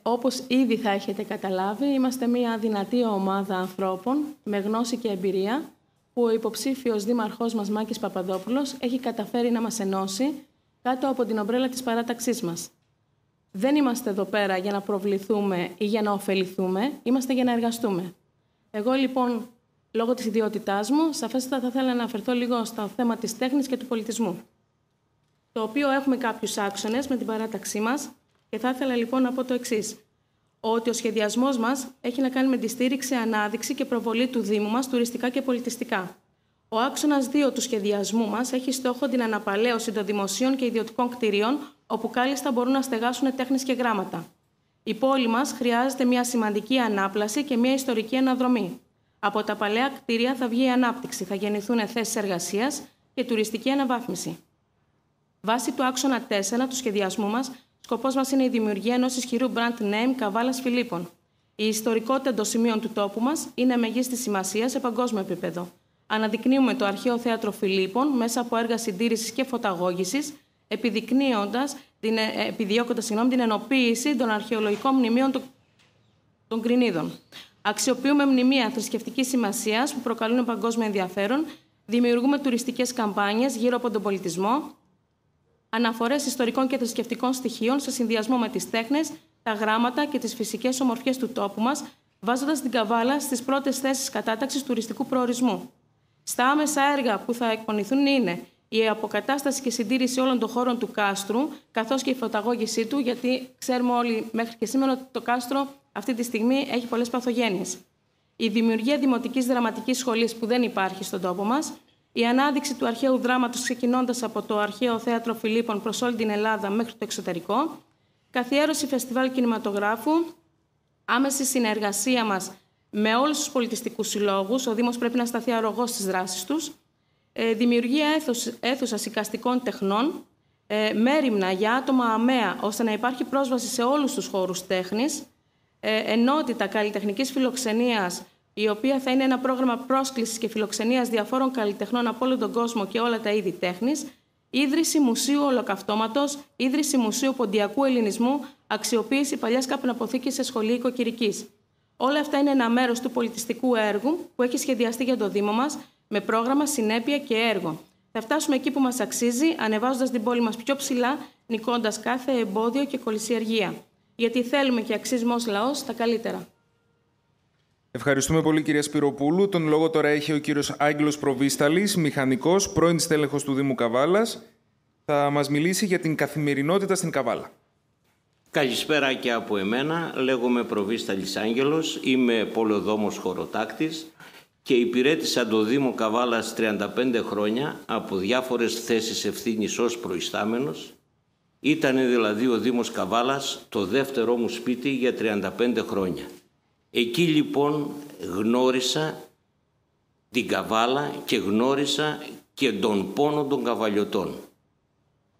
Όπως ήδη θα έχετε καταλάβει, είμαστε μια δυνατή ομάδα ανθρώπων με γνώση και εμπειρία που ο υποψήφιος δήμαρχός μας Μάκης Παπαδόπουλος έχει καταφέρει να μας ενώσει κάτω από την ομπρέλα της παράταξής μας. Δεν είμαστε εδώ πέρα για να προβληθούμε ή για να ωφεληθούμε, είμαστε για να εργαστούμε. Εγώ λοιπόν, λόγω της ιδιότητάς μου, σαφέστατα θα ήθελα να αναφερθώ λίγο στο θέμα της τέχνης και του πολιτισμού, το οποίο έχουμε κάποιους άξονες με την παράταξή μας και θα ήθελα λοιπόν να πω το εξής, ότι ο σχεδιασμός μας έχει να κάνει με τη στήριξη, ανάδειξη και προβολή του Δήμου μας τουριστικά και πολιτιστικά. Ο άξονας 2 του σχεδιασμού μας έχει στόχο την αναπαλαίωση των δημοσίων και ιδιωτικών κτηρίων, όπου κάλλιστα μπορούν να στεγάσουν τέχνης και γράμματα. Η πόλη μας χρειάζεται μια σημαντική ανάπλαση και μια ιστορική αναδρομή. Από τα παλαιά κτίρια θα βγει η ανάπτυξη, θα γεννηθούν θέσεις εργασίας και τουριστική αναβάθμιση. Βάσει του άξονα 4 του σχεδιασμού μας, σκοπός μας είναι η δημιουργία ενός ισχυρού brand name Καβάλας Φιλίππων. Η ιστορικότητα των σημείων του τόπου μας είναι μεγίστης σημασίας σε παγκόσμιο επίπεδο. Αναδεικνύουμε το αρχαίο θέατρο Φιλίππων μέσα από έργα συντήρησης και φωταγώγησης, επιδιώκοντας την ενοποίηση των αρχαιολογικών μνημείων των Κρινίδων. Αξιοποιούμε μνημεία θρησκευτικής σημασίας που προκαλούν παγκόσμιο ενδιαφέρον, δημιουργούμε τουριστικές καμπάνιες γύρω από τον πολιτισμό, αναφορές ιστορικών και θρησκευτικών στοιχείων σε συνδυασμό με τις τέχνες, τα γράμματα και τις φυσικές ομορφιές του τόπου μας, βάζοντας την Καβάλα στις πρώτες θέσεις κατάταξης τουριστικού προορισμού. Στα άμεσα έργα που θα εκπονηθούν είναι η αποκατάσταση και συντήρηση όλων των χώρων του κάστρου, καθώς και η φωταγώγησή του, γιατί ξέρουμε όλοι μέχρι και σήμερα ότι το κάστρο αυτή τη στιγμή έχει πολλές παθογένειες. Η δημιουργία δημοτικής δραματικής σχολής που δεν υπάρχει στον τόπο μας, η ανάδειξη του αρχαίου δράματος ξεκινώντας από το αρχαίο θέατρο Φιλίππων προς όλη την Ελλάδα μέχρι το εξωτερικό, καθιέρωση φεστιβάλ κινηματογράφου, άμεση συνεργασία μας με όλους τους πολιτιστικούς συλλόγους, ο Δήμος πρέπει να σταθεί αρρωγός στις δράσεις τους, δημιουργία αίθουσας εικαστικών τεχνών, μέριμνα για άτομα αμαία, ώστε να υπάρχει πρόσβαση σε όλους τους χώρους τέχνης, ενότητα καλλιτεχνικής φιλοξενίας, η οποία θα είναι ένα πρόγραμμα πρόσκλησης και φιλοξενίας διαφόρων καλλιτεχνών από όλο τον κόσμο και όλα τα είδη τέχνης, ίδρυση μουσείου ολοκαυτώματος, ίδρυση μουσείου ποντιακού ελληνισμού, αξιοποίηση παλιάς καπνοποθήκης σε σχολή οικοκυρικής. Όλα αυτά είναι ένα μέρος του πολιτιστικού έργου που έχει σχεδιαστεί για το Δήμο μας με πρόγραμμα, συνέπεια και έργο. Θα φτάσουμε εκεί που μας αξίζει, ανεβάζοντας την πόλη μας πιο ψηλά, νικώντας κάθε εμπόδιο και κολυσιεργία. Γιατί θέλουμε και αξίζουμε ως λαός τα καλύτερα. Ευχαριστούμε πολύ, κυρία Σπυροπούλου. Τον λόγο τώρα έχει ο κύριος Άγγελος Προβίσταλης, μηχανικός, πρώην στέλεχος του Δήμου Καβάλας. Θα μας μιλήσει για την καθημερινότητα στην Καβάλα. Καλησπέρα και από εμένα. Λέγομαι Προβίσταλης Άγγελος, είμαι πολεοδόμος χωροτάκτης και υπηρέτησα το Δήμο Καβάλας 35 χρόνια από διάφορες θέσεις ευθύνης ως προϊστάμενος. Ήταν δηλαδή ο Δήμος Καβάλας το δεύτερό μου σπίτι για 35 χρόνια. Εκεί λοιπόν γνώρισα την Καβάλα και γνώρισα και τον πόνο των καβαλιωτών.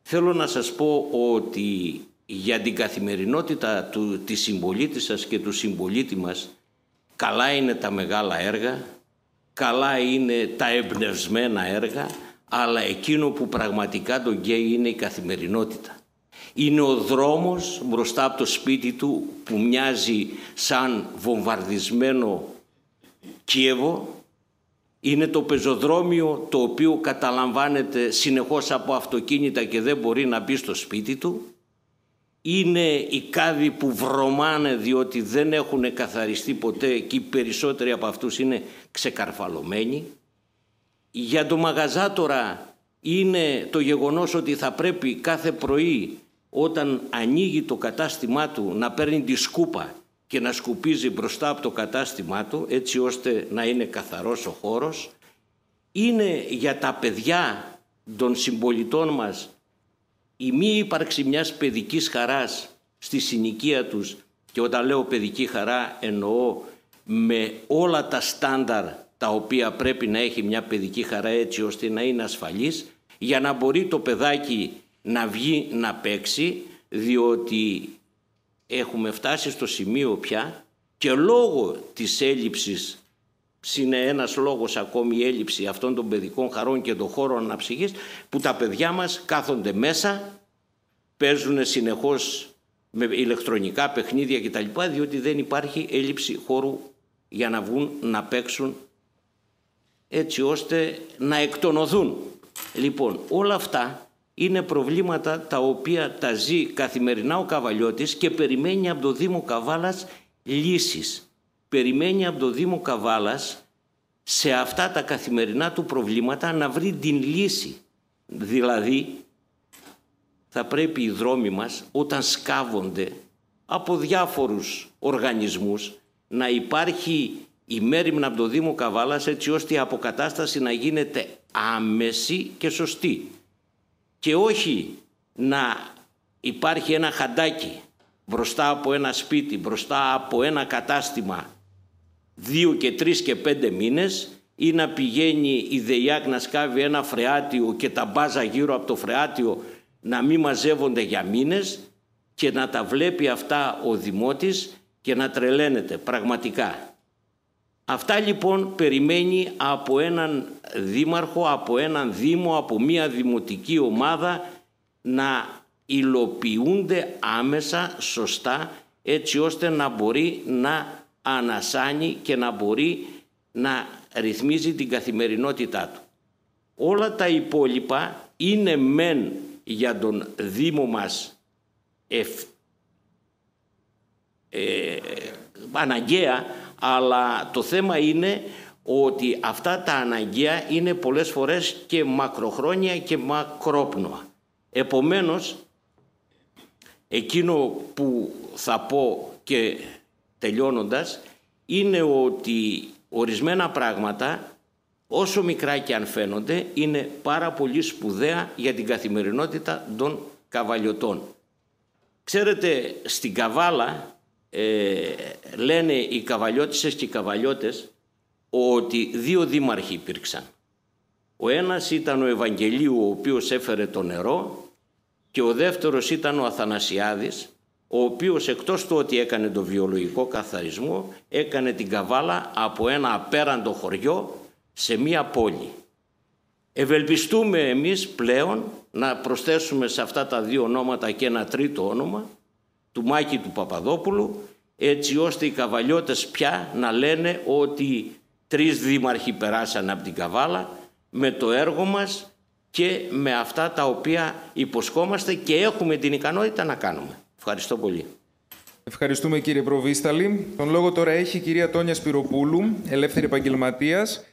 Θέλω να σας πω ότι για την καθημερινότητα της συμπολίτισσας και του συμπολίτη μας καλά είναι τα μεγάλα έργα, καλά είναι τα εμπνευσμένα έργα, αλλά εκείνο που πραγματικά τον καίει είναι η καθημερινότητα. Είναι ο δρόμος μπροστά από το σπίτι του που μοιάζει σαν βομβαρδισμένο Κίεβο. Είναι το πεζοδρόμιο το οποίο καταλαμβάνεται συνεχώς από αυτοκίνητα και δεν μπορεί να μπει στο σπίτι του. Είναι οι κάδοι που βρωμάνε διότι δεν έχουν καθαριστεί ποτέ και οι περισσότεροι από αυτούς είναι ξεκαρφαλωμένοι. Για το μαγαζάτορα είναι το γεγονός ότι θα πρέπει κάθε πρωί όταν ανοίγει το κατάστημά του να παίρνει τη σκούπα και να σκουπίζει μπροστά από το κατάστημά του έτσι ώστε να είναι καθαρός ο χώρος. Είναι για τα παιδιά των συμπολιτών μας η μη ύπαρξη μιας παιδικής χαράς στη συνοικία τους, και όταν λέω παιδική χαρά εννοώ με όλα τα στάνταρ τα οποία πρέπει να έχει μια παιδική χαρά έτσι ώστε να είναι ασφαλής, για να μπορεί το παιδάκι να βγει να παίξει, διότι έχουμε φτάσει στο σημείο πια και λόγω της έλλειψης, είναι ένας λόγος ακόμη η έλλειψη αυτών των παιδικών χαρών και των χώρων αναψυχής, που τα παιδιά μας κάθονται μέσα, παίζουν συνεχώς με ηλεκτρονικά παιχνίδια κτλ. Διότι δεν υπάρχει έλλειψη χώρου για να βγουν να παίξουν έτσι ώστε να εκτονωθούν. Λοιπόν, όλα αυτά είναι προβλήματα τα οποία τα ζει καθημερινά ο Καβαλιώτης και περιμένει από το Δήμο Καβάλας λύσεις. Περιμένει από το Δήμο Καβάλας σε αυτά τα καθημερινά του προβλήματα να βρει την λύση. Δηλαδή, θα πρέπει οι δρόμοι μας όταν σκάβονται από διάφορους οργανισμούς να υπάρχει η μέριμνα από το Δήμο Καβάλας έτσι ώστε η αποκατάσταση να γίνεται άμεση και σωστή. Και όχι να υπάρχει ένα χαντάκι μπροστά από ένα σπίτι, μπροστά από ένα κατάστημα 2 και 3 και 5 μήνες, ή να πηγαίνει η ΔΕΙΑΚ να σκάβει ένα φρεάτιο και τα μπάζα γύρω από το φρεάτιο να μην μαζεύονται για μήνες και να τα βλέπει αυτά ο δημότης και να τρελαίνεται πραγματικά. Αυτά λοιπόν περιμένει από έναν δήμαρχο, από έναν δήμο, από μια δημοτική ομάδα να υλοποιούνται άμεσα, σωστά, έτσι ώστε να μπορεί να ανασάνει και να μπορεί να ρυθμίζει την καθημερινότητά του. Όλα τα υπόλοιπα είναι μεν για τον Δήμο μας αναγκαία, αλλά το θέμα είναι ότι αυτά τα αναγκαία είναι πολλές φορές και μακροχρόνια και μακρόπνοα. Επομένως, εκείνο που θα πω και τελειώνοντας είναι ότι ορισμένα πράγματα, όσο μικρά και αν φαίνονται, είναι πάρα πολύ σπουδαία για την καθημερινότητα των καβαλιωτών. Ξέρετε, στην Καβάλα λένε οι καβαλιώτισσες και οι καβαλιώτες ότι 2 δήμαρχοι υπήρξαν. Ο ένας ήταν ο Ευαγγελίου, ο οποίος έφερε το νερό, και ο δεύτερος ήταν ο Αθανασιάδης, ο οποίος εκτός του ότι έκανε το βιολογικό καθαρισμό, έκανε την Καβάλα από ένα απέραντο χωριό σε μία πόλη. Ευελπιστούμε εμείς πλέον να προσθέσουμε σε αυτά τα 2 ονόματα και ένα τρίτο όνομα, του Μάκη του Παπαδόπουλου, έτσι ώστε οι καβαλιώτες πια να λένε ότι 3 δήμαρχοι περάσαν από την Καβάλα με το έργο μας και με αυτά τα οποία υποσχόμαστε και έχουμε την ικανότητα να κάνουμε. Ευχαριστώ πολύ. Ευχαριστούμε κύριε Προβίσταλη. Τον λόγο τώρα έχει η κυρία Τόνια Σπυροπούλου, ελεύθερη επαγγελματίας.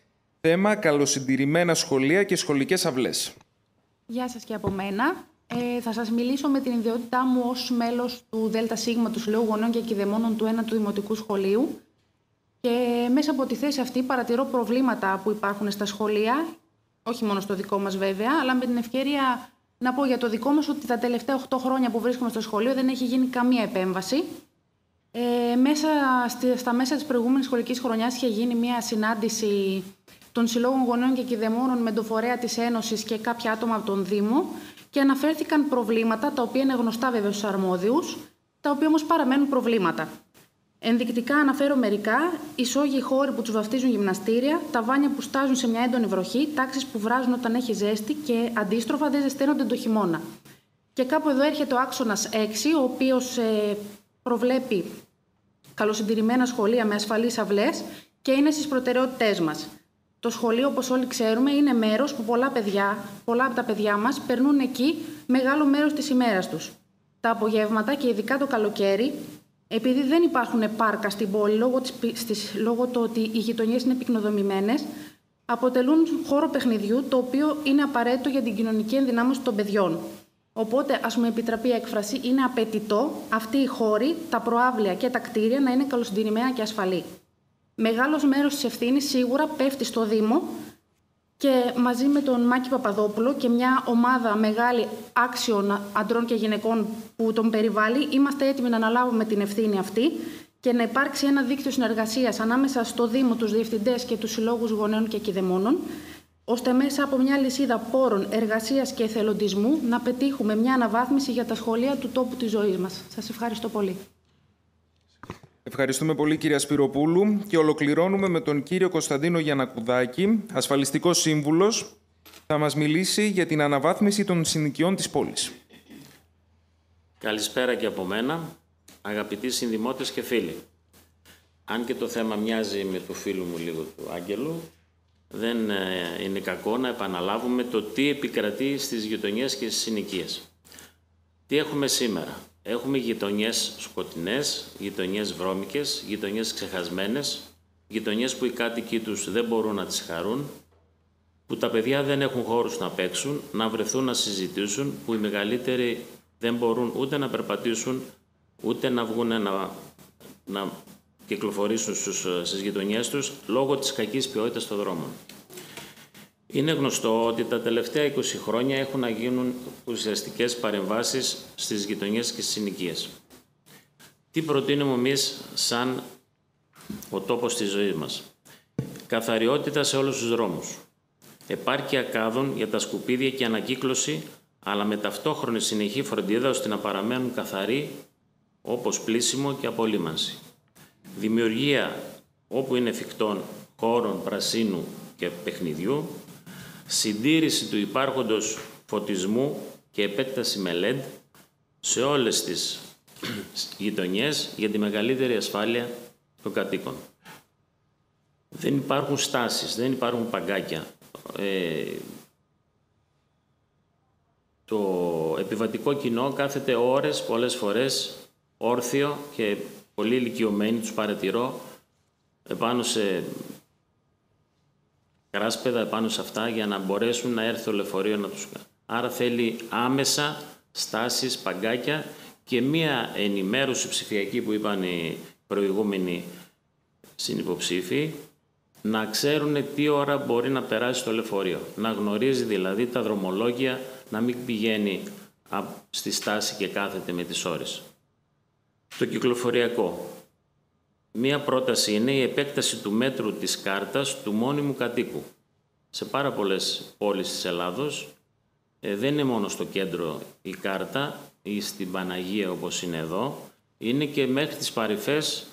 Θέμα καλοσυντηρημένα σχολεία και σχολικές αυλές. Γεια σας και από μένα. Θα σας μιλήσω με την ιδιότητά μου ως μέλος του ΔΣ του Συλλόγου Γονέων και Κηδεμόνων του 1ου Δημοτικού Σχολείου. Και μέσα από τη θέση αυτή παρατηρώ προβλήματα που υπάρχουν στα σχολεία, όχι μόνο στο δικό μας βέβαια, αλλά με την ευκαιρία να πω για το δικό μας ότι τα τελευταία 8 χρόνια που βρίσκομαι στο σχολείο δεν έχει γίνει καμία επέμβαση. Στα μέσα της προηγούμενης σχολικής χρονιάς είχε γίνει μια συνάντηση των Συλλόγων Γονέων και Κηδεμόνων με το φορέα της Ένωσης και κάποια άτομα από τον Δήμο και αναφέρθηκαν προβλήματα, τα οποία είναι γνωστά βέβαια στους αρμόδιους, τα οποία όμως παραμένουν προβλήματα. Ενδεικτικά αναφέρω μερικά: ισόγειοι χώροι που τους βαφτίζουν γυμναστήρια, τα βάνια που στάζουν σε μια έντονη βροχή, τάξεις που βράζουν όταν έχει ζέστη και αντίστροφα δεν ζεσταίνονται το χειμώνα. Και κάπου εδώ έρχεται ο άξονας 6, ο οποίος προβλέπει καλοσυντηρημένα σχολεία με ασφαλείς αυλές και είναι στις προτεραιότητές μας. Το σχολείο, όπως όλοι ξέρουμε, είναι μέρος που πολλά από τα παιδιά μας περνούν εκεί μεγάλο μέρος της ημέρας τους. Τα απογεύματα και ειδικά το καλοκαίρι, επειδή δεν υπάρχουν πάρκα στην πόλη λόγω του ότι οι γειτονιές είναι πυκνοδομημένες, αποτελούν χώρο παιχνιδιού, το οποίο είναι απαραίτητο για την κοινωνική ενδυνάμωση των παιδιών. Οπότε, ας μου επιτραπεί η έκφραση, είναι απαιτητό αυτοί οι χώροι, τα προαύλια και τα κτίρια να είναι καλοσυντηρημένα και ασφαλή. Μεγάλος μέρος της ευθύνης σίγουρα πέφτει στο Δήμο και μαζί με τον Μάκη Παπαδόπουλο και μια ομάδα μεγάλη άξιων αντρών και γυναικών που τον περιβάλλει, είμαστε έτοιμοι να αναλάβουμε την ευθύνη αυτή και να υπάρξει ένα δίκτυο συνεργασίας ανάμεσα στο Δήμο, τους διευθυντές και τους συλλόγους γονέων και κηδεμόνων, ώστε μέσα από μια λυσίδα πόρων, εργασίας και εθελοντισμού να πετύχουμε μια αναβάθμιση για τα σχολεία του τόπου της ζωής μας. Σας ευχαριστώ πολύ. Ευχαριστούμε πολύ κυρία Σπυροπούλου και ολοκληρώνουμε με τον κύριο Κωνσταντίνο Γιαννακουδάκη, ασφαλιστικός σύμβουλος. Θα μας μιλήσει για την αναβάθμιση των συνοικιών της πόλης. Καλησπέρα και από μένα, αγαπητοί συνδημότες και φίλοι. Αν και το θέμα μοιάζει με το φίλο μου λίγο του Άγγελου, δεν είναι κακό να επαναλάβουμε το τι επικρατεί στις γειτονιές και στις συνοικίες. Τι έχουμε σήμερα? Έχουμε γειτονιές σκοτεινές, γειτονιές βρώμικες, γειτονιές ξεχασμένες, γειτονιές που οι κάτοικοι τους δεν μπορούν να τις χαρούν, που τα παιδιά δεν έχουν χώρους να παίξουν, να βρεθούν να συζητήσουν, που οι μεγαλύτεροι δεν μπορούν ούτε να περπατήσουν, ούτε να βγουν να κυκλοφορήσουν στις γειτονιές τους, λόγω της κακής ποιότητας των δρόμων. Είναι γνωστό ότι τα τελευταία 20 χρόνια έχουν να γίνουν ουσιαστικές παρεμβάσεις στις γειτονιές και στις συνοικίες. Τι προτείνουμε εμείς σαν ο τόπος της ζωής μας? Καθαριότητα σε όλους τους δρόμους. Επάρκεια κάδων για τα σκουπίδια και ανακύκλωση, αλλά με ταυτόχρονη συνεχή φροντίδα ώστε να παραμένουν καθαροί, όπως πλύσιμο και απολύμανση. Δημιουργία, όπου είναι εφικτόν, χώρων πρασίνου και παιχνιδιού. Συντήρηση του υπάρχοντος φωτισμού και επέκταση με LED σε όλες τις γειτονιές για τη μεγαλύτερη ασφάλεια των κατοίκων. Δεν υπάρχουν στάσεις, δεν υπάρχουν παγκάκια. Το επιβατικό κοινό κάθεται ώρες, πολλές φορές, όρθιο και πολύ ηλικιωμένοι, τους παρατηρώ, επάνω σε κράσπεδα, επάνω σε αυτά, για να μπορέσουν να έρθει το λεωφορείο να τους κάνει. Άρα θέλει άμεσα στάσεις, παγκάκια και μία ενημέρωση ψηφιακή που είπαν οι προηγούμενοι συνυποψήφοι, να ξέρουν τι ώρα μπορεί να περάσει το λεωφορείο. Να γνωρίζει δηλαδή τα δρομολόγια, να μην πηγαίνει στη στάση και κάθεται με τις ώρες. Το κυκλοφοριακό. Μία πρόταση είναι η επέκταση του μέτρου της κάρτας του μόνιμου κατοίκου. Σε πάρα πολλές πόλεις της Ελλάδος δεν είναι μόνο στο κέντρο η κάρτα ή στην Παναγία όπως είναι εδώ, είναι και μέχρι τις παρυφές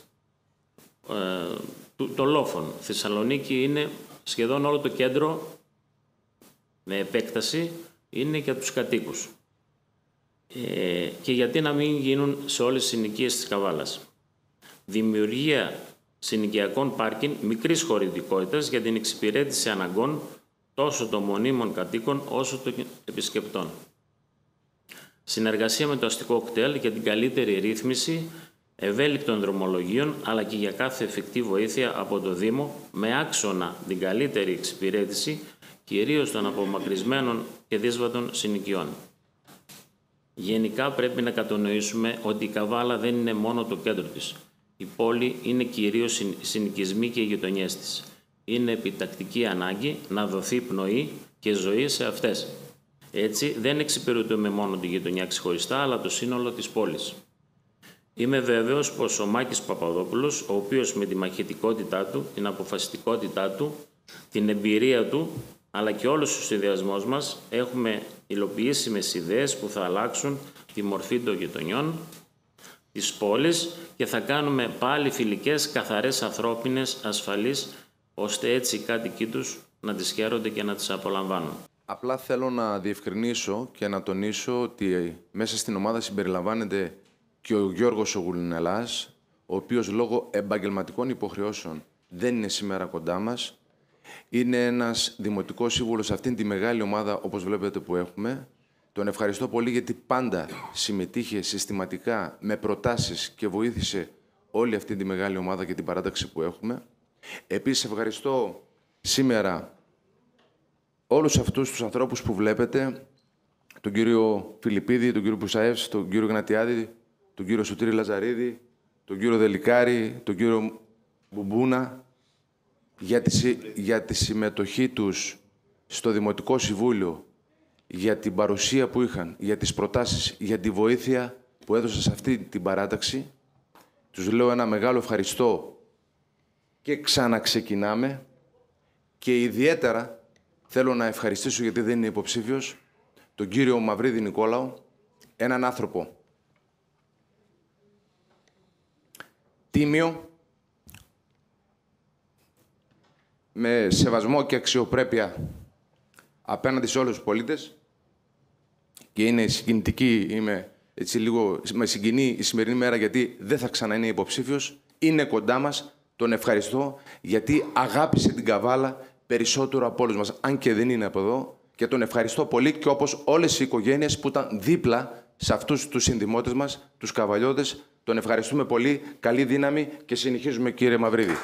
των λόφων. Θεσσαλονίκη είναι σχεδόν όλο το κέντρο με επέκταση, είναι για τους κατοίκους. Και γιατί να μην γίνουν σε όλες τις συνοικίες της Καβάλας. δημιουργία συνοικιακών πάρκινγκ μικρής χωρητικότητας για την εξυπηρέτηση αναγκών τόσο των μονίμων κατοίκων όσο των επισκεπτών. Συνεργασία με το αστικό κτέλ για την καλύτερη ρύθμιση ευέλικτων δρομολογίων αλλά και για κάθε εφικτή βοήθεια από το Δήμο με άξονα την καλύτερη εξυπηρέτηση κυρίως των απομακρυσμένων και δύσβατων συνοικιών. Γενικά πρέπει να κατανοήσουμε ότι η Καβάλα δεν είναι μόνο το κέντρο της. Η πόλη είναι κυρίως οι συνοικισμοί και οι γειτονιές της. Είναι επιτακτική ανάγκη να δοθεί πνοή και ζωή σε αυτές. Έτσι δεν εξυπηρετούμε μόνο τη γειτονιά ξεχωριστά, αλλά το σύνολο της πόλης. Είμαι βέβαιος πως ο Μάκης Παπαδόπουλος, ο οποίος με τη μαχητικότητά του, την αποφασιστικότητά του, την εμπειρία του, αλλά και όλους τους συνδυασμούς μας, έχουμε υλοποιήσιμες ιδέες που θα αλλάξουν τη μορφή των γειτονιών της πόλης και θα κάνουμε πάλι φιλικές, καθαρές, ανθρώπινες, ασφαλείς, ώστε έτσι οι κάτοικοι τους να τις χαίρονται και να τις απολαμβάνουν. Απλά θέλω να διευκρινίσω και να τονίσω ότι μέσα στην ομάδα συμπεριλαμβάνεται και ο Γιώργος Γουλινελάς, ο οποίος λόγω επαγγελματικών υποχρεώσεων δεν είναι σήμερα κοντά μας. Είναι ένας δημοτικός σύμβουλος σε αυτήν τη μεγάλη ομάδα, όπως βλέπετε, που έχουμε. Τον ευχαριστώ πολύ γιατί πάντα συμμετείχε συστηματικά με προτάσεις και βοήθησε όλη αυτή τη μεγάλη ομάδα και την παράταξη που έχουμε. Επίσης, ευχαριστώ σήμερα όλους αυτούς τους ανθρώπους που βλέπετε, τον κύριο Φιλιππίδη, τον κύριο Πουσαεύς, τον κύριο Γνατιάδη, τον κύριο Σωτήρη Λαζαρίδη, τον κύριο Δελικάρη, τον κύριο Μπουμπούνα, για τη συμμετοχή τους στο Δημοτικό Συμβούλιο, για την παρουσία που είχαν, για τις προτάσεις, για τη βοήθεια που έδωσαν σε αυτή την παράταξη. Τους λέω ένα μεγάλο ευχαριστώ και ξαναξεκινάμε. Και ιδιαίτερα θέλω να ευχαριστήσω, γιατί δεν είναι υποψήφιος, τον κύριο Μαυρίδη Νικόλαο, έναν άνθρωπο τίμιο, με σεβασμό και αξιοπρέπεια απέναντι σε όλους τους πολίτες, και είναι συγκινητική, με συγκινεί η σημερινή μέρα γιατί δεν θα ξανά είναι υποψήφιος, είναι κοντά μας, τον ευχαριστώ γιατί αγάπησε την Καβάλα περισσότερο από όλους μας, αν και δεν είναι από εδώ, και τον ευχαριστώ πολύ, και όπως όλες οι οικογένειες που ήταν δίπλα σε αυτούς τους συνδημότες μας, τους καβαλιώτες, τον ευχαριστούμε πολύ, καλή δύναμη και συνεχίζουμε, κύριε Μαυρίδη.